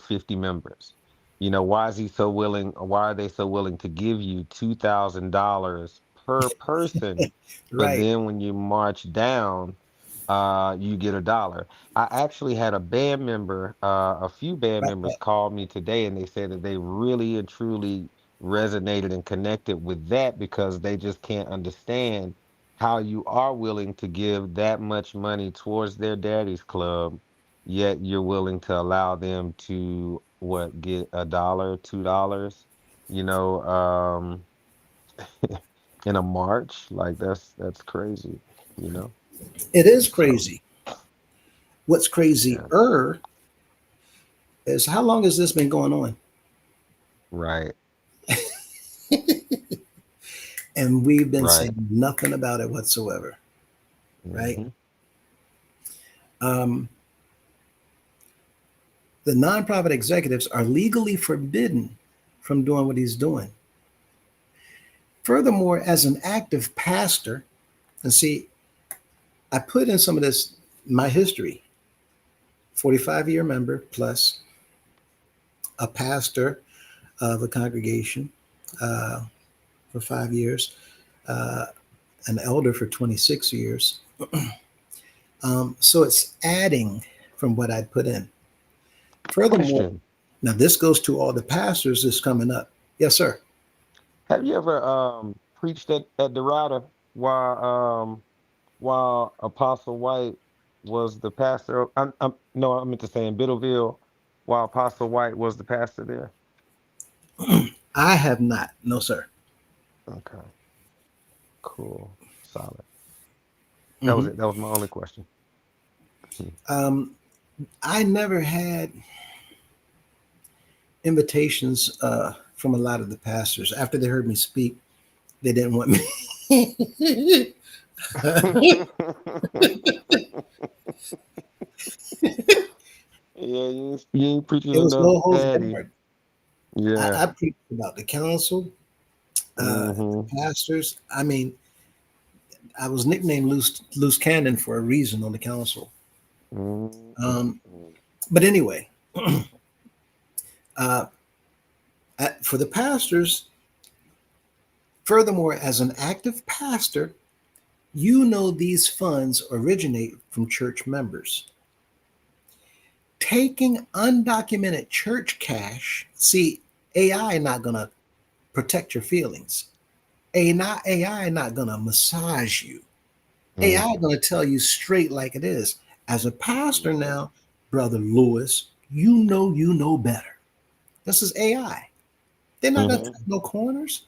50 members. Why is he so willing? Why are they so willing to give you $2,000 per person? But Right. then when you march down, you get $1. I actually had a few band Right. members called me today, and they said that they really and truly resonated and connected with that because they just can't understand how you are willing to give that much money towards their Daddy's Club, yet you're willing to allow them to get $1, $2, you know, um, in a march. Like that's crazy, you know. It is So crazy. What's yeah, crazier is how long has this been going on? right, And we've been right. saying nothing about it whatsoever, right? Hmm. Um, the nonprofit executives are legally forbidden from doing what he's doing. Furthermore, as an active pastor, and see, I put in some of this, my history, 45-year member plus a pastor of a congregation uh, for 5 years, uh, an elder for 26 years. So it's adding from what I put in. Furthermore, Question: now this goes to all the pastors that's coming up. Yes, sir. have you ever preached at the Router while Apostle White was the pastor? No, I meant to say in Biddleville, while Apostle White was the pastor there. I have not. No, sir. Okay, cool, solid. That was Mhm. it. That was my only question. Um, I never had invitations from a lot of the pastors. After they heard me speak, they didn't want me. It Yeah, you ain't preaching was enough, no holds daddy. barred. Yeah. I preached about the council, the Mm-hmm. pastors. I mean, I was nicknamed Loose Cannon for a reason on the council. Um, Mm-hmm. but anyway, uh, for the pastors, furthermore, as an active pastor, you know these funds originate from church members. Taking undocumented church cash, see, AI not going to protect your feelings. AI not going to massage you. AI Mm-hmm. going to tell you straight like it is. As a pastor now, Brother Lewis, you know better. This is AI. They're not going to Hmm. cut no corners.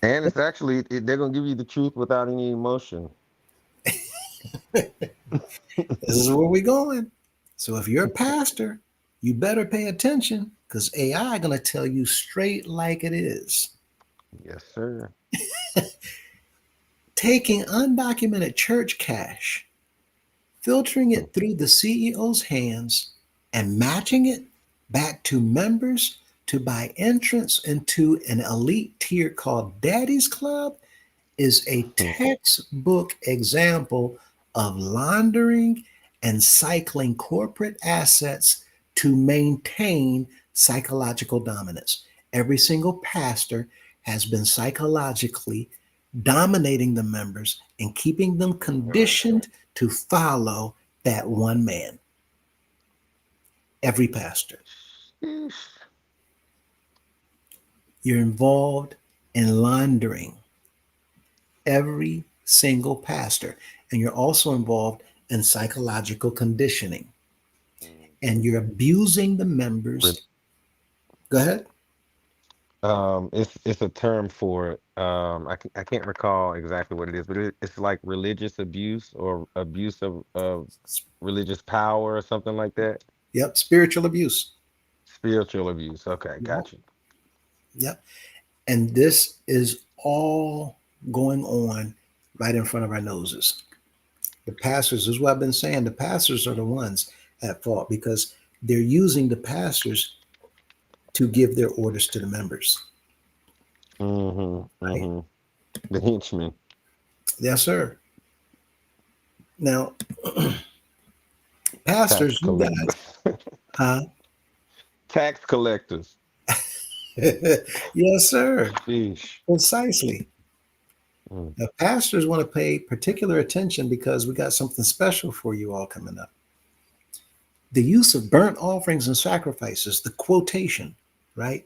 And it's actually they're gonna give you the truth without any emotion. This is where we're going. So if you're a pastor, you better pay attention because AI going to tell you straight like it is. Yes, sir. Taking undocumented church cash, filtering it through the CEO's hands, and matching it back to members to buy entrance into an elite tier called Daddy's Club is a textbook example of laundering and cycling corporate assets to maintain psychological dominance. Every single pastor has been psychologically dominating the members and keeping them conditioned to follow that one man. Every pastor. Sheesh. You're involved in laundering. Every single pastor. And you're also involved in psychological conditioning. And you're abusing the Re- members. Go ahead. it's a term for it. I can't recall exactly what it is, but it's like religious abuse or abuse of religious power or something like that. Yep. Spiritual abuse. Spiritual abuse. Okay, Yep. got you. Yep. And this is all going on right in front of our noses. The pastors, this is what I've been saying. The pastors are the ones at fault because they're using the pastors to give their orders to the members. Mm-hmm. Right? Mm-hmm. The henchmen, Yes, sir. Now, tax pastors, you collectors, guys, huh? tax collectors. Yes, sir. Sheesh. Precisely. Mm. Now, pastors want to pay particular attention because we got something special for you all coming up. The use of burnt offerings and sacrifices, the quotation, right?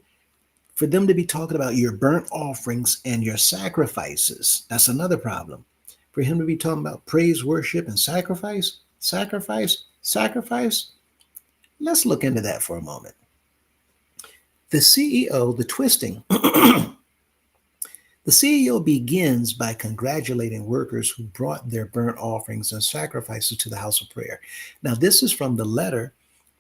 For them to be talking about your burnt offerings and your sacrifices, that's another problem. For him to be talking about praise, worship, and sacrifice, sacrifice, sacrifice, let's look into that for a moment. The CEO, the twisting, the CEO begins by congratulating workers who brought their burnt offerings and sacrifices to the house of prayer. Now, this is from the letter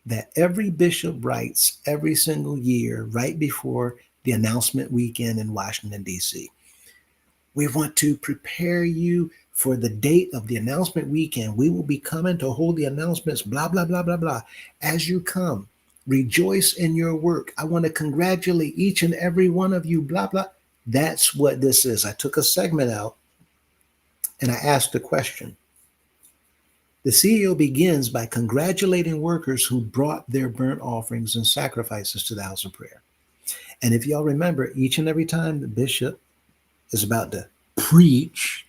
that every bishop writes every single year right before the announcement weekend in Washington, D.C. We want to prepare you for the date of the announcement weekend. We will be coming to hold the announcements, blah, blah, blah, blah, blah. As you come, rejoice in your work. I want to congratulate each and every one of you, blah, blah. That's what this is. I took a segment out and I asked a question. The CEO begins by congratulating workers who brought their burnt offerings and sacrifices to the house of prayer. And if y'all remember, each and every time the bishop is about to preach,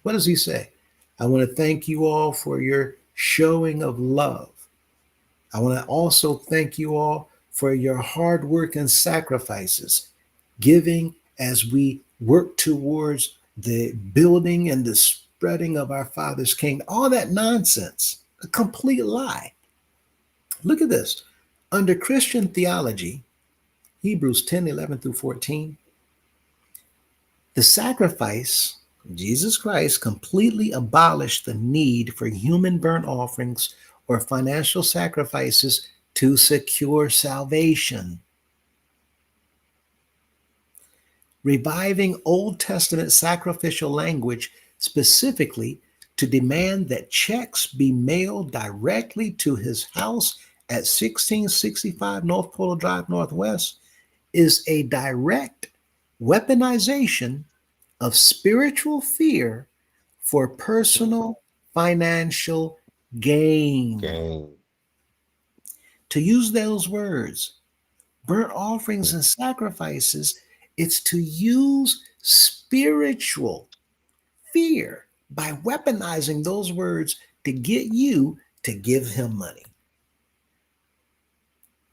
what does he say? I want to thank you all for your showing of love. I want to also thank you all for your hard work and sacrifices, giving as we work towards the building and the spreading of our Father's kingdom. All that nonsense, a complete lie. Look at this. Under Christian theology, Hebrews 10:11 through 14, the sacrifice, Jesus Christ, completely abolished the need for human burnt offerings or financial sacrifices to secure salvation. Reviving Old Testament sacrificial language specifically to demand that checks be mailed directly to his house at 1665 North Polo Drive Northwest is a direct weaponization of spiritual fear for personal financial gain. Gang. To use those words, burnt offerings and sacrifices, it's to use spiritual fear by weaponizing those words to get you to give him money.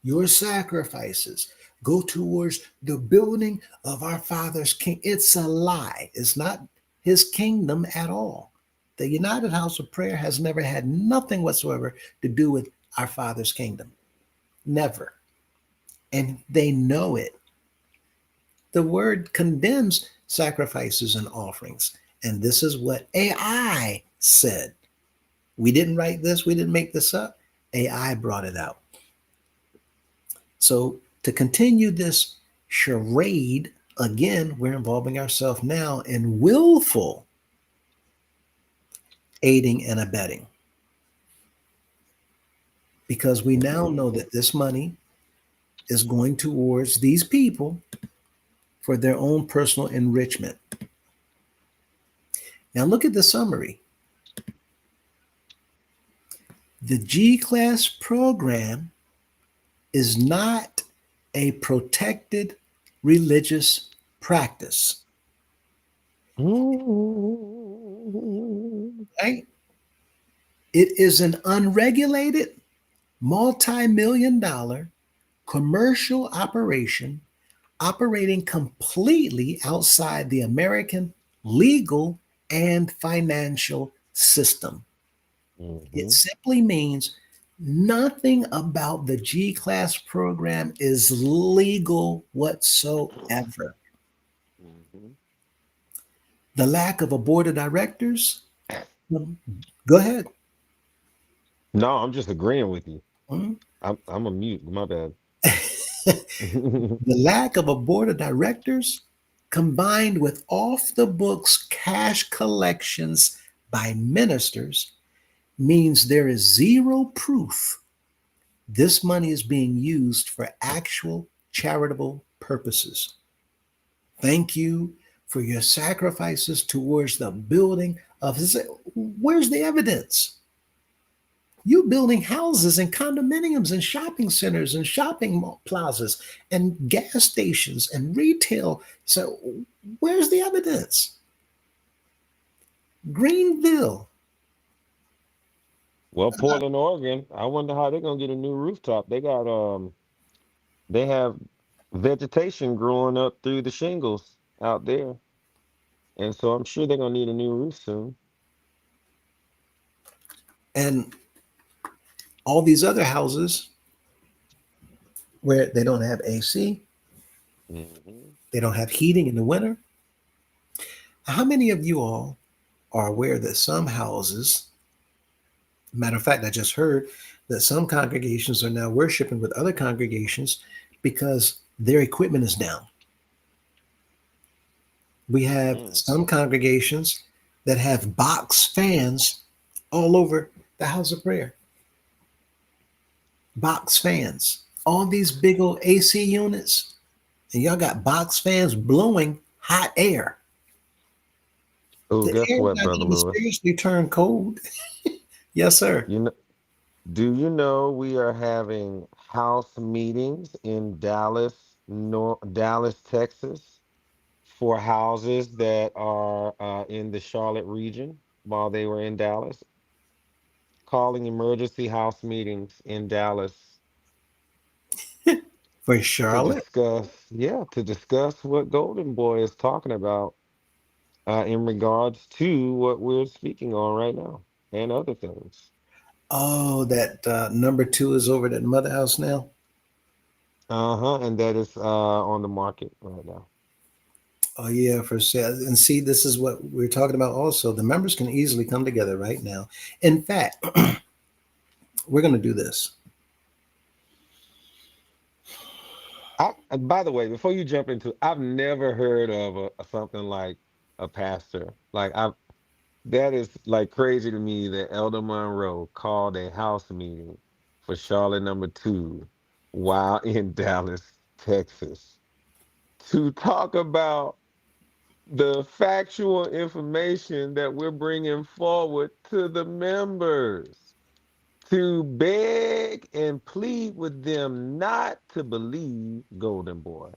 Your sacrifices go towards the building of our Father's kingdom. It's a lie. It's not his kingdom at all. The United House of Prayer has never had nothing whatsoever to do with our Father's kingdom. Never. and they know it. The word condemns sacrifices and offerings. And this is what AI said. We didn't write this, we didn't make this up. AI brought it out. So to continue this charade, again, we're involving ourselves now in willful aiding and abetting. Because we now know that this money is going towards these people for their own personal enrichment. Now look at the summary. The G-Class program is not a protected religious practice. Right? It is an unregulated, multi-million-dollar commercial operation operating completely outside the American legal and financial system. It simply means nothing about the G-Class program is legal whatsoever. The lack of a board of directors, go ahead. No, I'm just agreeing with you. Mhm. I'm a mute. My bad. The lack of a board of directors combined with off the books cash collections by ministers means there is zero proof this money is being used for actual charitable purposes. Thank you for your sacrifices towards the building of his. Where's the evidence? You building houses and condominiums and shopping centers and shopping plazas and gas stations and retail. So where's the evidence? Greenville. Well, Portland, Oregon, I wonder how they're gonna get a new rooftop. They have vegetation growing up through the shingles out there. And so I'm sure they're gonna need a new roof soon. And all these other houses where they don't have AC, they don't have heating in the winter. How many of you all are aware that some houses, matter of fact, I just heard that some congregations are now worshiping with other congregations because their equipment is down. We have some congregations that have box fans all over the house of prayer. Box fans, all these big old AC units, and y'all got box fans blowing hot air. Oh, The guess air is what, not Brother going to Lewis? mysteriously turn cold. Yes, sir. You know, do you know we are having house meetings in Dallas, Texas, for houses that are in the Charlotte region while they were in Dallas, calling emergency house meetings in Dallas For to Charlotte. discuss what Golden Boy is talking about in regards to what we're speaking on right now and other things. Oh, that number two is over at the mother house now. And that is on the market right now. Oh yeah, for sale. And see, this is what we're talking about also. The members can easily come together right now. In fact, we're going to do this. By the way, before you jump into, I've never heard of something like a pastor. That is like crazy to me that Elder Monroe called a house meeting for Charlotte number two while in Dallas, Texas, to talk about the factual information that we're bringing forward to the members, to beg and plead with them not to believe Golden Boy.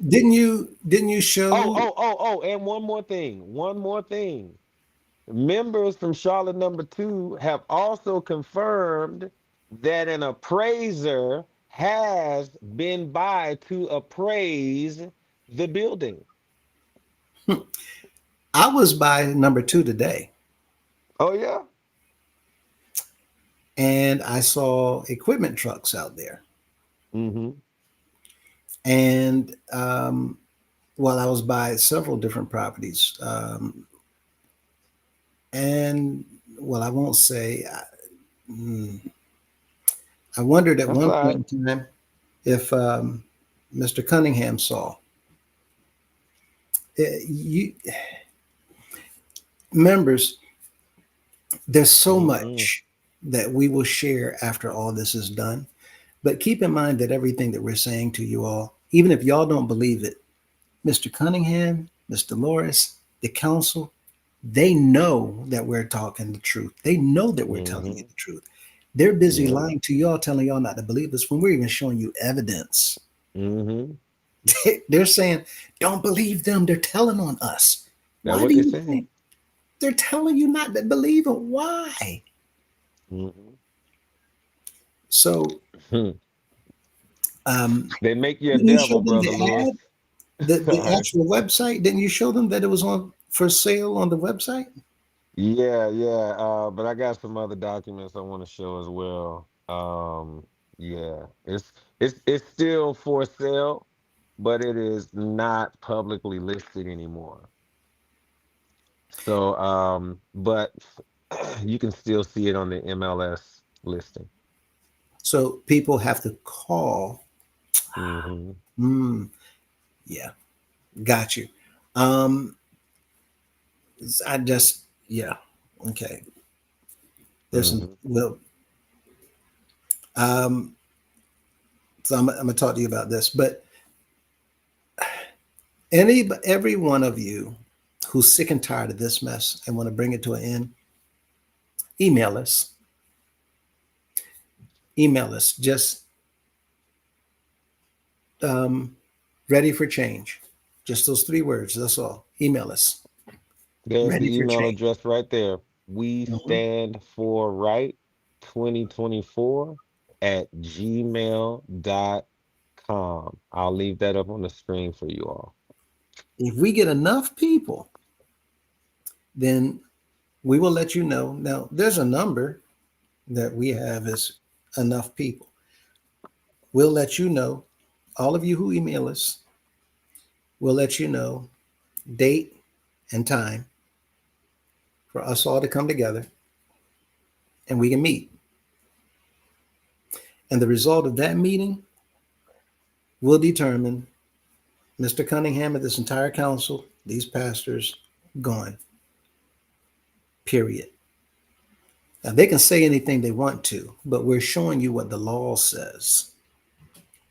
Didn't you show? And one more thing. One more thing. Members from Charlotte number two have also confirmed that an appraiser has been by to appraise the building. I was by number two today, Oh, yeah. and I saw equipment trucks out there. Mm-hmm. And well, I was by several different properties. And well, I won't say. Mm, I wondered at That's one all right. point in time if Mr. Cunningham saw. You members, there's so Mm-hmm. much that we will share after all this is done. But keep in mind that everything that we're saying to you all, even if y'all don't believe it, Mr. Cunningham, Miss Dolores, the council, they know that we're talking the truth. They know that we're telling you Mm-hmm. the truth. They're busy Yeah. lying to y'all, telling y'all not to believe us when we're even showing you evidence. Mm-hmm. They're saying, don't believe them. They're telling on us. That's Why what do they're you saying. think they're telling you not to believe them? Why? Mm-hmm. So um, They make you a didn't you show devil, them brother the Lewis. ad, the Sorry. actual website? Didn't you show them that it was on for sale on the website? Yeah, yeah. But I got some other documents I want to show as well. Yeah, it's still for sale, but it is not publicly listed anymore. So, but you can still see it on the MLS listing. So people have to call. Hmm. Hmm. Yeah, got you. Um, I just yeah. Okay. There's some Hmm. well. Um, so I'm gonna talk to you about this, but every one of you who's sick and tired of this mess and want to bring it to an end, email us. Email us. Just um, ready for change. Just those three words. That's all. Email us. There's Ready the for email change. address right there. We Mhm. stand for right 2024 at gmail.com. I'll leave that up on the screen for you all. If we get enough people, then we will let you know. Now, there's a number that we have is enough people. We'll let you know. All of you who email us, we'll let you know date and time for us all to come together and we can meet. And the result of that meeting will determine Mr. Cunningham and this entire council, these pastors, gone. Period. Now they can say anything they want to, but we're showing you what the law says.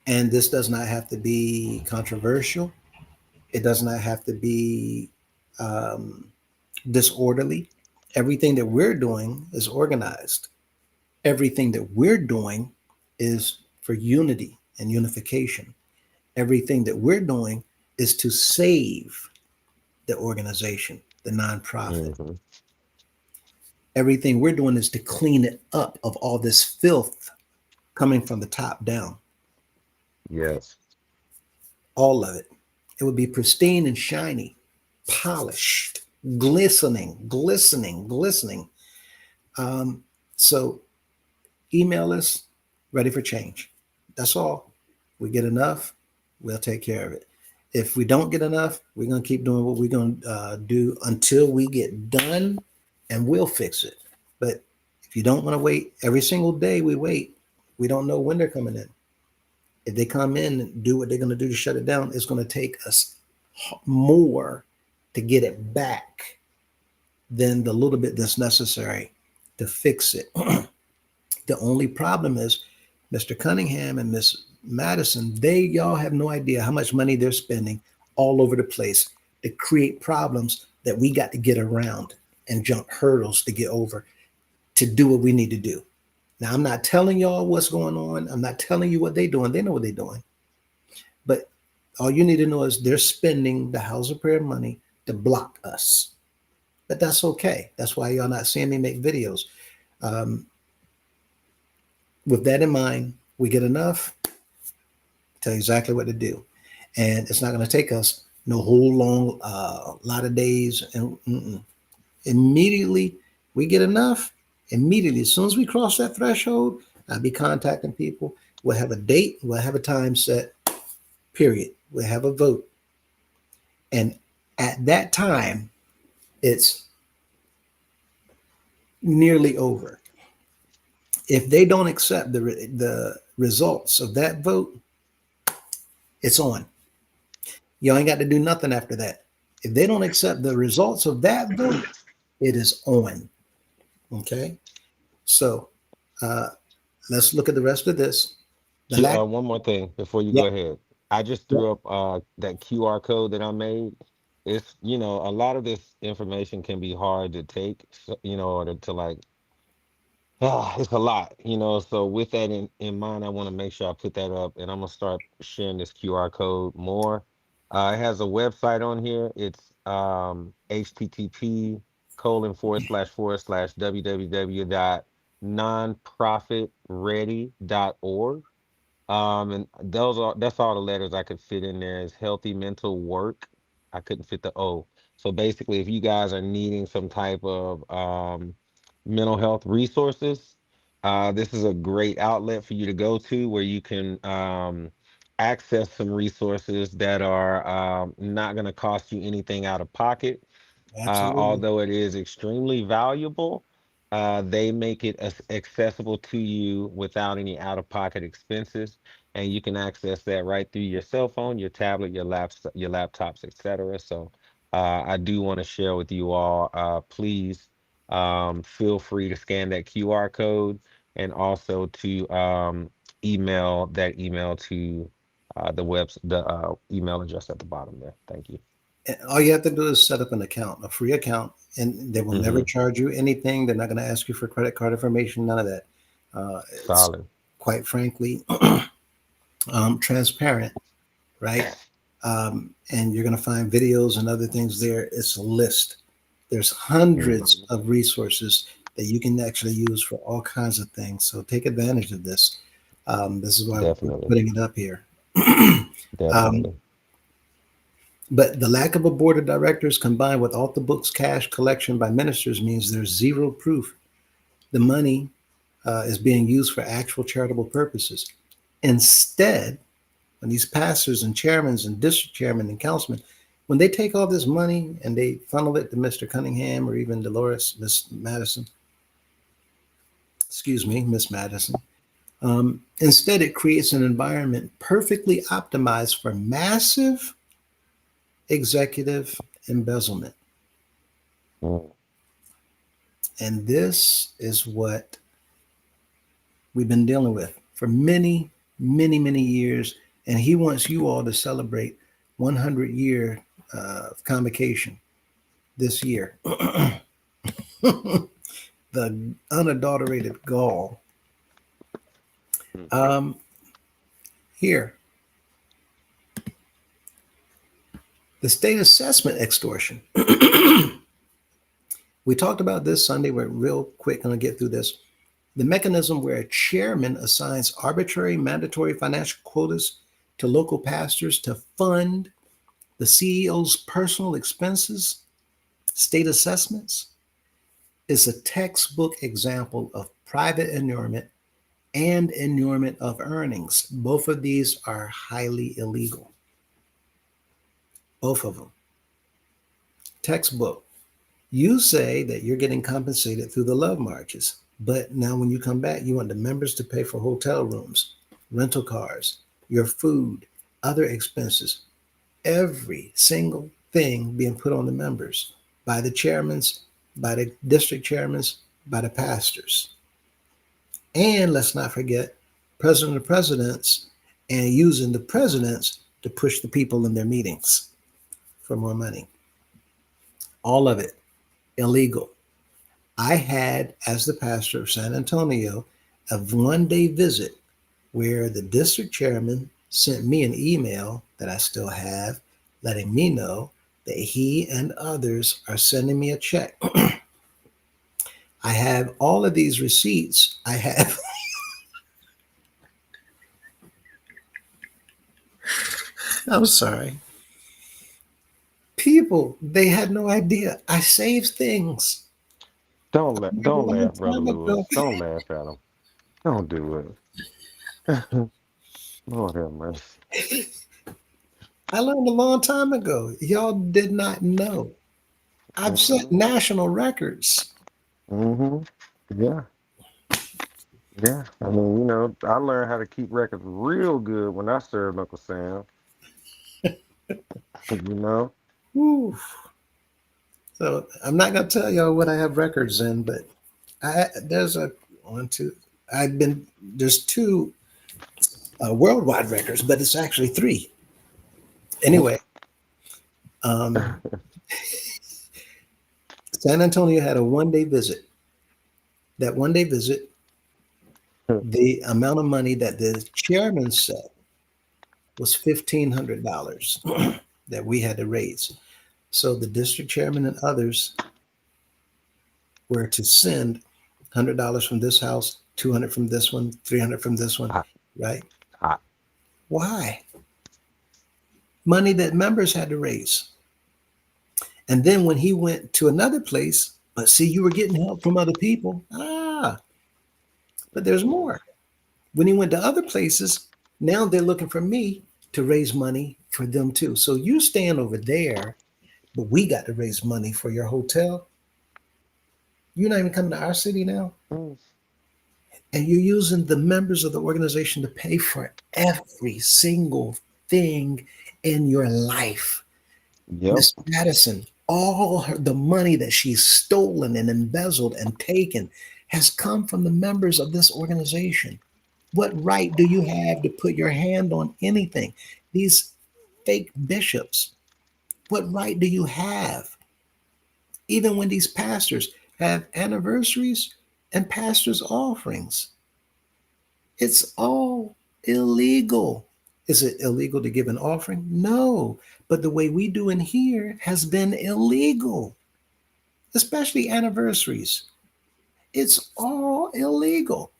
And this does not have to be controversial. It does not have to be um, disorderly. Everything that we're doing is organized. Everything that we're doing is for unity and unification. Everything that we're doing is to save the organization, the nonprofit. Hmm. Everything we're doing is to clean it up of all this filth coming from the top down, Yes. all of it. It would be pristine and shiny, polished, glistening, glistening, glistening. Um, so email us, ready for change. That's all. We get enough, we'll take care of it. If we don't get enough, we're going to keep doing what we're going to do until we get done and we'll fix it. But if you don't want to wait, every single day we wait, we don't know when they're coming in. If they come in and do what they're going to do to shut it down, it's going to take us more to get it back than the little bit that's necessary to fix it. The only problem is Mr. Cunningham and Miss Madison, y'all have no idea how much money they're spending all over the place to create problems that we got to get around and jump hurdles to get over to do what we need to do. Now, I'm not telling y'all what's going on. I'm not telling you what they're doing. They know what they're doing. But all you need to know is they're spending the House of Prayer money to block us. But that's okay. That's why y'all not seeing me make videos. Um, with that in mind, we get enough, tell you exactly what to do. And it's not going to take us no whole long lot of days. And immediately we get enough, immediately, as soon as we cross that threshold, I'll be contacting people. We'll have a date. We'll have a time set, period. We'll have a vote. And at that time, it's nearly over. If they don't accept the results of that vote, it's on. You ain't got to do nothing after that. If they don't accept the results of that vote, it is on. Okay. So let's look at the rest of this. The lack. One more thing before you Yeah. go ahead. I just Yeah. threw up that QR code that I made. It's, a lot of this information can be hard to take, so, or to like, it's a lot, So with that in mind, I want to make sure I put that up, and I'm gonna start sharing this QR code more. It has a website on here. It's http colon / www.nonprofitready.org. And that's all the letters I could fit in there is healthy mental work. I couldn't fit the O. So basically, if you guys are needing some type of mental health resources, this is a great outlet for you to go to where you can access some resources that are not going to cost you anything out of pocket. Absolutely. Although it is extremely valuable, they make it accessible to you without any out-of-pocket expenses, and you can access that right through your cell phone, your tablet, your laptops, etc. So, I do want to share with you all. Please feel free to scan that QR code and also to email that email to the email address at the bottom there. Thank you. And all you have to do is set up an account, a free account, and they will never Hmm. charge you anything. They're not going to ask you for credit card information, none of that. It's Solid. quite frankly transparent, right? And you're going to find videos and other things there. It's a list. There's hundreds Mhm. of resources that you can actually use for all kinds of things. So take advantage of this. This is why we're Definitely. putting it up here. um, Definitely. but the lack of a board of directors combined with off the books cash collection by ministers means there's zero proof the money is being used for actual charitable purposes. Instead, when these pastors and chairmen and district chairmen and councilmen, when they take all this money and they funnel it to Mr. Cunningham or even Dolores, Miss Madison, excuse me, Miss Madison, instead it creates an environment perfectly optimized for massive executive embezzlement. Mm. And this is what we've been dealing with for many, many, many years. And he wants you all to celebrate 100-year of convocation this year. The unadulterated gall. Mm. Um, Here, the state assessment extortion. We talked about this Sunday. We're real quick going to get through this. The mechanism where a chairman assigns arbitrary mandatory financial quotas to local pastors to fund the CEO's personal expenses, state assessments, is a textbook example of private inurement and inurement of earnings. Both of these are highly illegal. Both of them. Textbook. You say that you're getting compensated through the love marches, but now when you come back, you want the members to pay for hotel rooms, rental cars, your food, other expenses, every single thing being put on the members by the chairmans, by the district chairmans, by the pastors. And let's not forget president of presidents and using the presidents to push the people in their meetings for more money. All of it illegal. I had, as the pastor of San Antonio, a 1 day visit where the district chairman sent me an email that I still have, letting me know that he and others are sending me a check. I have all of these receipts. I have, I'm sorry. People, they had no idea. I saved things a Don't long laugh, brother time Lewis. ago. Don't laugh at him. Don't do it. Lord have mercy. I learned a long time ago. Y'all did not know. I've set Hmm. national records. Hmm. Yeah. Yeah. I mean, I learned how to keep records real good when I served Uncle Sam. You know? Whew. So I'm not gonna tell y'all what I have records in, but there's a one, two. I've been there's two worldwide records, but it's actually three. Anyway, um, San Antonio had a 1 day visit. That 1 day visit, the amount of money that the chairman said was $1,500 that we had to raise. So the district chairman and others were to send $100 from this house, 200 from this one, 300 from this one, Hot, right? hot. Why? Money that members had to raise. And then when he went to another place, but see, you were getting help from other people. But there's more. When he went to other places, now they're looking for me to raise money for them too. So you stand over there, but we got to raise money for your hotel. You're not even coming to our city now. Mm. And you're using the members of the organization to pay for every single thing in your life. Yep. Miss Madison, the money that she's stolen and embezzled and taken has come from the members of this organization. What right do you have to put your hand on anything? These fake bishops, what right do you have? Even when these pastors have anniversaries and pastors' offerings, it's all illegal. Is it illegal to give an offering? No. But the way we do in here has been illegal, especially anniversaries. It's all illegal.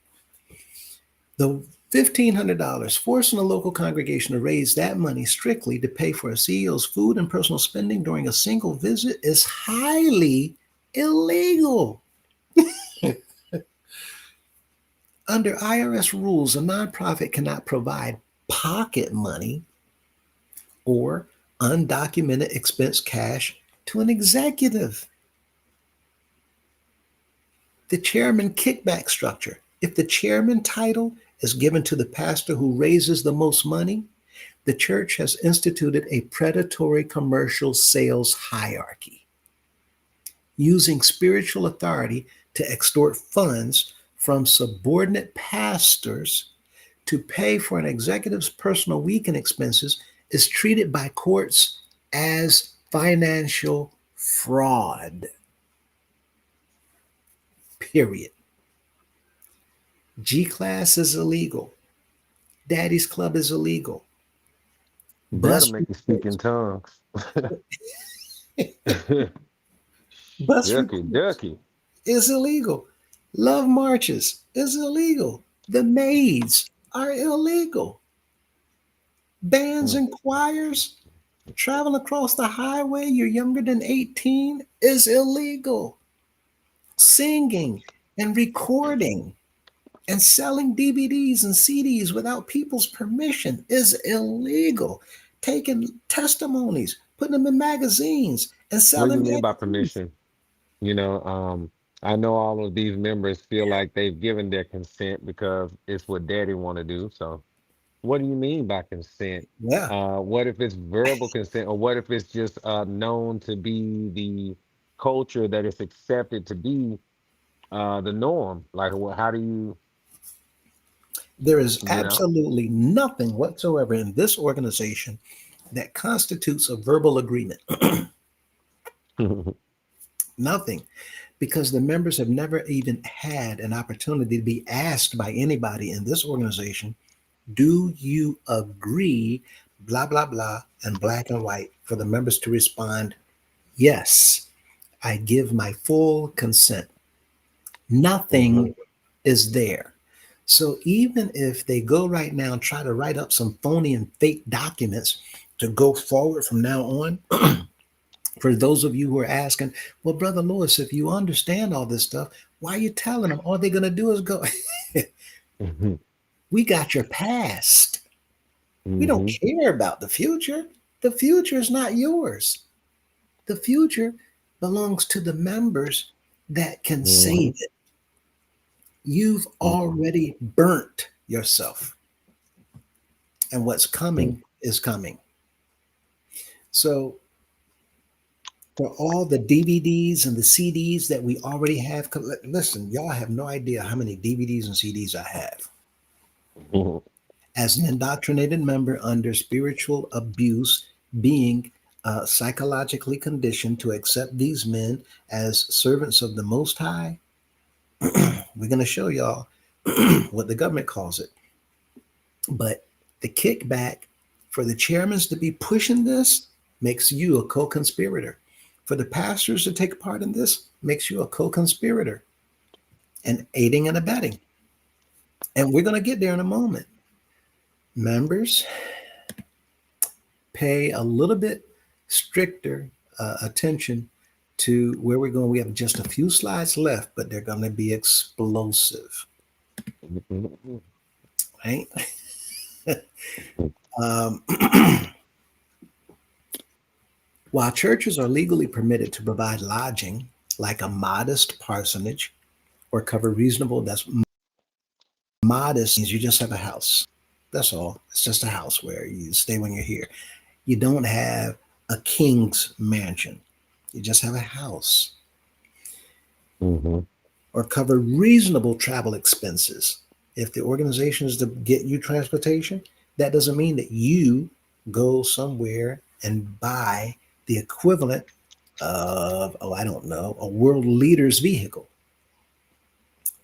The $1,500 forcing a local congregation to raise that money strictly to pay for a CEO's food and personal spending during a single visit is highly illegal. Under IRS rules, a nonprofit cannot provide pocket money or undocumented expense cash to an executive. The chairman kickback structure. If the chairman title is given to the pastor who raises the most money, the church has instituted a predatory commercial sales hierarchy, using spiritual authority to extort funds from subordinate pastors to pay for an executive's personal weekend expenses is treated by courts as financial fraud. Period. G class is illegal. Daddy's club is illegal. That'll Bus make you speak in report, tongues. bus Ducky, reports ducky. is illegal. Love marches is illegal. The maids are illegal. Bands Mm. and choirs traveling across the highway, you're younger than 18, is illegal. Singing and recording and selling DVDs and CDs without people's permission is illegal. Taking testimonies, putting them in magazines, and What do you selling mean by magazines. permission? You know, I know all of these members feel like they've given their consent because it's what daddy want to do. So what do you mean by consent? Yeah, What if it's verbal consent, or what if it's just known to be the culture that it's accepted to be the norm? Like, how do you, there is you know? absolutely nothing whatsoever in this organization that constitutes a verbal agreement. Nothing, because the members have never even had an opportunity to be asked by anybody in this organization, do you agree, blah, blah, blah, and black and white, for the members to respond, yes, I give my full consent. Hmm. Nothing is there. So even if they go right now and try to write up some phony and fake documents to go forward from now on, for those of you who are asking, well, Brother Lewis, if you understand all this stuff, why are you telling them? All they're going to do is go. Hmm. We got your past. We don't Mm-hmm. care about the future. The future is not yours. The future belongs to the members that can Mm-hmm. save it. You've already burnt yourself, and what's coming is coming. So, for all the DVDs and the CDs that we already have, listen, y'all have no idea how many DVDs and CDs I have. Mm-hmm. As an indoctrinated member under spiritual abuse, being psychologically conditioned to accept these men as servants of the Most High, we're going to show y'all what the government calls it. But the kickback for the chairmen to be pushing this makes you a co conspirator. For the pastors to take part in this makes you a co conspirator and aiding and abetting. And we're going to get there in a moment. Members, pay a little bit stricter attention to where we're going. We have just a few slides left, but they're going to be explosive, Mm-hmm. right? um, while churches are legally permitted to provide lodging, like a modest parsonage, or cover reasonable, that's modest means you just have a house. That's all. It's just a house where you stay when you're here. You don't have a king's mansion. You just have a house. Mm-hmm. Or cover reasonable travel expenses. If the organization is to get you transportation, that doesn't mean that you go somewhere and buy the equivalent of, oh, I don't know, a world leader's vehicle.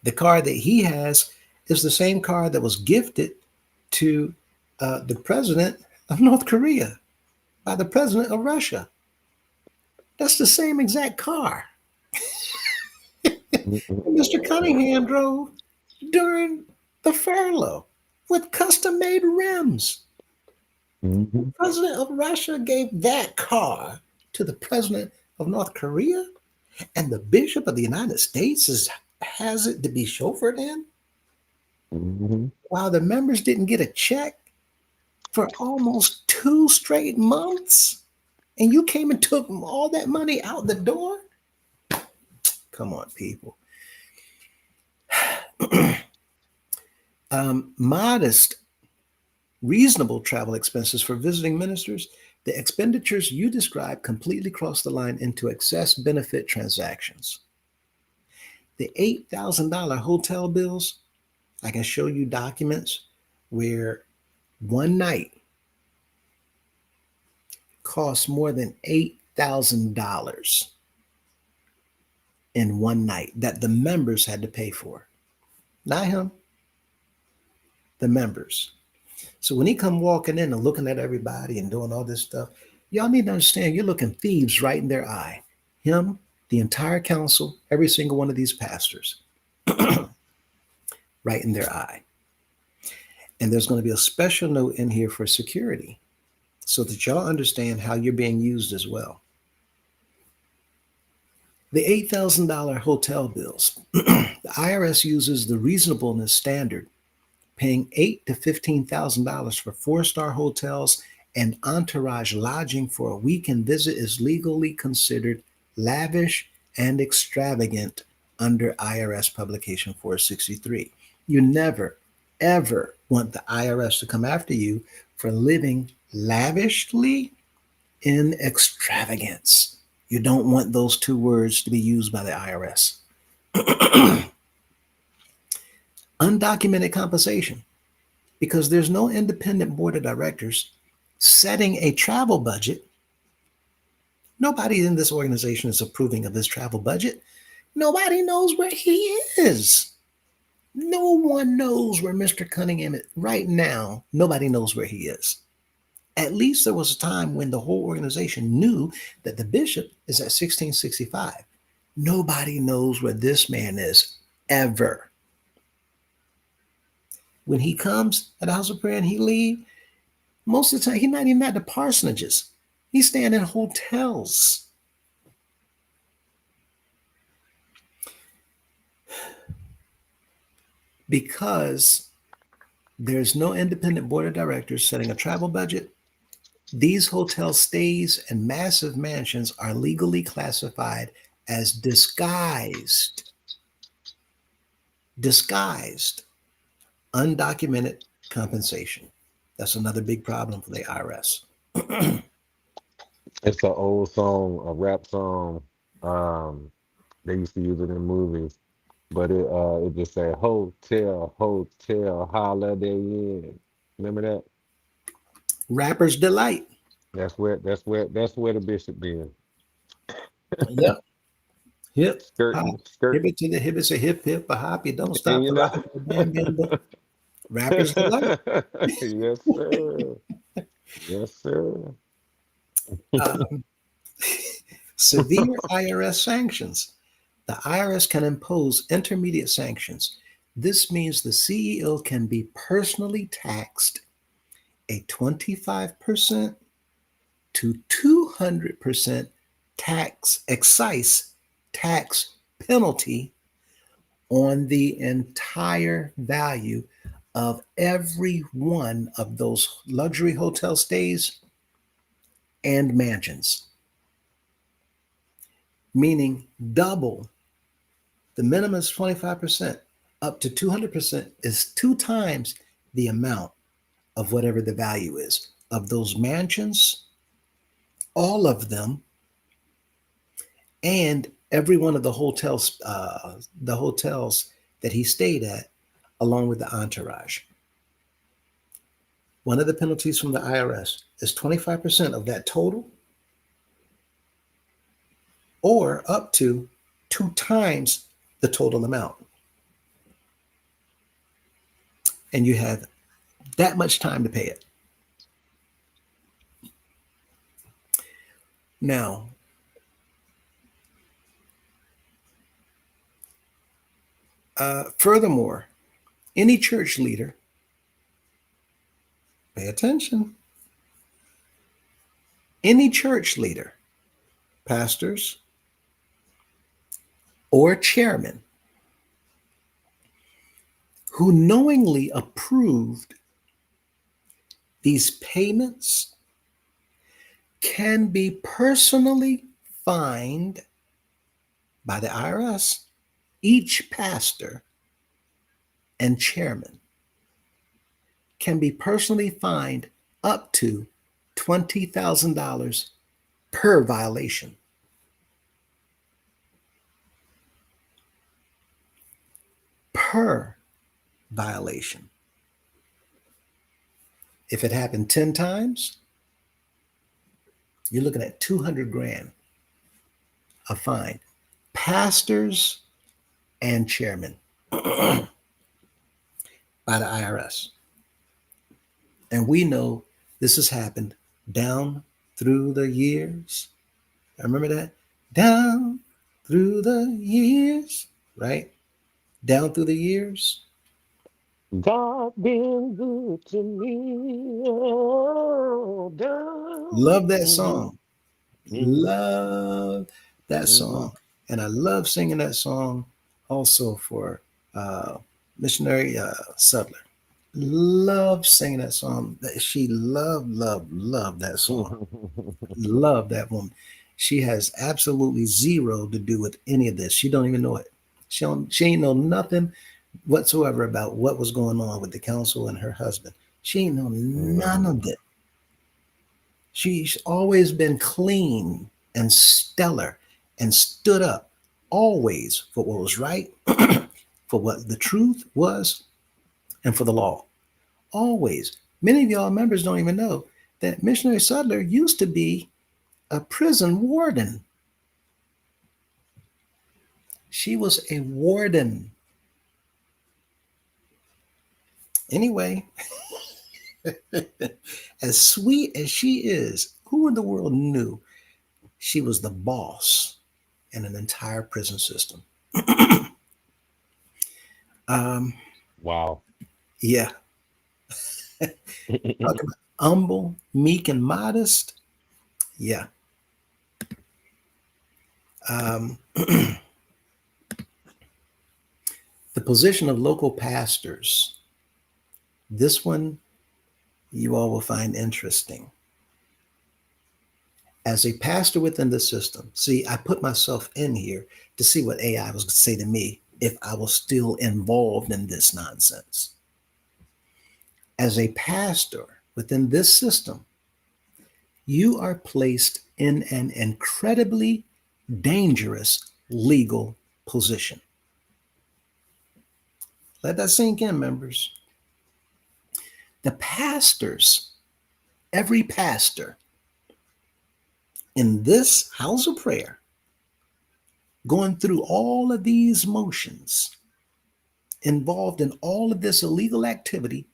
The car that he has is the same car that was gifted to the president of North Korea by the president of Russia. That's the same exact car Mr. Cunningham drove during the furlough with custom made rims. The Mm-hmm. president of Russia gave that car to the president of North Korea, and the bishop of the United States has it to be chauffeured in, Mm-hmm. while the members didn't get a check for almost 2 straight months. And you came and took all that money out the door? Come on, people. Modest, reasonable travel expenses for visiting ministers, the expenditures you describe completely cross the line into excess benefit transactions. The $8,000 hotel bills, I can show you documents where one night costs more than $8,000 in one night that the members had to pay for. Not him, the members. So when he come walking in and looking at everybody and doing all this stuff, y'all need to understand you're looking thieves right in their eye. Him, the entire council, every single one of these pastors, right in their eye. And there's going to be a special note in here for security so that y'all understand how you're being used as well. The $8,000 hotel bills. The IRS uses the reasonableness standard, paying $8,000 to $15,000 for 4-star hotels and entourage lodging for a weekend visit is legally considered lavish and extravagant under IRS publication 463. You never, ever want the IRS to come after you for living lavishly in extravagance. You don't want those two words to be used by the IRS. Undocumented compensation, because there's no independent board of directors setting a travel budget. Nobody in this organization is approving of this travel budget. Nobody knows where he is. No one knows where Mr. Cunningham is. Right now, nobody knows where he is. At least there was a time when the whole organization knew that the bishop is at 1665. Nobody knows where this man is ever. When he comes at the house of prayer and he leave, most of the time he's not even at the parsonages. He's staying in hotels. Because There's no independent board of directors setting a travel budget. These hotel stays and massive mansions are legally classified as disguised, undocumented compensation. That's another big problem for the IRS. It's an old song, a rap song. Um, they used to use it in movies, but it just said hotel, hotel, holiday inn. Remember that? Rapper's delight. That's where the bishop been. Yep. Hip hop. Skirting, skirting, Hip to the hip. It's a hip hip, a hop. You don't and stop you the know. rock. Bam, bam, boom. Rapper's delight. Yes, sir. Yes, sir. Um, severe IRS sanctions. The IRS can impose intermediate sanctions. This means the CEO can be personally taxed a 25% to 200% excise tax penalty on the entire value of every one of those luxury hotel stays and mansions, meaning double. The minimum is 25%, up to 200% is two times the amount of whatever the value is of those mansions, all of them, and every one of the hotels that he stayed at, along with the entourage. One of the penalties from the IRS is 25% of that total, or up to two times the total amount. And you have that much time to pay it. Now, furthermore, any church leader, pay attention, any church leader, pastors, or chairman who knowingly approved these payments can be personally fined by the IRS. Each pastor and chairman can be personally fined up to $20,000 per violation. Per violation. If it happened 10 times, you're looking at 200 grand a fine. Pastors and chairmen by the IRS. And we know this has happened down through the years. I remember that? Down through the years, right? Down through the years. God been good to me. Oh, down. Love that Mhm, song. mhm, Love that mhm. song. And I love singing that song also for missionary Sutler. Love singing that song. She loved that song. Love that woman. She has absolutely zero to do with any of this. She don't even know it. She ain't know nothing whatsoever about what was going on with the council and her husband. She ain't know none of it. She's always been clean and stellar and stood up always for what was right, for what the truth was, and for the law. Always. Many of y'all members don't even know that Missionary Sutler used to be a prison warden. She was a warden. Anyway, as sweet as she is, who in the world knew she was the boss in an entire prison system? um, Wow. yeah, talk about humble, meek, and modest. Yeah. The position of local pastors This one you all will find interesting. As a pastor within the system, see, I put myself in here to see what AI was going to say to me if I was still involved in this nonsense. As a pastor within this system, you are placed in an incredibly dangerous legal position. Let that sink in, members. The pastors, every pastor in this house of prayer, going through all of these motions, involved in all of this illegal activity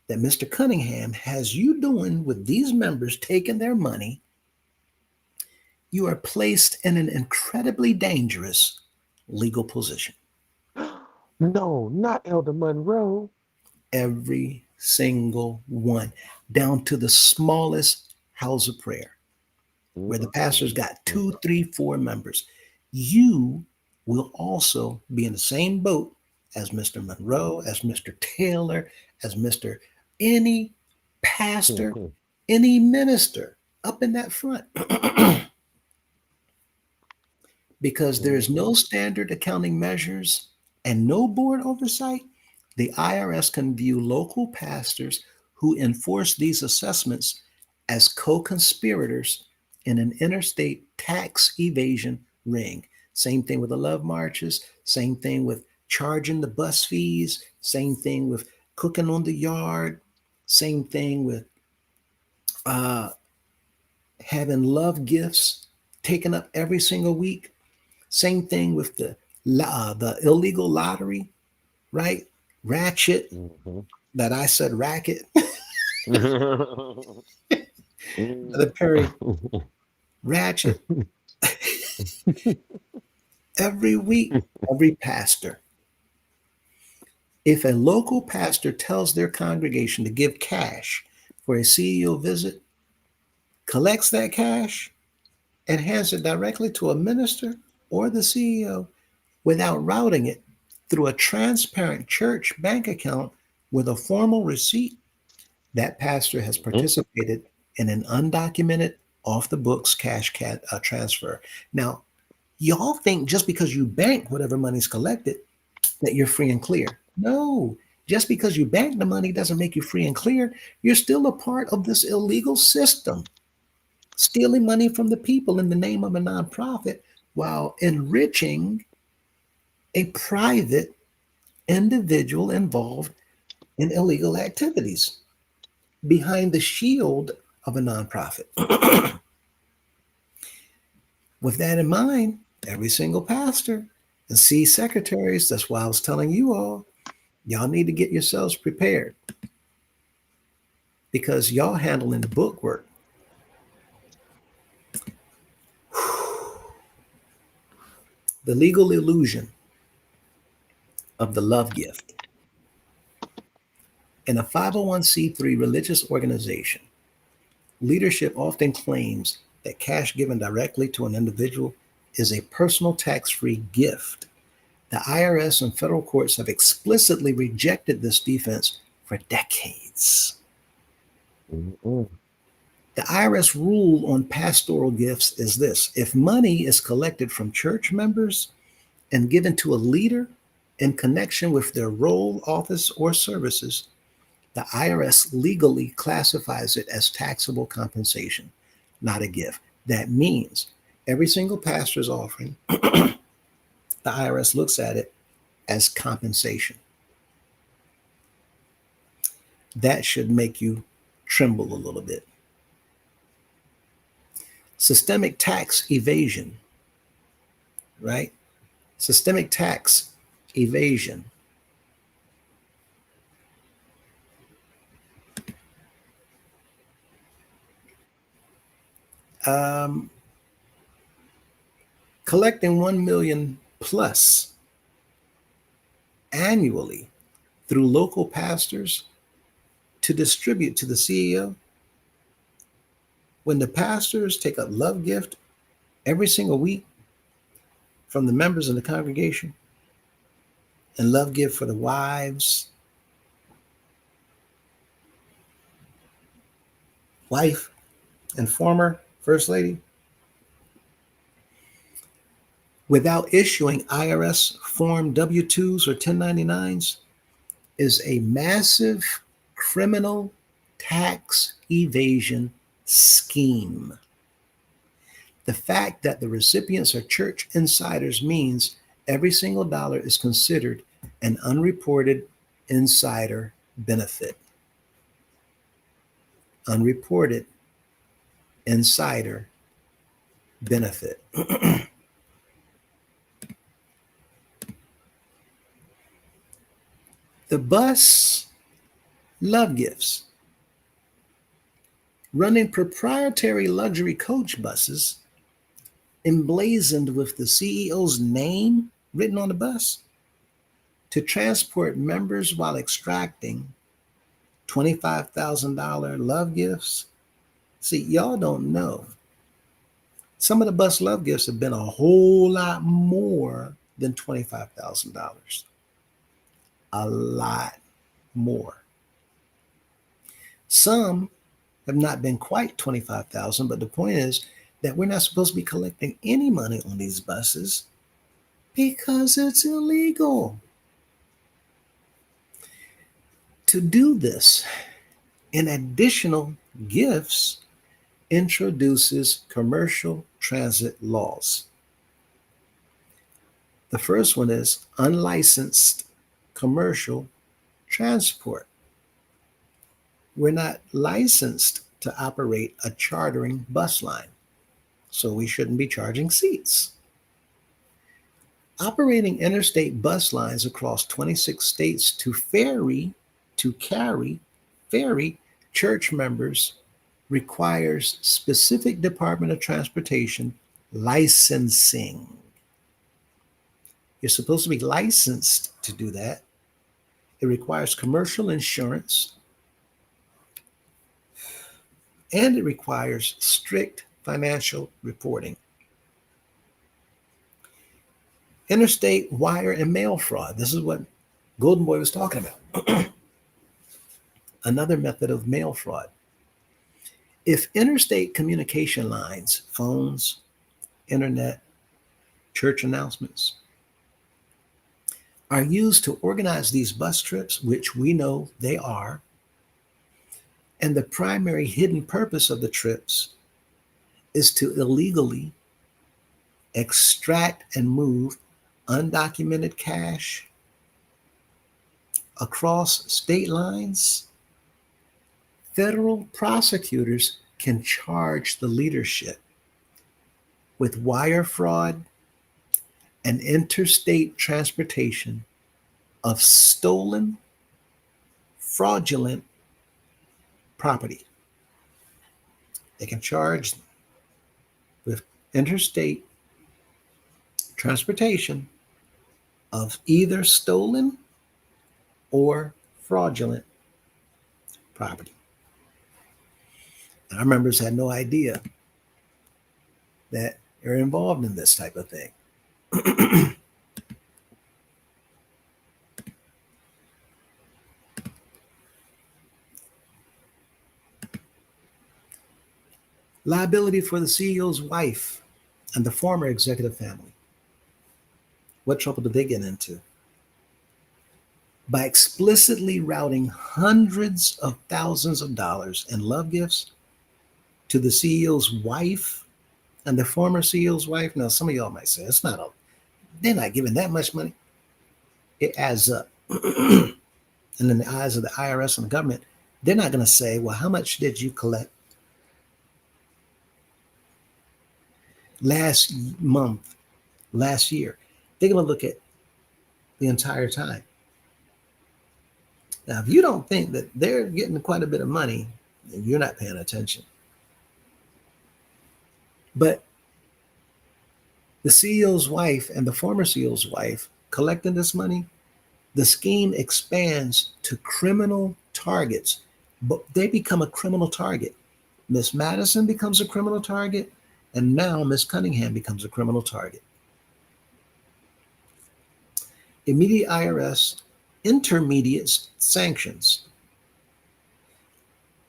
that Mr. Cunningham has you doing with these members taking their money, you are placed in an incredibly dangerous legal position. No, not Elder Monroe. Every single one, down to the smallest house of prayer, where the pastor's got 2, 3, 4 members. You will also be in the same boat as Mr. Monroe, as Mr. Taylor, as Mr. any pastor, any minister up in that front. Because there is no standard accounting measures and no board oversight, the IRS can view local pastors who enforce these assessments as co-conspirators in an interstate tax evasion ring. Same thing with the love marches, same thing with charging the bus fees, same thing with cooking on the yard, same thing with having love gifts taken up every single week. Same thing with the illegal lottery, right? Ratchet, that I said racket. Brother Perry, ratchet. Every week, every pastor. If a local pastor tells their congregation to give cash for a CEO visit, collects that cash, and hands it directly to a minister or the CEO without routing it through a transparent church bank account with a formal receipt, that pastor has participated in an undocumented, off the books cash transfer. Now, y'all think just because you bank whatever money's collected that you're free and clear. No, just because you bank the money doesn't make you free and clear. You're still a part of this illegal system, stealing money from the people in the name of a nonprofit while enriching a private individual involved in illegal activities behind the shield of a nonprofit. With that in mind, every single pastor and see secretaries, that's why I was telling you all, y'all need to get yourselves prepared, because y'all handling the book work. The legal illusion of the love gift. In a 501c3 religious organization, leadership often claims that cash given directly to an individual is a personal tax-free gift. The IRS and federal courts have explicitly rejected this defense for decades. The IRS rule on pastoral gifts is this: if money is collected from church members and given to a leader in connection with their role, office, or services, the IRS legally classifies it as taxable compensation, not a gift. That means every single pastor's offering, the IRS looks at it as compensation. That should make you tremble a little bit. Systemic tax evasion, right? Systemic tax evasion. Collecting 1 million plus annually through local pastors to distribute to the CEO. When the pastors take a love gift every single week from the members of the congregation, and love gift for the wives wife and former First Lady, without issuing IRS Form W-2s or 1099s is a massive criminal tax evasion scheme. The fact that the recipients are church insiders means every single dollar is considered an unreported insider benefit. Unreported insider benefit. The bus love gifts, running proprietary luxury coach buses emblazoned with the CEO's name written on the bus to transport members while extracting $25,000 love gifts. See, y'all don't know. Some of the bus love gifts have been a whole lot more than $25,000. A lot more. Some have not been quite 25,000, but the point is that we're not supposed to be collecting any money on these buses because it's illegal. To do this, in additional gifts, introduces commercial transit laws. The first one is unlicensed commercial transport. We're not licensed to operate a chartering bus line, so we shouldn't be charging seats. Operating interstate bus lines across 26 states to carry church members requires specific Department of Transportation licensing. You're supposed to be licensed to do that. It requires commercial insurance, and it requires strict financial reporting. Interstate wire and mail fraud. This is what Golden Boy was talking about. Another method of mail fraud. If interstate communication lines, phones, internet, church announcements, are used to organize these bus trips, which we know they are, and the primary hidden purpose of the trips is to illegally extract and move undocumented cash across state lines, federal prosecutors can charge the leadership with wire fraud and interstate transportation of stolen, fraudulent property. They can charge with interstate transportation of either stolen or fraudulent property. And our members had no idea that they're involved in this type of thing. Liability for the CEO's wife and the former executive family. What trouble did they get into? By explicitly routing hundreds of thousands of dollars in love gifts to the CEO's wife and the former CEO's wife. Now, some of y'all might say, they're not giving that much money. It adds up. And in the eyes of the IRS and the government, they're not going to say, well, how much did you collect last month, last year? They're going to look at the entire time. Now, if you don't think that they're getting quite a bit of money, then you're not paying attention. But the CEO's wife and the former CEO's wife collecting this money, the scheme expands to criminal targets, but they become a criminal target. Miss Madison becomes a criminal target, and now Miss Cunningham becomes a criminal target. Immediate IRS intermediate sanctions.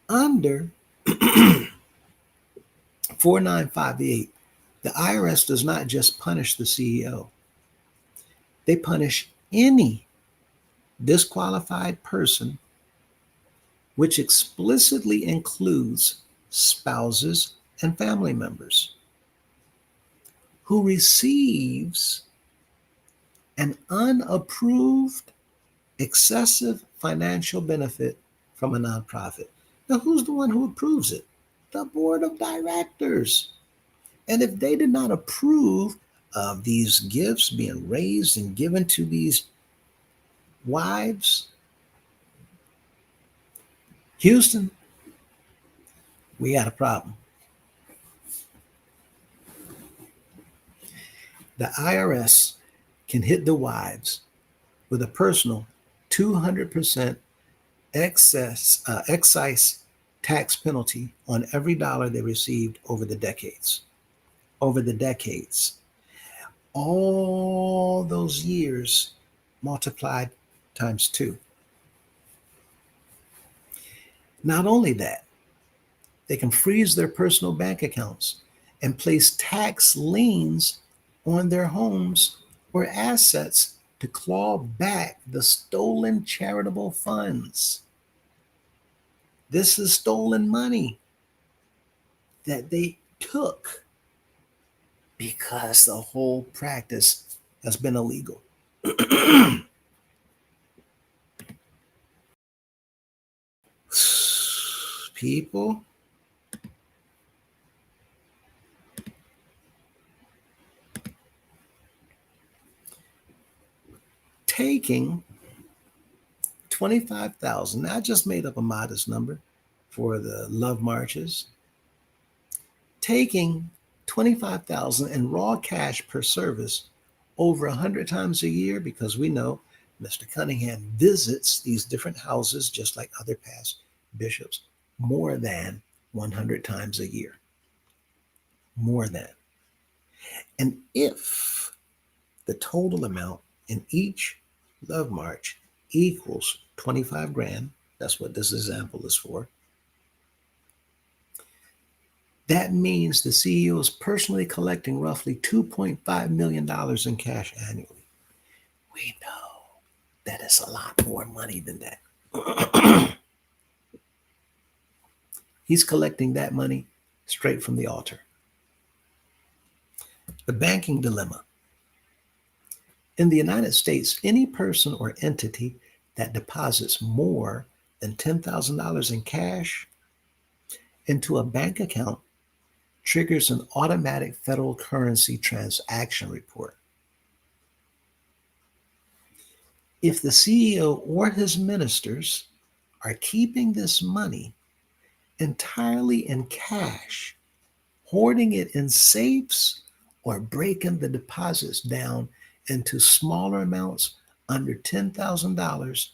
Under 4958. The IRS does not just punish the CEO, they punish any disqualified person, which explicitly includes spouses and family members, who receives an unapproved excessive financial benefit from a nonprofit. Now, who's the one who approves it? The board of directors. And if they did not approve of these gifts being raised and given to these wives, Houston, we got a problem. The IRS can hit the wives with a personal 200% excise tax penalty on every dollar they received over the decades. Over the decades. All those years multiplied times 2. Not only that, they can freeze their personal bank accounts and place tax liens on their homes or assets to claw back the stolen charitable funds. This is stolen money that they took because the whole practice has been illegal. People, taking 25,000, I just made up a modest number for the love marches, taking 25,000 in raw cash per service over 100 times a year, because we know Mr. Cunningham visits these different houses just like other past bishops more than 100 times a year. More than. And if the total amount in each love march equals 25 grand, that's what this example is for, that means the CEO is personally collecting roughly $2.5 million in cash annually. We know that is a lot more money than that. He's collecting that money straight from the altar. The banking dilemma. In the United States, any person or entity that deposits more than $10,000 in cash into a bank account triggers an automatic federal currency transaction report. If the CEO or his ministers are keeping this money entirely in cash, hoarding it in safes, or breaking the deposits down into smaller amounts under $10,000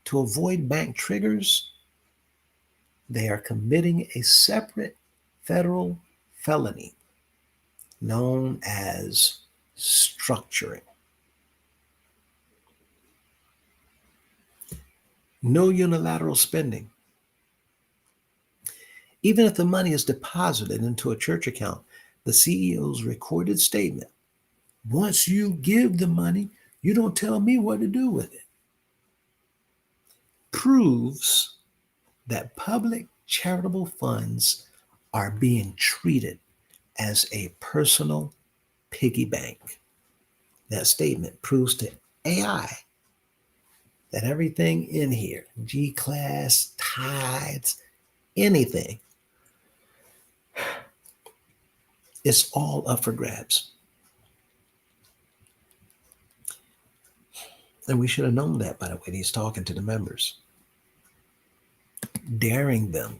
to avoid bank triggers, they are committing a separate federal felony known as structuring. No unilateral spending. Even if the money is deposited into a church account, the CEO's recorded statement, once you give the money, you don't tell me what to do with it, proves that public charitable funds are being treated as a personal piggy bank. That statement proves to AI that everything in here, G-class, tithes, anything, it's all up for grabs. And we should have known that by the way he's talking to the members, daring them.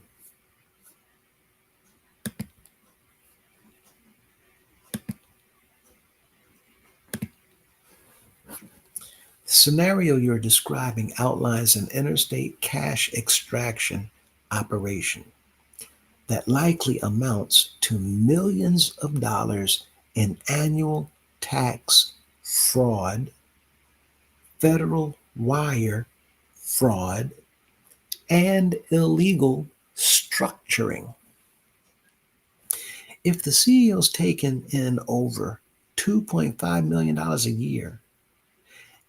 The scenario you're describing outlines an interstate cash extraction operation that likely amounts to millions of dollars in annual tax fraud, federal wire fraud, and illegal structuring. If the CEO's taking in over $2.5 million a year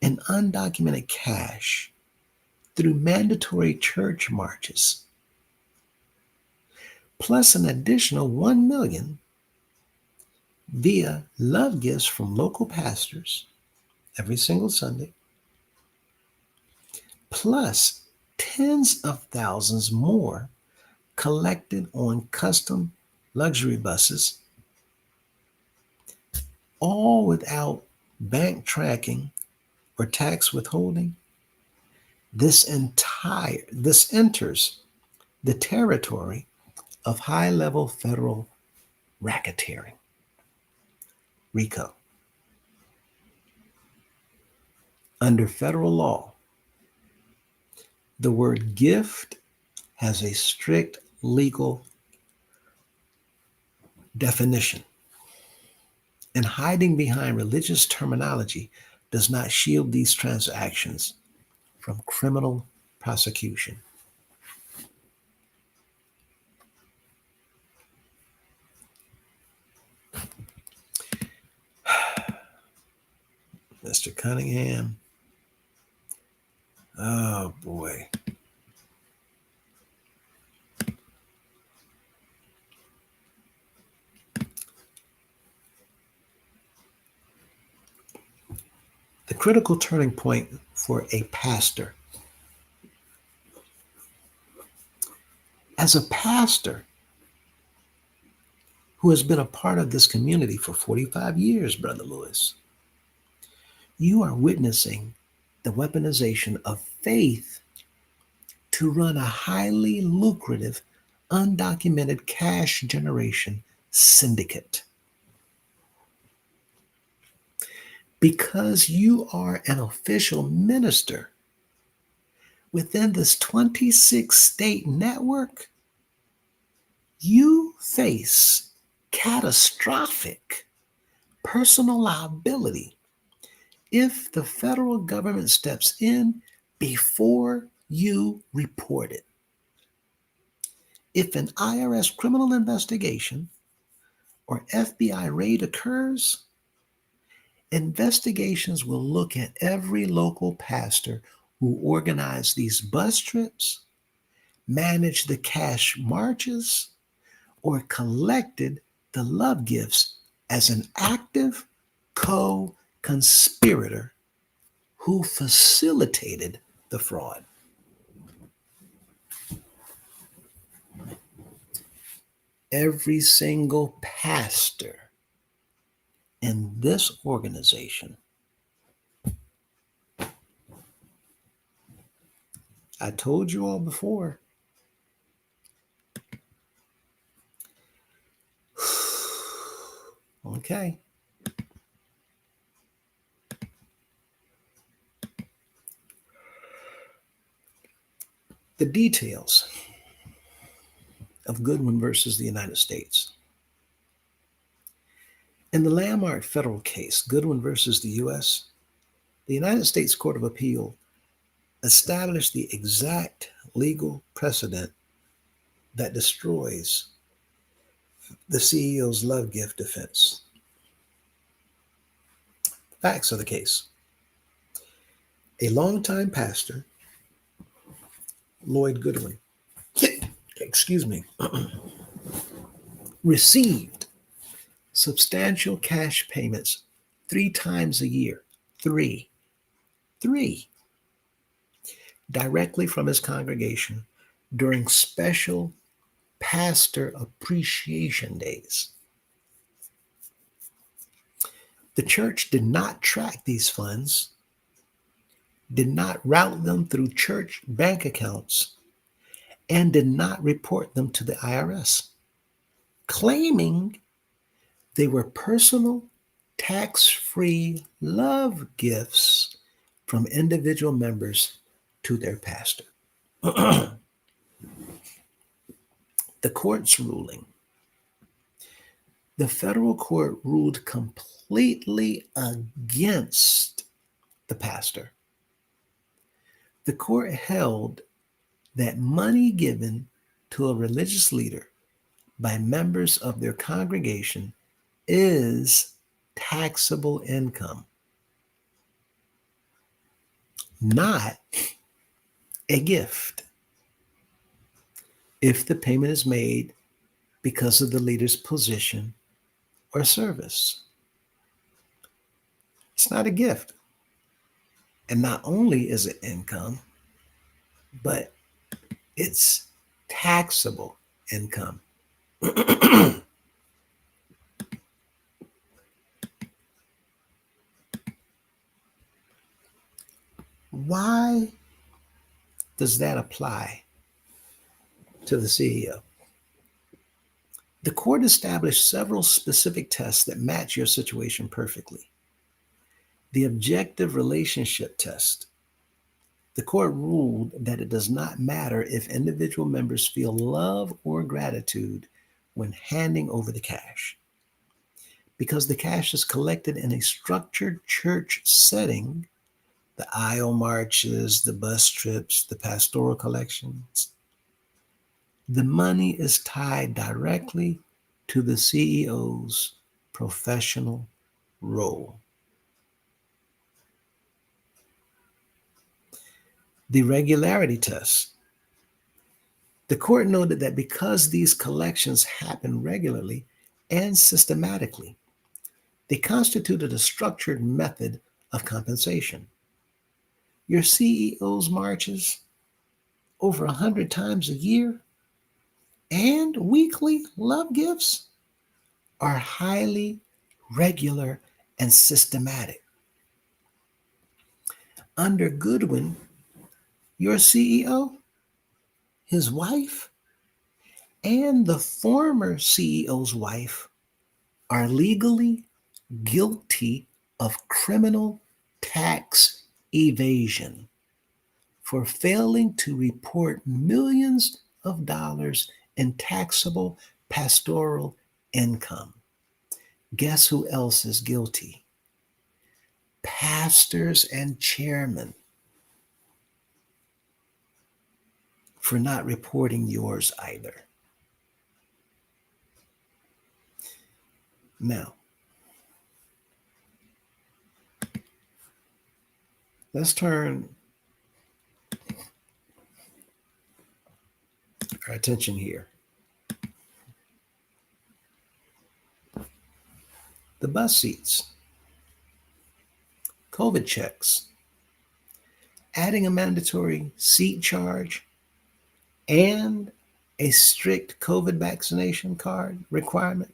in undocumented cash through mandatory church marches, plus an additional 1 million via love gifts from local pastors every single Sunday, plus tens of thousands more collected on custom luxury buses, all without bank tracking or tax withholding, this enters the territory of high-level federal racketeering, RICO. Under federal law, the word gift has a strict legal definition, and hiding behind religious terminology does not shield these transactions from criminal prosecution. Mr. Cunningham, oh boy. The critical turning point for a pastor. As a pastor who has been a part of this community for 45 years, Brother Lewis, you are witnessing the weaponization of faith to run a highly lucrative, undocumented cash generation syndicate. Because you are an official minister within this 26-state network, you face catastrophic personal liability if the federal government steps in before you report it. If an IRS criminal investigation or FBI raid occurs, investigations will look at every local pastor who organized these bus trips, managed the cash marches, or collected the love gifts as an active co-conspirator who facilitated the fraud. Every single pastor in this organization, I told you all before, okay, the details of Goodwin versus the United States. In the landmark federal case, Goodwin versus the U.S., the United States Court of Appeal established the exact legal precedent that destroys the CEO's love gift defense. Facts of the case. A longtime pastor, Lloyd Goodwin, received substantial cash payments 3 times a year, three, directly from his congregation during special pastor appreciation days. The church did not track these funds, did not route them through church bank accounts, and did not report them to the IRS, claiming they were personal, tax-free love gifts from individual members to their pastor. The court's ruling. The federal court ruled completely against the pastor. The court held that money given to a religious leader by members of their congregation is taxable income, not a gift. If the payment is made because of the leader's position or service, it's not a gift. And not only is it income, but it's taxable income. Why does that apply to the CEO? The court established several specific tests that match your situation perfectly. The objective relationship test. The court ruled that it does not matter if individual members feel love or gratitude when handing over the cash. Because the cash is collected in a structured church setting, the aisle marches, the bus trips, the pastoral collections, the money is tied directly to the CEO's professional role. The regularity test. The court noted that because these collections happen regularly and systematically, they constituted a structured method of compensation. Your CEO's marches over 100 times a year and weekly love gifts are highly regular and systematic. Under Goodwin, your CEO, his wife, and the former CEO's wife are legally guilty of criminal tax evasion for failing to report millions of dollars in taxable pastoral income. Guess who else is guilty? Pastors and chairmen for not reporting yours either. Now, let's turn our attention here. The bus seats, COVID checks, adding a mandatory seat charge, and a strict COVID vaccination card requirement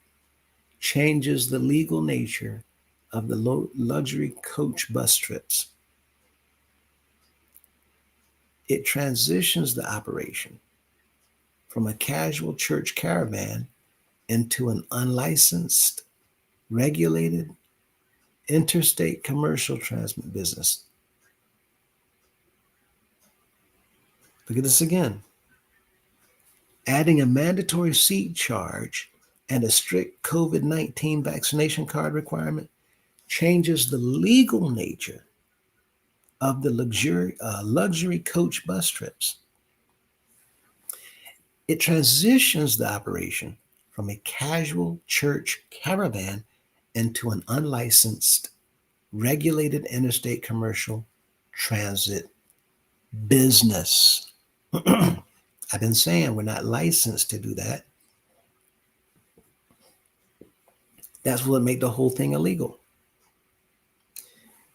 changes the legal nature of the luxury coach bus trips. It transitions the operation from a casual church caravan into an unlicensed, regulated, interstate commercial transit business. Look at this again. Adding a mandatory seat charge and a strict COVID-19 vaccination card requirement changes the legal nature of the luxury coach bus trips. It transitions the operation from a casual church caravan into an unlicensed, regulated interstate commercial transit business. I've been saying we're not licensed to do that. That's what made the whole thing illegal.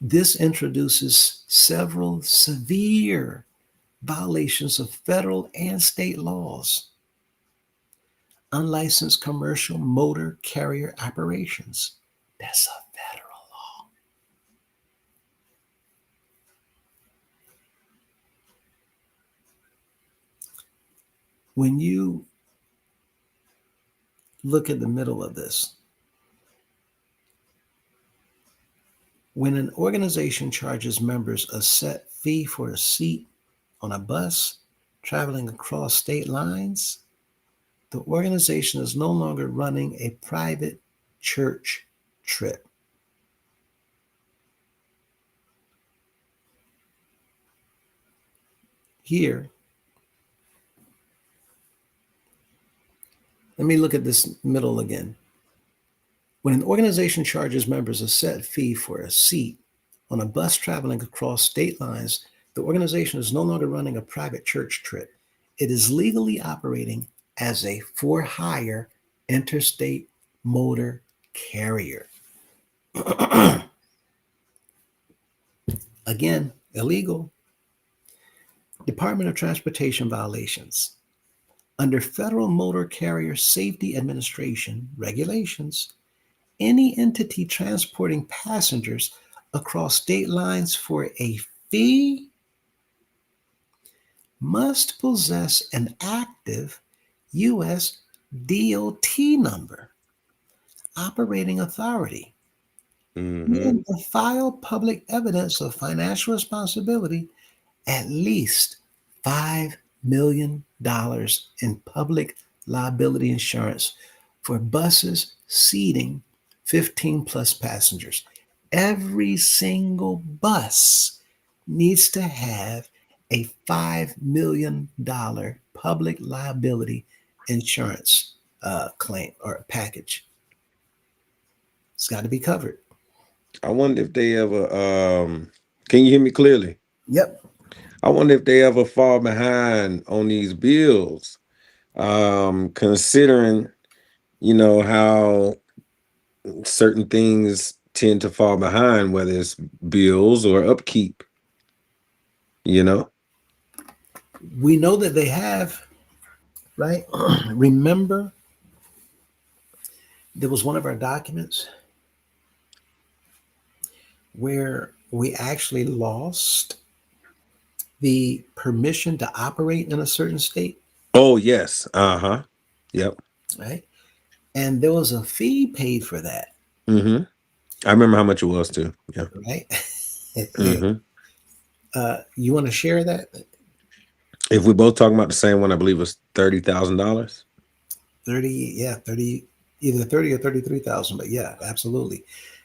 This introduces several severe violations of federal and state laws. Unlicensed commercial motor carrier operations. That's a federal law. When you look at the middle of this, when an organization charges members a set fee for a seat on a bus traveling across state lines, the organization is no longer running a private church trip. Here, Let me look at this middle again. When an organization charges members a set fee for a seat on a bus traveling across state lines, the organization is no longer running a private church trip. It is legally operating as a for hire interstate motor carrier. Again, illegal. Department of Transportation violations. Under Federal Motor Carrier Safety Administration regulations, any entity transporting passengers across state lines for a fee must possess an active U.S. DOT number, operating authority, Mm-hmm. and file public evidence of financial responsibility, at least $5 million in public liability insurance for buses seating 15 plus passengers. Every single bus needs to have a $5 million public liability insurance claim or package. It's got to be covered. I wonder if they ever can you hear me clearly? Yep. I wonder if they ever fall behind on these bills. Considering, how certain things tend to fall behind, whether it's bills or upkeep, you know? We know that they have, right? Remember, there was one of our documents where we actually lost the permission to operate in a certain state, Oh yes. Uh-huh. Yep. right? And there was a fee paid for that, Mm-hmm. I remember how much it was too. Yeah. right? Mm-hmm. You want to share that? If we both talking about the same one, I believe it was $30,000. 30, yeah, 30, either 30 or 33,000, but yeah, absolutely.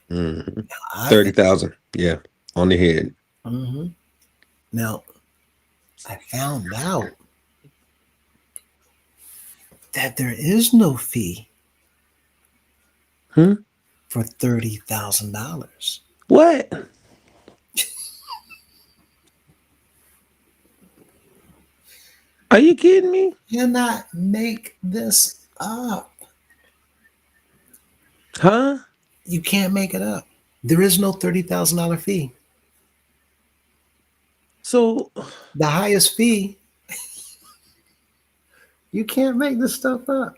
Mm-hmm. I 30,000. Yeah. On the head. Mhm. Now, I found out that there is no fee Hmm? for $30,000. What? Are you kidding me? Cannot make this up. Huh? You can't make it up. There is no $30,000 fee. So The highest fee, you can't make this stuff up.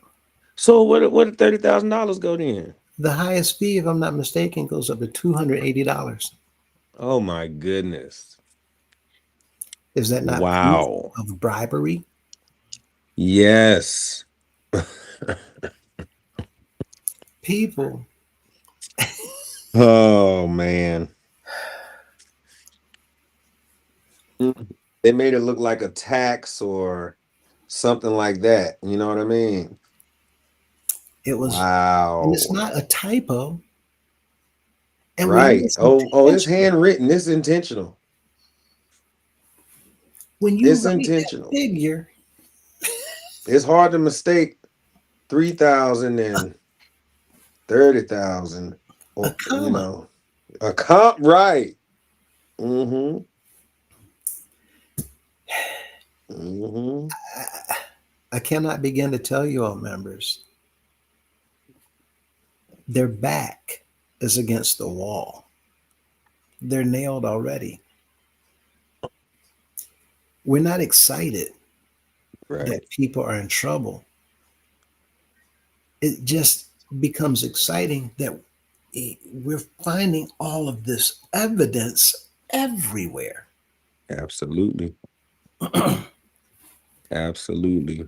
what did $30,000 go then? The highest fee, if I'm not mistaken, goes up to $280. Oh my goodness. Is that not proof Wow. of bribery? Yes. People, Oh man. They made it look like a tax or something like that. You know what I mean? it was, and it's Wow. not a typo. And we know Right. it's Oh, it's intentional. handwritten. It's intentional. When you It's write that intentional. figure, It's hard to mistake 3,000 and 30,000 a or comma. a comp, right. Mm-hmm. Mm-hmm. I cannot begin to tell you all members, their back is against the wall. They're nailed already. We're not excited Right. that people are in trouble. It just becomes exciting that we're finding all of this evidence everywhere. Absolutely. Absolutely.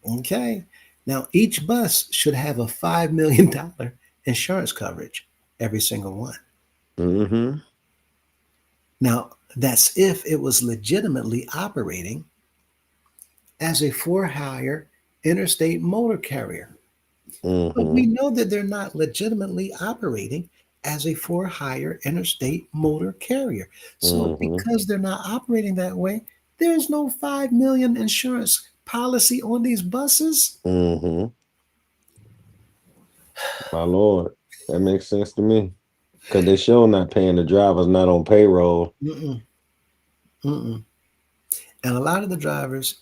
Okay. Now, each bus should have a $5 million insurance coverage, every single one. Mm-hmm. Now, that's if it was legitimately operating as a for hire interstate motor carrier. But we Mm-hmm. know that they're not legitimately operating as a for hire interstate motor carrier. So, Mm-hmm. because they're not operating that way, There's no 5 million insurance policy on these buses. Mm-hmm. My Lord. That makes sense to me. Because they sure not paying the drivers not on payroll. Mm-mm, mm-mm. And a lot of the drivers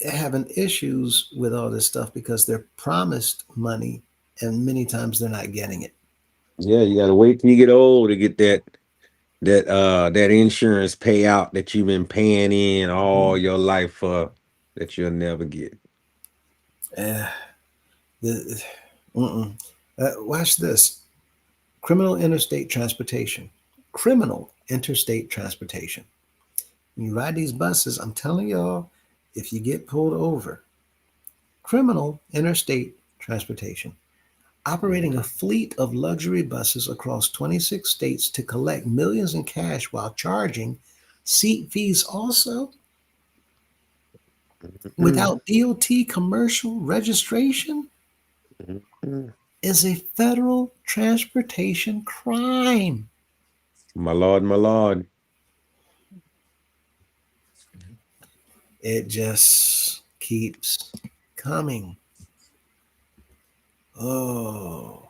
are having issues with all this stuff because they're promised money and many times they're not getting it. Yeah, you gotta wait till you get old to get that insurance payout that you've been paying in all your life for, that you'll never get. Uh, the, watch this. Criminal interstate transportation. Criminal interstate transportation. When you ride these buses, I'm telling y'all, if you get pulled over, criminal interstate transportation, operating a fleet of luxury buses across 26 states to collect millions in cash while charging seat fees also without DOT commercial registration Mhm. is a federal transportation crime. My Lord, my Lord. It just keeps coming. Oh,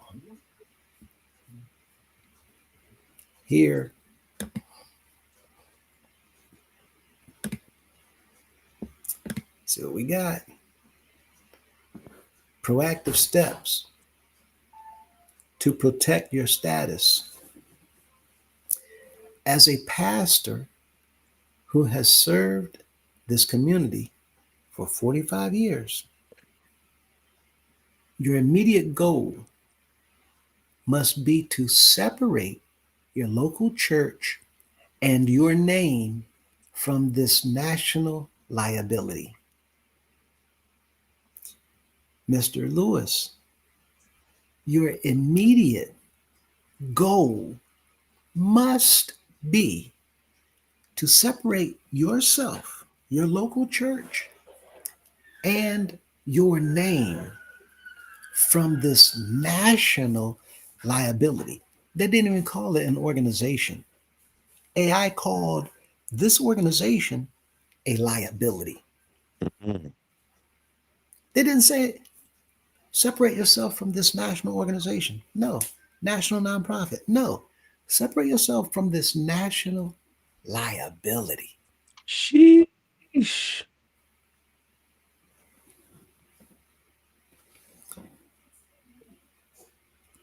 here. See what we got. Proactive steps to protect your status. As a pastor who has served this community for 45 years, your immediate goal must be to separate your local church and your name from this national liability. Mr. Lewis, your immediate goal must be to separate yourself, your local church, and your name from this national liability. They didn't even call it an organization. AI called this organization a liability. Mhm. They didn't say separate yourself from this national organization. No. National nonprofit. No. Separate yourself from this national liability. Sheesh.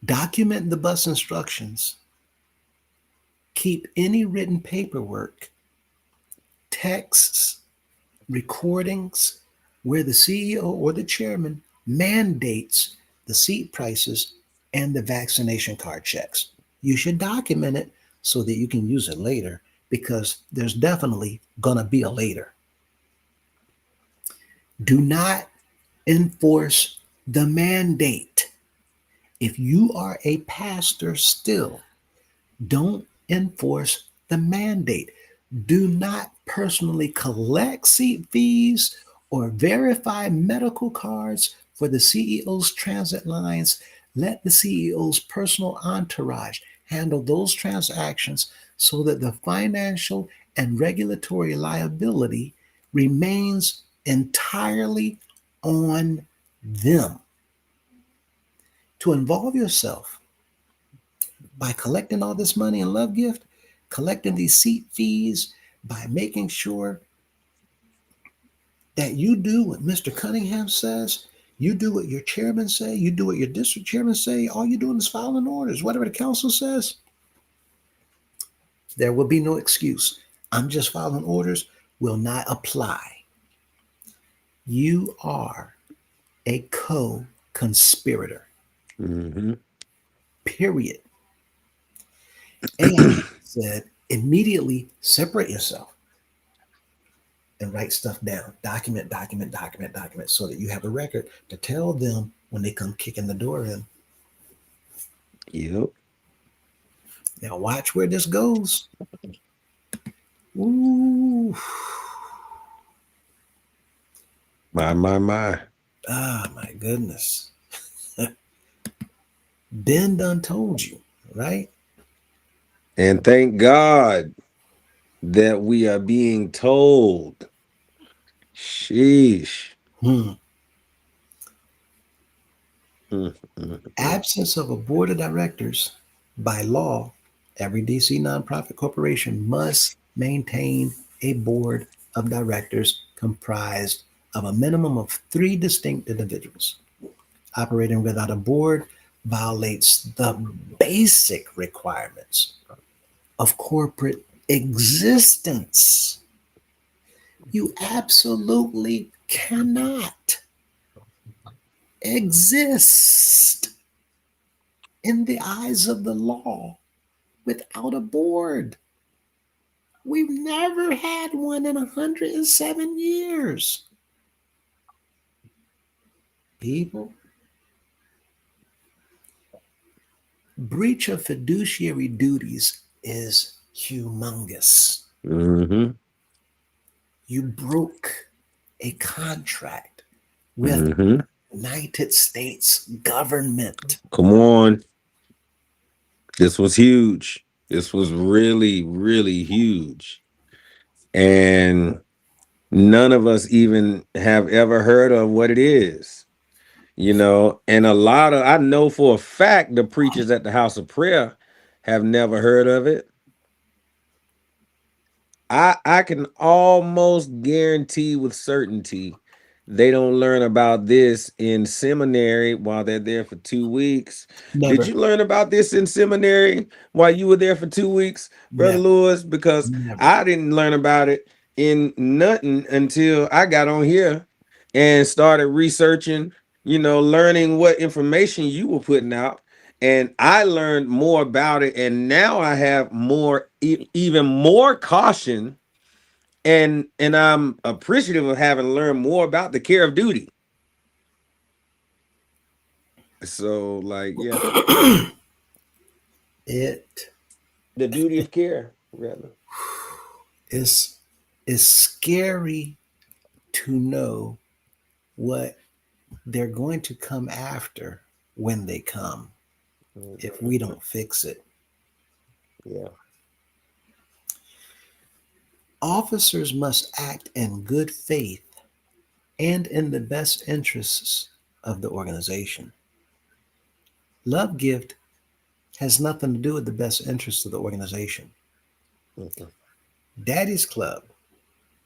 Document the bus instructions. Keep any written paperwork, texts, recordings where the CEO or the chairman mandates the seat prices and the vaccination card checks. You should document it so that you can use it later because there's definitely going to be a later. Do not enforce the mandate. If you are a pastor still, don't enforce the mandate. Do not personally collect seat fees or verify medical cards for the CEO's transit lines. Let the CEO's personal entourage handle those transactions so that the financial and regulatory liability remains entirely on them. To involve yourself by collecting all this money in love gift, collecting these seat fees, by making sure that you do what Mr. Cunningham says, you do what your chairman say, you do what your district chairman say, all you're doing is following orders. Whatever the council says, there will be no excuse. I'm just following orders will not apply. You are a co-conspirator, Mhm. period. And said, immediately separate yourself and write stuff down. Document, document, document, document, so that you have a record to tell them when they come kicking the door in. Yep. Now watch where this goes. Ooh. My. Ah, my goodness. Ben done told you, right? And thank God that we are being told. Sheesh. Mm, Absence of a board of directors by law, every DC nonprofit corporation must maintain a board of directors comprised of a minimum of 3 distinct individuals. Operating without a board violates the basic requirements of corporate existence. You absolutely cannot exist in the eyes of the law without a board. We've never had one in 107 years. People, breach of fiduciary duties is humongous. mm-hmm, You broke a contract with mm-hmm. the United States government. Come on. This was huge. This was really, really huge. And none of us even have ever heard of what it is. And I know for a fact the preachers at the house of prayer have never heard of it. I can almost guarantee with certainty they don't learn about this in seminary while they're there for 2 weeks. Never. Did you learn about this in seminary while you were there for 2 weeks, Brother Never. Lewis? Because Never. I didn't learn about it in nothing until I got on here and started researching, learning what information you were putting out. And I learned more about it, and now I have even more caution, and I'm appreciative of having learned more about the care of duty. So, yeah, the duty of care, rather. It's scary to know what they're going to come after when they come if we don't fix it. Yeah. Officers must act in good faith and in the best interests of the organization. Love Gift has nothing to do with the best interests of the organization. Mm-hmm. Daddy's Club,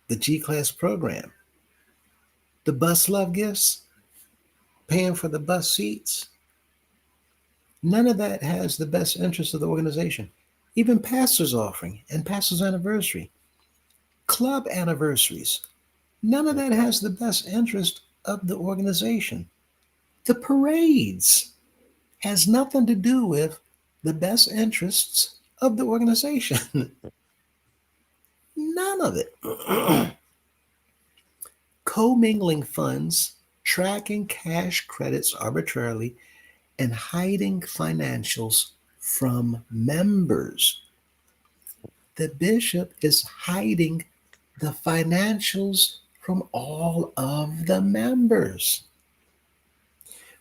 the G-Class program, the bus love gifts, paying for the bus seats, none of that has the best interest of the organization. Even pastor's offering and pastor's anniversary, club anniversaries, none of that has the best interest of the organization. The parades has nothing to do with the best interests of the organization. None of it. Commingling funds, tracking cash credits arbitrarily, and hiding financials from members. The bishop is hiding the financials from all of the members.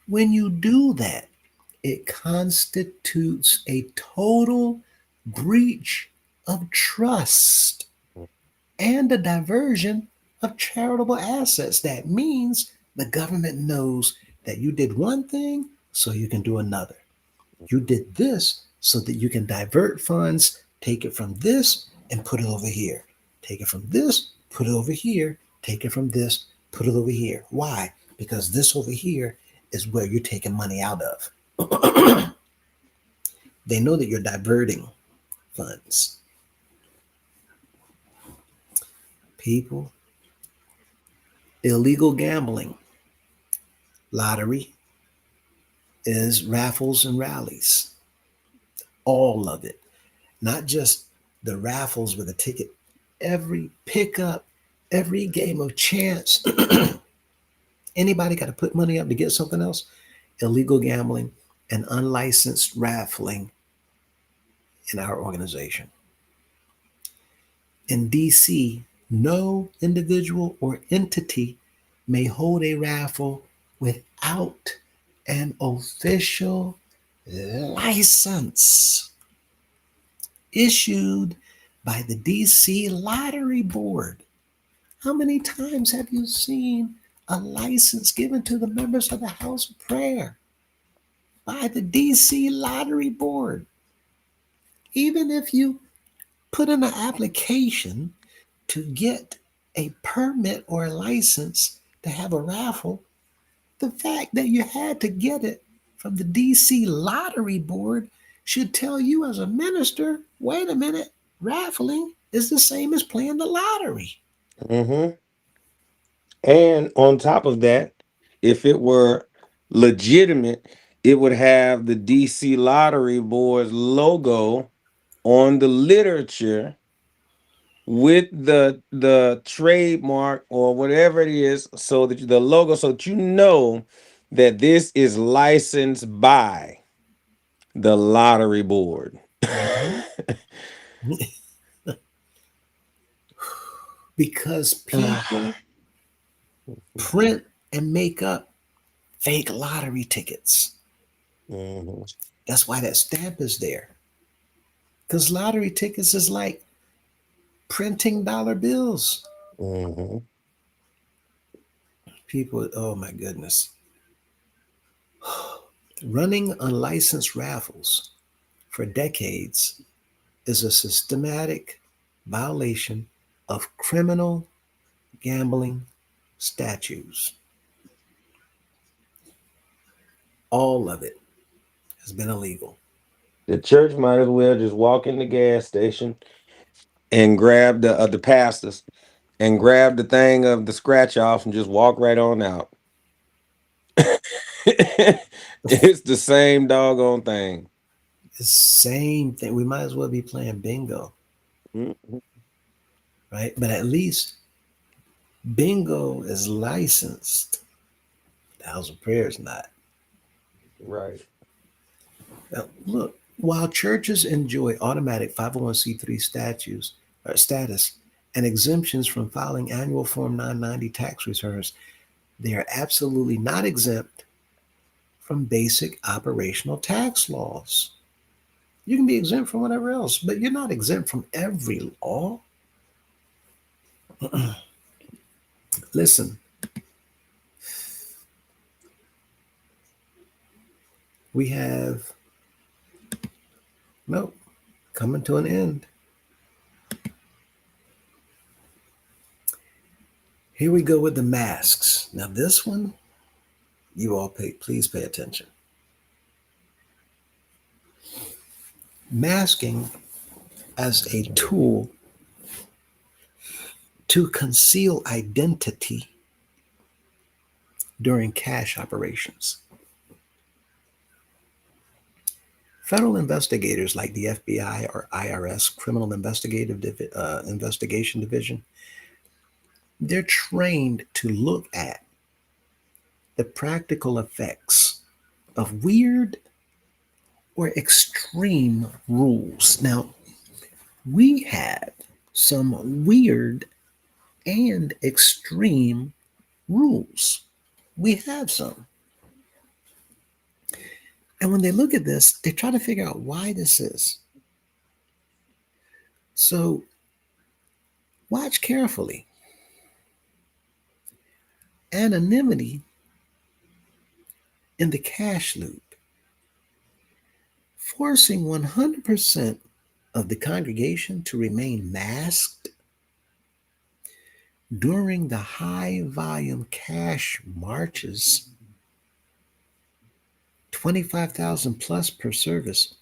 When you do that, it constitutes a total breach of trust and a diversion of charitable assets. That means the government knows that you did one thing, so you can do another. You did this so that you can divert funds, take it from this and put it over here. Take it from this, put it over here. Take it from this, put it over here. Why? Because this over here is where you're taking money out of. They know that you're diverting funds. People, illegal gambling, lottery is raffles and rallies. All of it. Not just the raffles with a ticket. Every pickup, every game of chance. Anybody got to put money up to get something else? Illegal gambling and unlicensed raffling in our organization. In DC, no individual or entity may hold a raffle without an official license issued by the DC Lottery Board. How many times have you seen a license given to the members of the House of Prayer by the DC Lottery Board? Even if you put in an application to get a permit or a license to have a raffle, the fact that you had to get it from the DC Lottery Board should tell you as a minister, wait a minute, raffling is the same as playing the lottery. Mm-hmm. And on top of that, if it were legitimate, it would have the DC Lottery Board's logo on the literature with the trademark or whatever it is, so that the logo, so that you know that this is licensed by the lottery board. Because people print and make up fake lottery tickets. Mhm. That's why that stamp is there. Because lottery tickets is like printing dollar bills. Mhm. People, oh my goodness. Running unlicensed raffles for decades is a systematic violation of criminal gambling statutes. All of it has been illegal. The church might as well just walk in the gas station and grab the pastors and grab the thing of the scratch off and just walk right on out. It's the same doggone thing. The same thing. We might as well be playing bingo, Mhm. right? But at least bingo is licensed. The House of Prayer is not. Right. Now, look, while churches enjoy automatic 501c3 status and exemptions from filing annual Form 990 tax returns, they are absolutely not exempt from basic operational tax laws. You can be exempt from whatever else, but you're not exempt from every law. Listen, we have no coming to an end. Here we go with the masks. Now, this one, you all please pay attention. Masking as a tool to conceal identity during cash operations. Federal investigators like the FBI or IRS, Criminal Investigation Division, they're trained to look at the practical effects of weird or extreme rules. Now, we have some weird and extreme rules. We have some. And when they look at this, they try to figure out why this is. So watch carefully. Anonymity in the cash loop, forcing 100% of the congregation to remain masked during the high volume cash marches, 25,000 plus per service,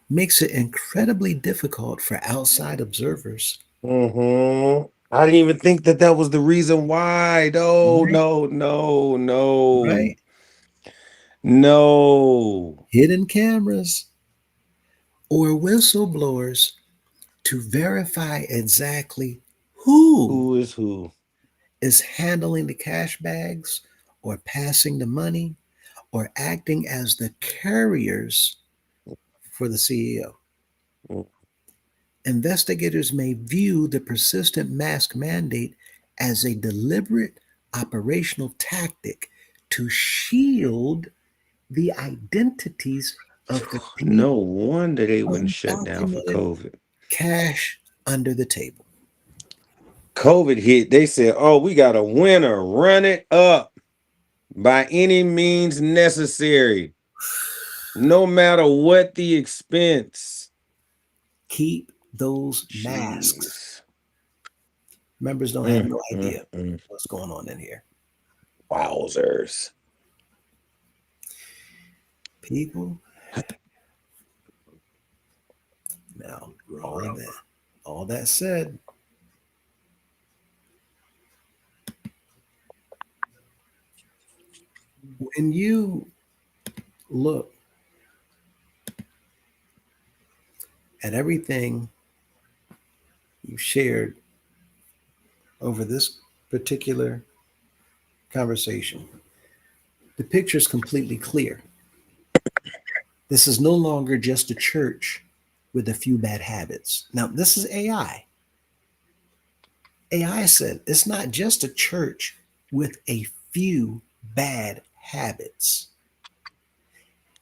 makes it incredibly difficult for outside observers. Mm-hmm. I didn't even think that was the reason why. No, Right. no. Right. No. Hidden cameras or whistleblowers to verify exactly who Who is who? is handling the cash bags or passing the money or acting as the carriers for the CEO. Mm. Investigators may view the persistent mask mandate as a deliberate operational tactic to shield the identities of the people No wonder they wouldn't shut down for undocumented. COVID. cash under the table. COVID hit. They said, "Oh, we got a winner. Run it up by any means necessary, no matter what the expense." Keep those masks. Jeez. Members don't have no Mm, idea mm. what's going on in here. Wowzers. People. Now, all that said, when you look at everything you shared over this particular conversation, the picture is completely clear. This is no longer just a church with a few bad habits. Now, this is AI. AI said it's not just a church with a few bad habits.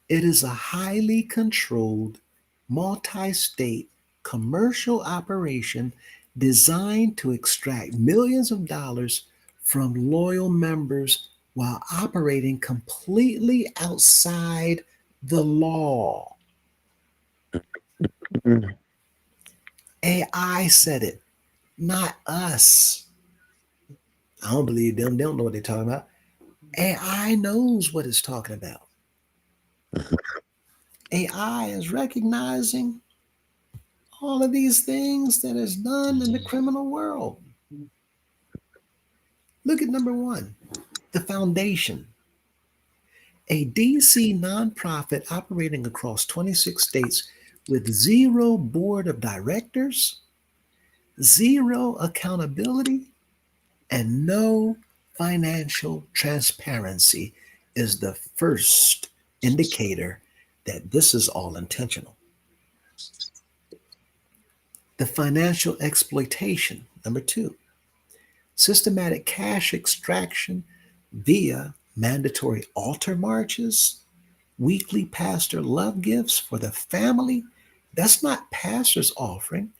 It is a highly controlled, multi-state commercial operation designed to extract millions of dollars from loyal members while operating completely outside the law. Mm. AI said it, not us. I don't believe them. They don't know what they're talking about. AI knows what it's talking about. AI is recognizing all of these things that is done in the criminal world. Look at number one, the foundation. A DC nonprofit operating across 26 states with zero board of directors, zero accountability, and no financial transparency is the first indicator that this is all intentional. The financial exploitation, number two, systematic cash extraction via mandatory altar marches, weekly pastor love gifts for the family. That's not pastor's offering.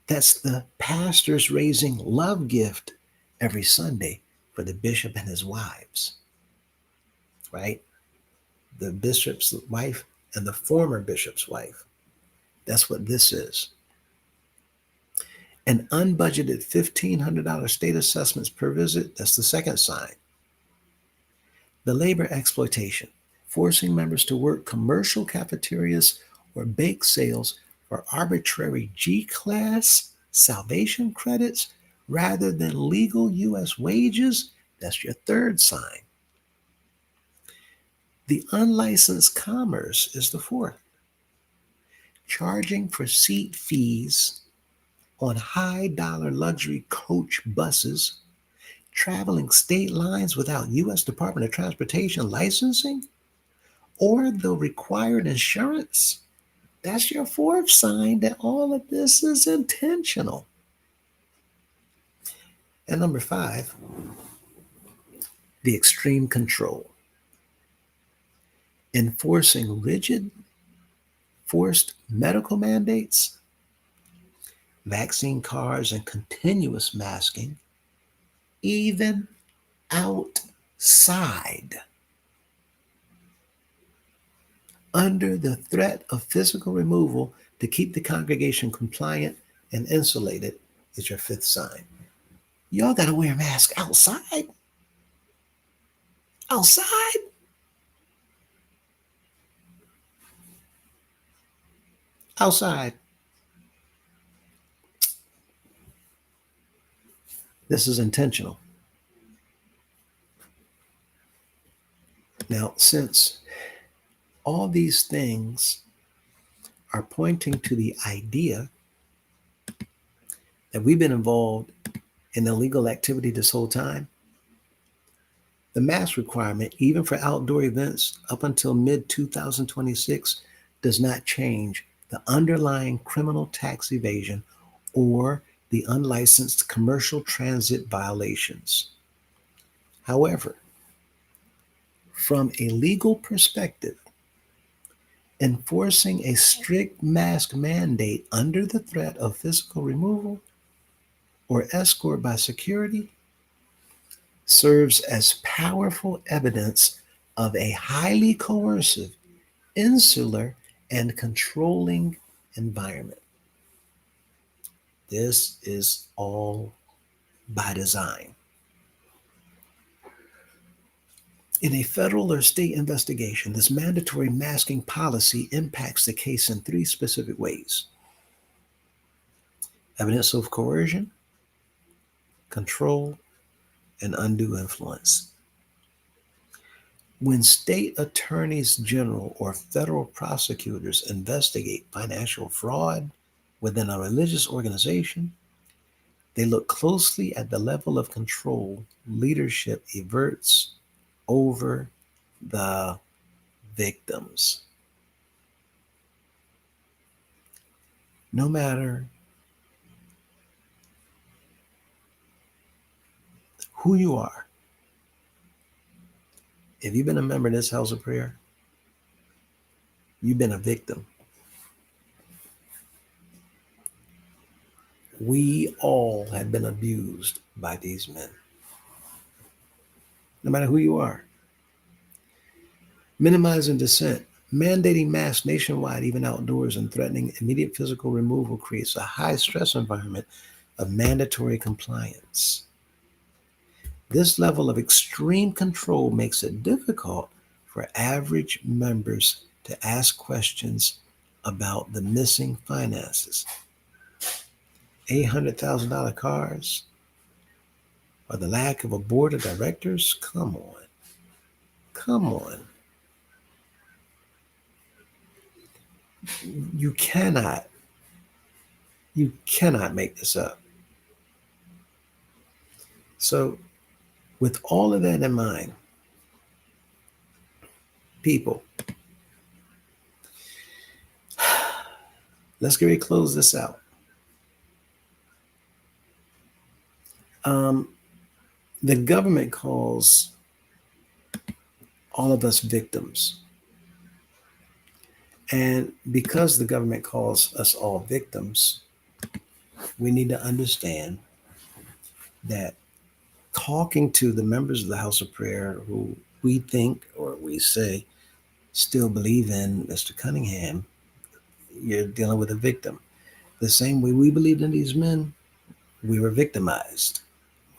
That's the pastors raising love gift every Sunday for the bishop and his wives, right? The bishop's wife and the former bishop's wife. That's what this is. An unbudgeted $1,500 state assessments per visit. That's the second sign. The labor exploitation, forcing members to work commercial cafeterias or bake sales for arbitrary G-class salvation credits rather than legal U.S. wages. That's your third sign. The unlicensed commerce is the fourth. Charging for seat fees on high dollar luxury coach buses, traveling state lines without U.S. Department of Transportation licensing or the required insurance. That's your fourth sign that all of this is intentional. And number five, the extreme control. Enforcing rigid, forced medical mandates, vaccine cards, and continuous masking, even outside, under the threat of physical removal to keep the congregation compliant and insulated, is your fifth sign. Y'all got to wear a mask outside. Outside. Outside. This is intentional. Now, since all these things are pointing to the idea that we've been involved in illegal activity this whole time, the mask requirement, even for outdoor events up until mid-2026, does not change the underlying criminal tax evasion or the unlicensed commercial transit violations. However, from a legal perspective, Enforcing a strict mask mandate under the threat of physical removal or escort by security serves as powerful evidence of a highly coercive, insular, and controlling environment. This is all by design. In a federal or state investigation, this mandatory masking policy impacts the case in three specific ways: evidence of coercion, control, and undue influence. When state attorneys general or federal prosecutors investigate financial fraud within a religious organization, they look closely at the level of control leadership exerts over the victims. No matter who you are, if you've been a member of this house of prayer, you've been a victim. We all have been abused by these men, no matter who you are. Minimizing dissent, mandating masks nationwide, even outdoors, and threatening immediate physical removal creates a high stress environment of mandatory compliance. This level of extreme control makes it difficult for average members to ask questions about the missing finances. $800,000 cars or the lack of a board of directors? Come on. Come on. You cannot make this up. So, with all of that in mind, people, let's get ready to close this out. The government calls all of us victims. And because the government calls us all victims, we need to understand that talking to the members of the House of Prayer who we think or we say still believe in Mr. Cunningham, you're dealing with a victim. The same way we believed in these men, we were victimized.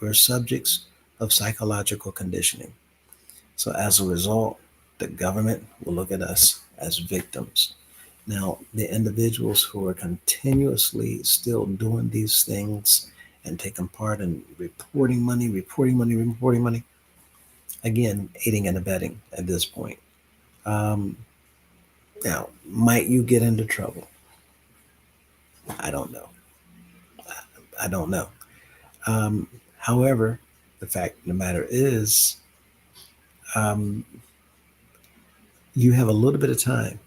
We're subjects of psychological conditioning. So as a result, the government will look at us as victims. Now, the individuals who are continuously still doing these things and taking part in reporting money, again, aiding and abetting at this point. Now, might you get into trouble? I don't know. I don't know. However, the fact of the matter is, you have a little bit of time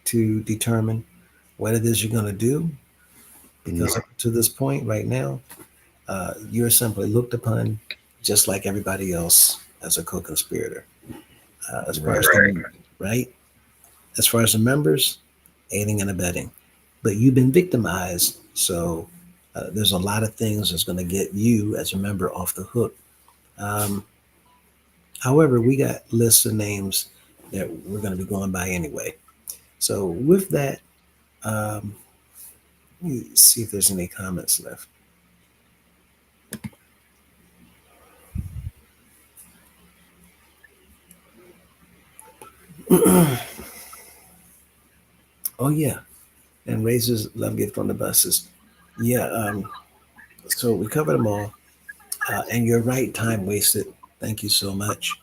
to determine what it is you're going to do, because up to this point right now, you're simply looked upon just like everybody else as a co-conspirator. As far as the members, aiding and abetting, but you've been victimized, so there's a lot of things that's going to get you as a member off the hook. However, we got lists of names that we're going to be going by anyway. So with that, let me see if there's any comments left. Oh yeah, and raises love gift on the buses. Yeah, so we covered them all. And you're right, time wasted. Thank you so much.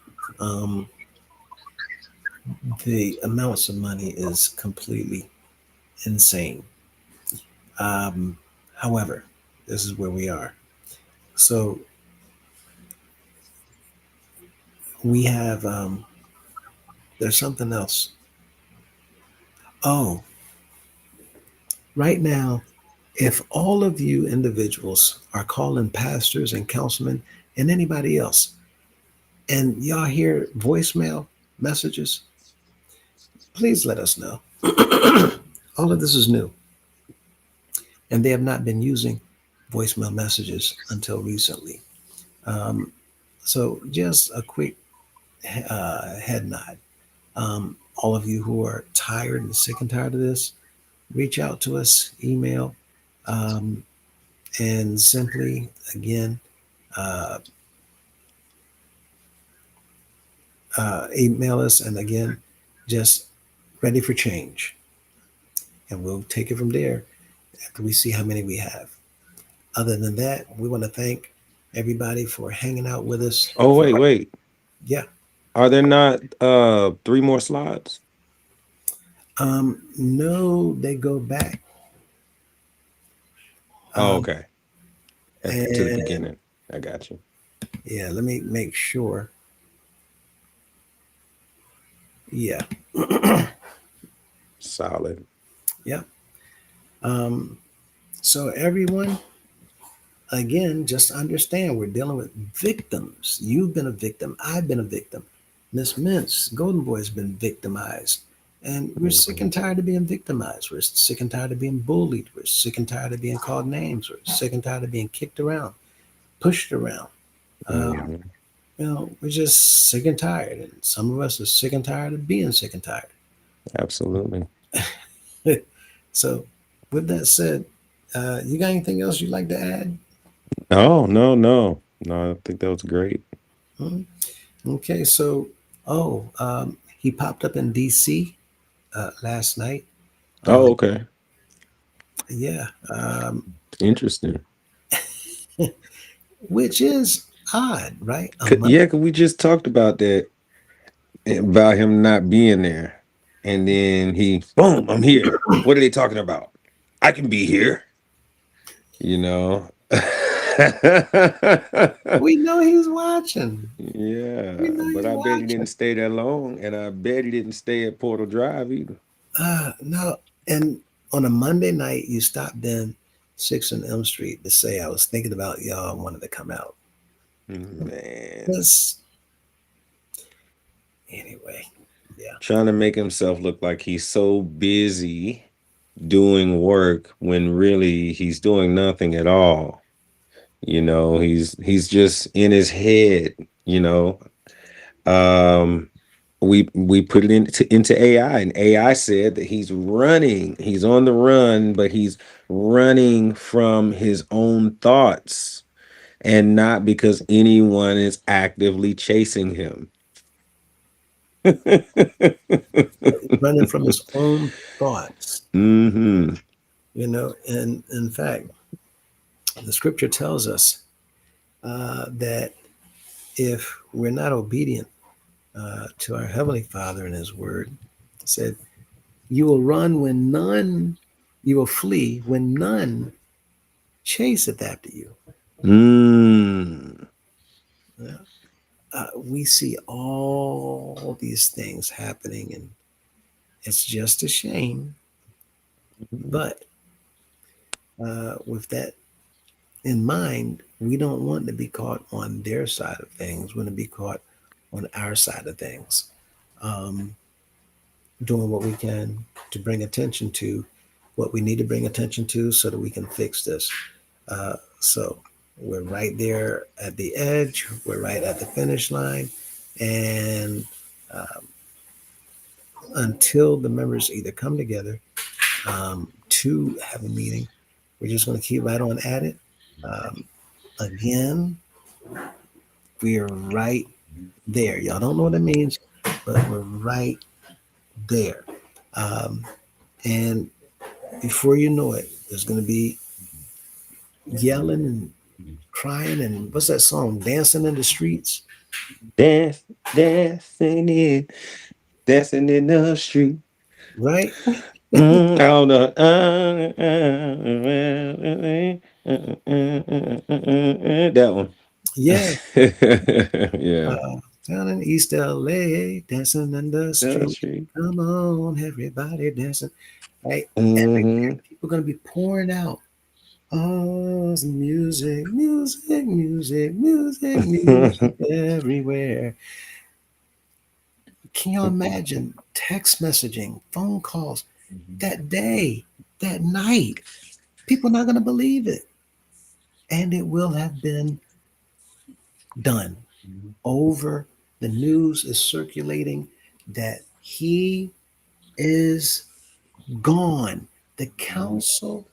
The amounts of money is completely insane. However, this is where we are. So we have, there's something else. Oh, right now, if all of you individuals are calling pastors and councilmen and anybody else, and y'all hear voicemail messages, please let us know. All of this is new, and they have not been using voicemail messages until recently. Um, so, just a quick head nod. All of you who are tired and sick and tired of this, reach out to us, email, um, and simply, again, uh, email us. And again, just ready for change. And we'll take it from there after we see how many we have. Other than that, we want to thank everybody for hanging out with us. Oh, wait. Yeah. Are there not 3 more slides? No, they go back. Oh, Um, okay. To the and beginning. I got you. yeah, let me make sure. Yeah. Solid. Yeah. Um, so everyone, again, just understand we're dealing with victims. You've been a victim. I've been a victim. Miss Mintz, Golden Boy has been victimized. And we're sick and tired of being victimized. We're sick and tired of being bullied. We're sick and tired of being called names. We're sick and tired of being kicked around, pushed around. Mhm. We're just sick and tired. And some of us are sick and tired of being sick and tired. Absolutely. So, with that said, you got anything else you'd like to add? Oh, no. I think that was great. Hmm? Okay, so, he popped up in DC last night. Oh, Um, okay. yeah, Interesting. which is odd, right? Yeah, because we just talked about that, about him not being there. And then boom, I'm here. What are they talking about? I can be here. You know? We know he's watching. Yeah, We know but he's I bet he didn't watching. stay that long. And I bet he didn't stay at Portal Drive either. No, and on a Monday night, you stopped in 6 on Elm Street to say, I was thinking about y'all and wanted to come out. Man. This, anyway, yeah. Trying to make himself look like he's so busy doing work when really he's doing nothing at all. He's just in his head, you know. Um we put it into AI, and AI said that he's on the run, but he's running from his own thoughts and not because anyone is actively chasing him. Running from his own thoughts, Hmm. and in fact, the scripture tells us that if we're not obedient to our Heavenly Father and His Word, it said, you will run when none, you will flee when none chaseth after you. Mm. Yeah. We see all these things happening, and it's just a shame. But with that in mind, we don't want to be caught on their side of things. We want to be caught on our side of things, um, doing what we can to bring attention to what we need to bring attention to so that we can fix this. So we're right there at the edge. We're right at the finish line. And um, until the members either come together to have a meeting, we're just going to keep right on at it. Again, we are right there. Y'all don't know what it means, but we're right there. Um, and before you know it, there's going to be yelling and crying and what's that song? Dancing in the streets, Dancing in the street. right? I don't know. That one. Yeah. Yeah. Down in East LA, dancing in the The street. street. Come on, everybody dancing. Right? And Hmm. people are going to be pouring out. Oh, it's music, music, music, music, music everywhere. Can you imagine text messaging, phone calls that day, that night? People are not going to believe it. And it will have been done. Over the news is circulating that he is gone. The council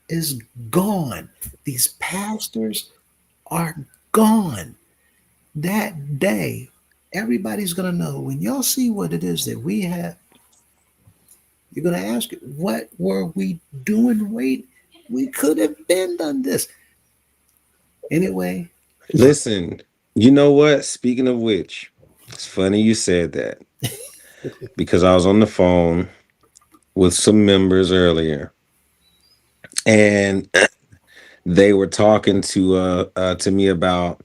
is gone. These pastors are gone. That day, everybody's going to know. When y'all see what it is that we have, you're going to ask, what were we doing? Wait, we could have been done this. Anyway, Listen, you know what? Speaking of which, it's funny you said that because I was on the phone with some members earlier, and they were talking to me about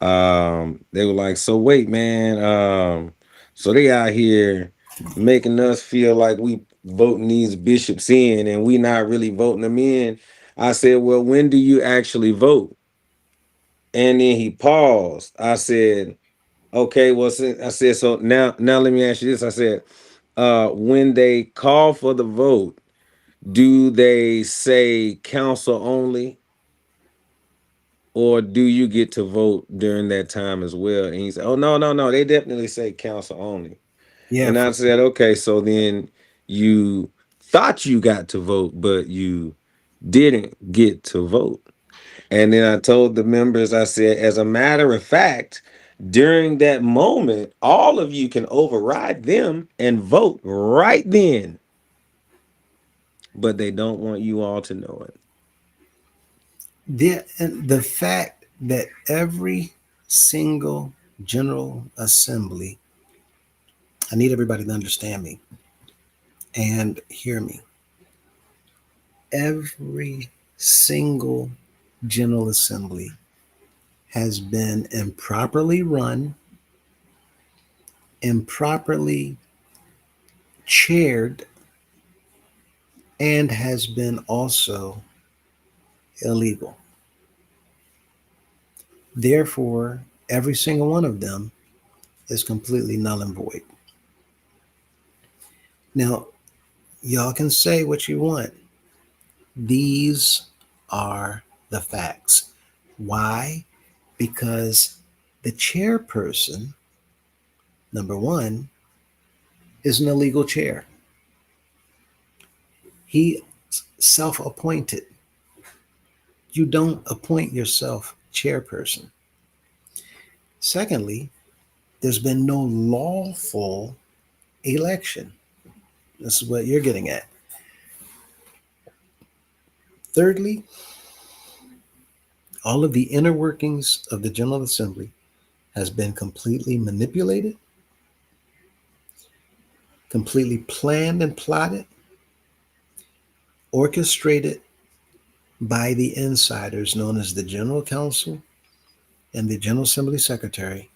they were like, so wait, man, so they out here making us feel like we voting these bishops in and we not really voting them in. I said, well, when do you actually vote? And then he paused. I said, okay, well, I said, so now let me ask you this. I said, when they call for the vote, do they say council only, or do you get to vote during that time as well? And he said, oh, no, they definitely say council only. yeah, And I said, okay, so then you thought you got to vote, but you didn't get to vote. And then I told the members, I said, as a matter of fact, during that moment, all of you can override them and vote right then. But they don't want you all to know it. the fact that every single General Assembly, I need everybody to understand me and hear me. Every single General Assembly has been improperly run, improperly chaired, and has been also illegal. Therefore, every single one of them is completely null and void. Now, y'all can say what you want. These are the facts. Why? Because the chairperson, number one, is an illegal chair. He self-appointed. You don't appoint yourself chairperson. Secondly, there's been no lawful election. This is what you're getting at. Thirdly, all of the inner workings of the General Assembly has been completely manipulated, completely planned and plotted, orchestrated by the insiders known as the General Counsel and the General Assembly Secretary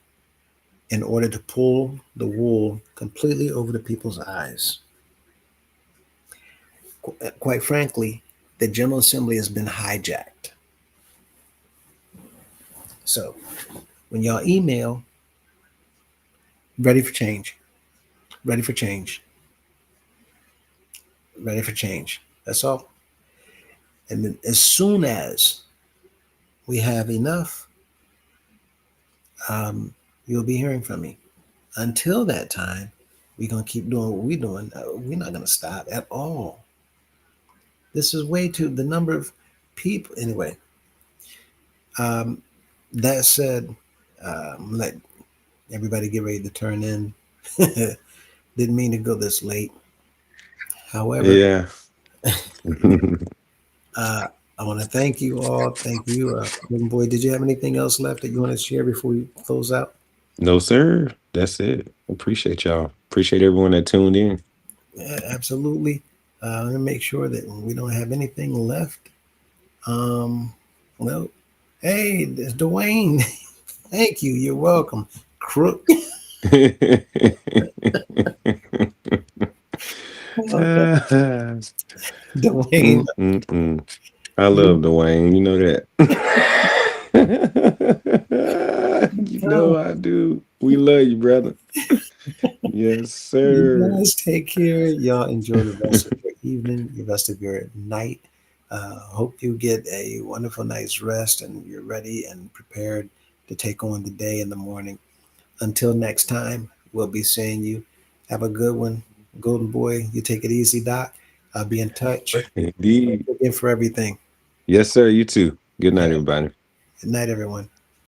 in order to pull the wool completely over the people's eyes. Quite frankly, the General Assembly has been hijacked. So when y'all email, ready for change, ready for change, ready for change. That's all. And then as soon as we have enough, you'll be hearing from me. Until that time, we're going to keep doing what we're doing. We're not going to stop at all. This is way too, the number of people. Anyway, that said, let everybody get ready to turn in. Didn't mean to go this late. However, Yeah. I want to thank you all. Thank you. Golden Boy, did you have anything else left that you want to share before we close out? No, sir. That's it. Appreciate y'all. Appreciate everyone that tuned in. Yeah, absolutely. Let me make sure that we don't have anything left. Well, hey, there's Dwayne. Thank you. You're welcome. Crook. Dwayne. I love Dwayne. You know that. You know I do. We love you, brother. Yes, You sir. guys take care. Y'all enjoy the rest of your evening, the rest of your night. Hope you get a wonderful night's rest and you're ready and prepared to take on the day in the morning. Until next time, we'll be seeing you. Have a good one. Golden boy, you take it easy, Doc. I'll be in touch. Indeed. Thank you for everything. Yes, sir. You too. Good All night, right. everybody. Good night, everyone.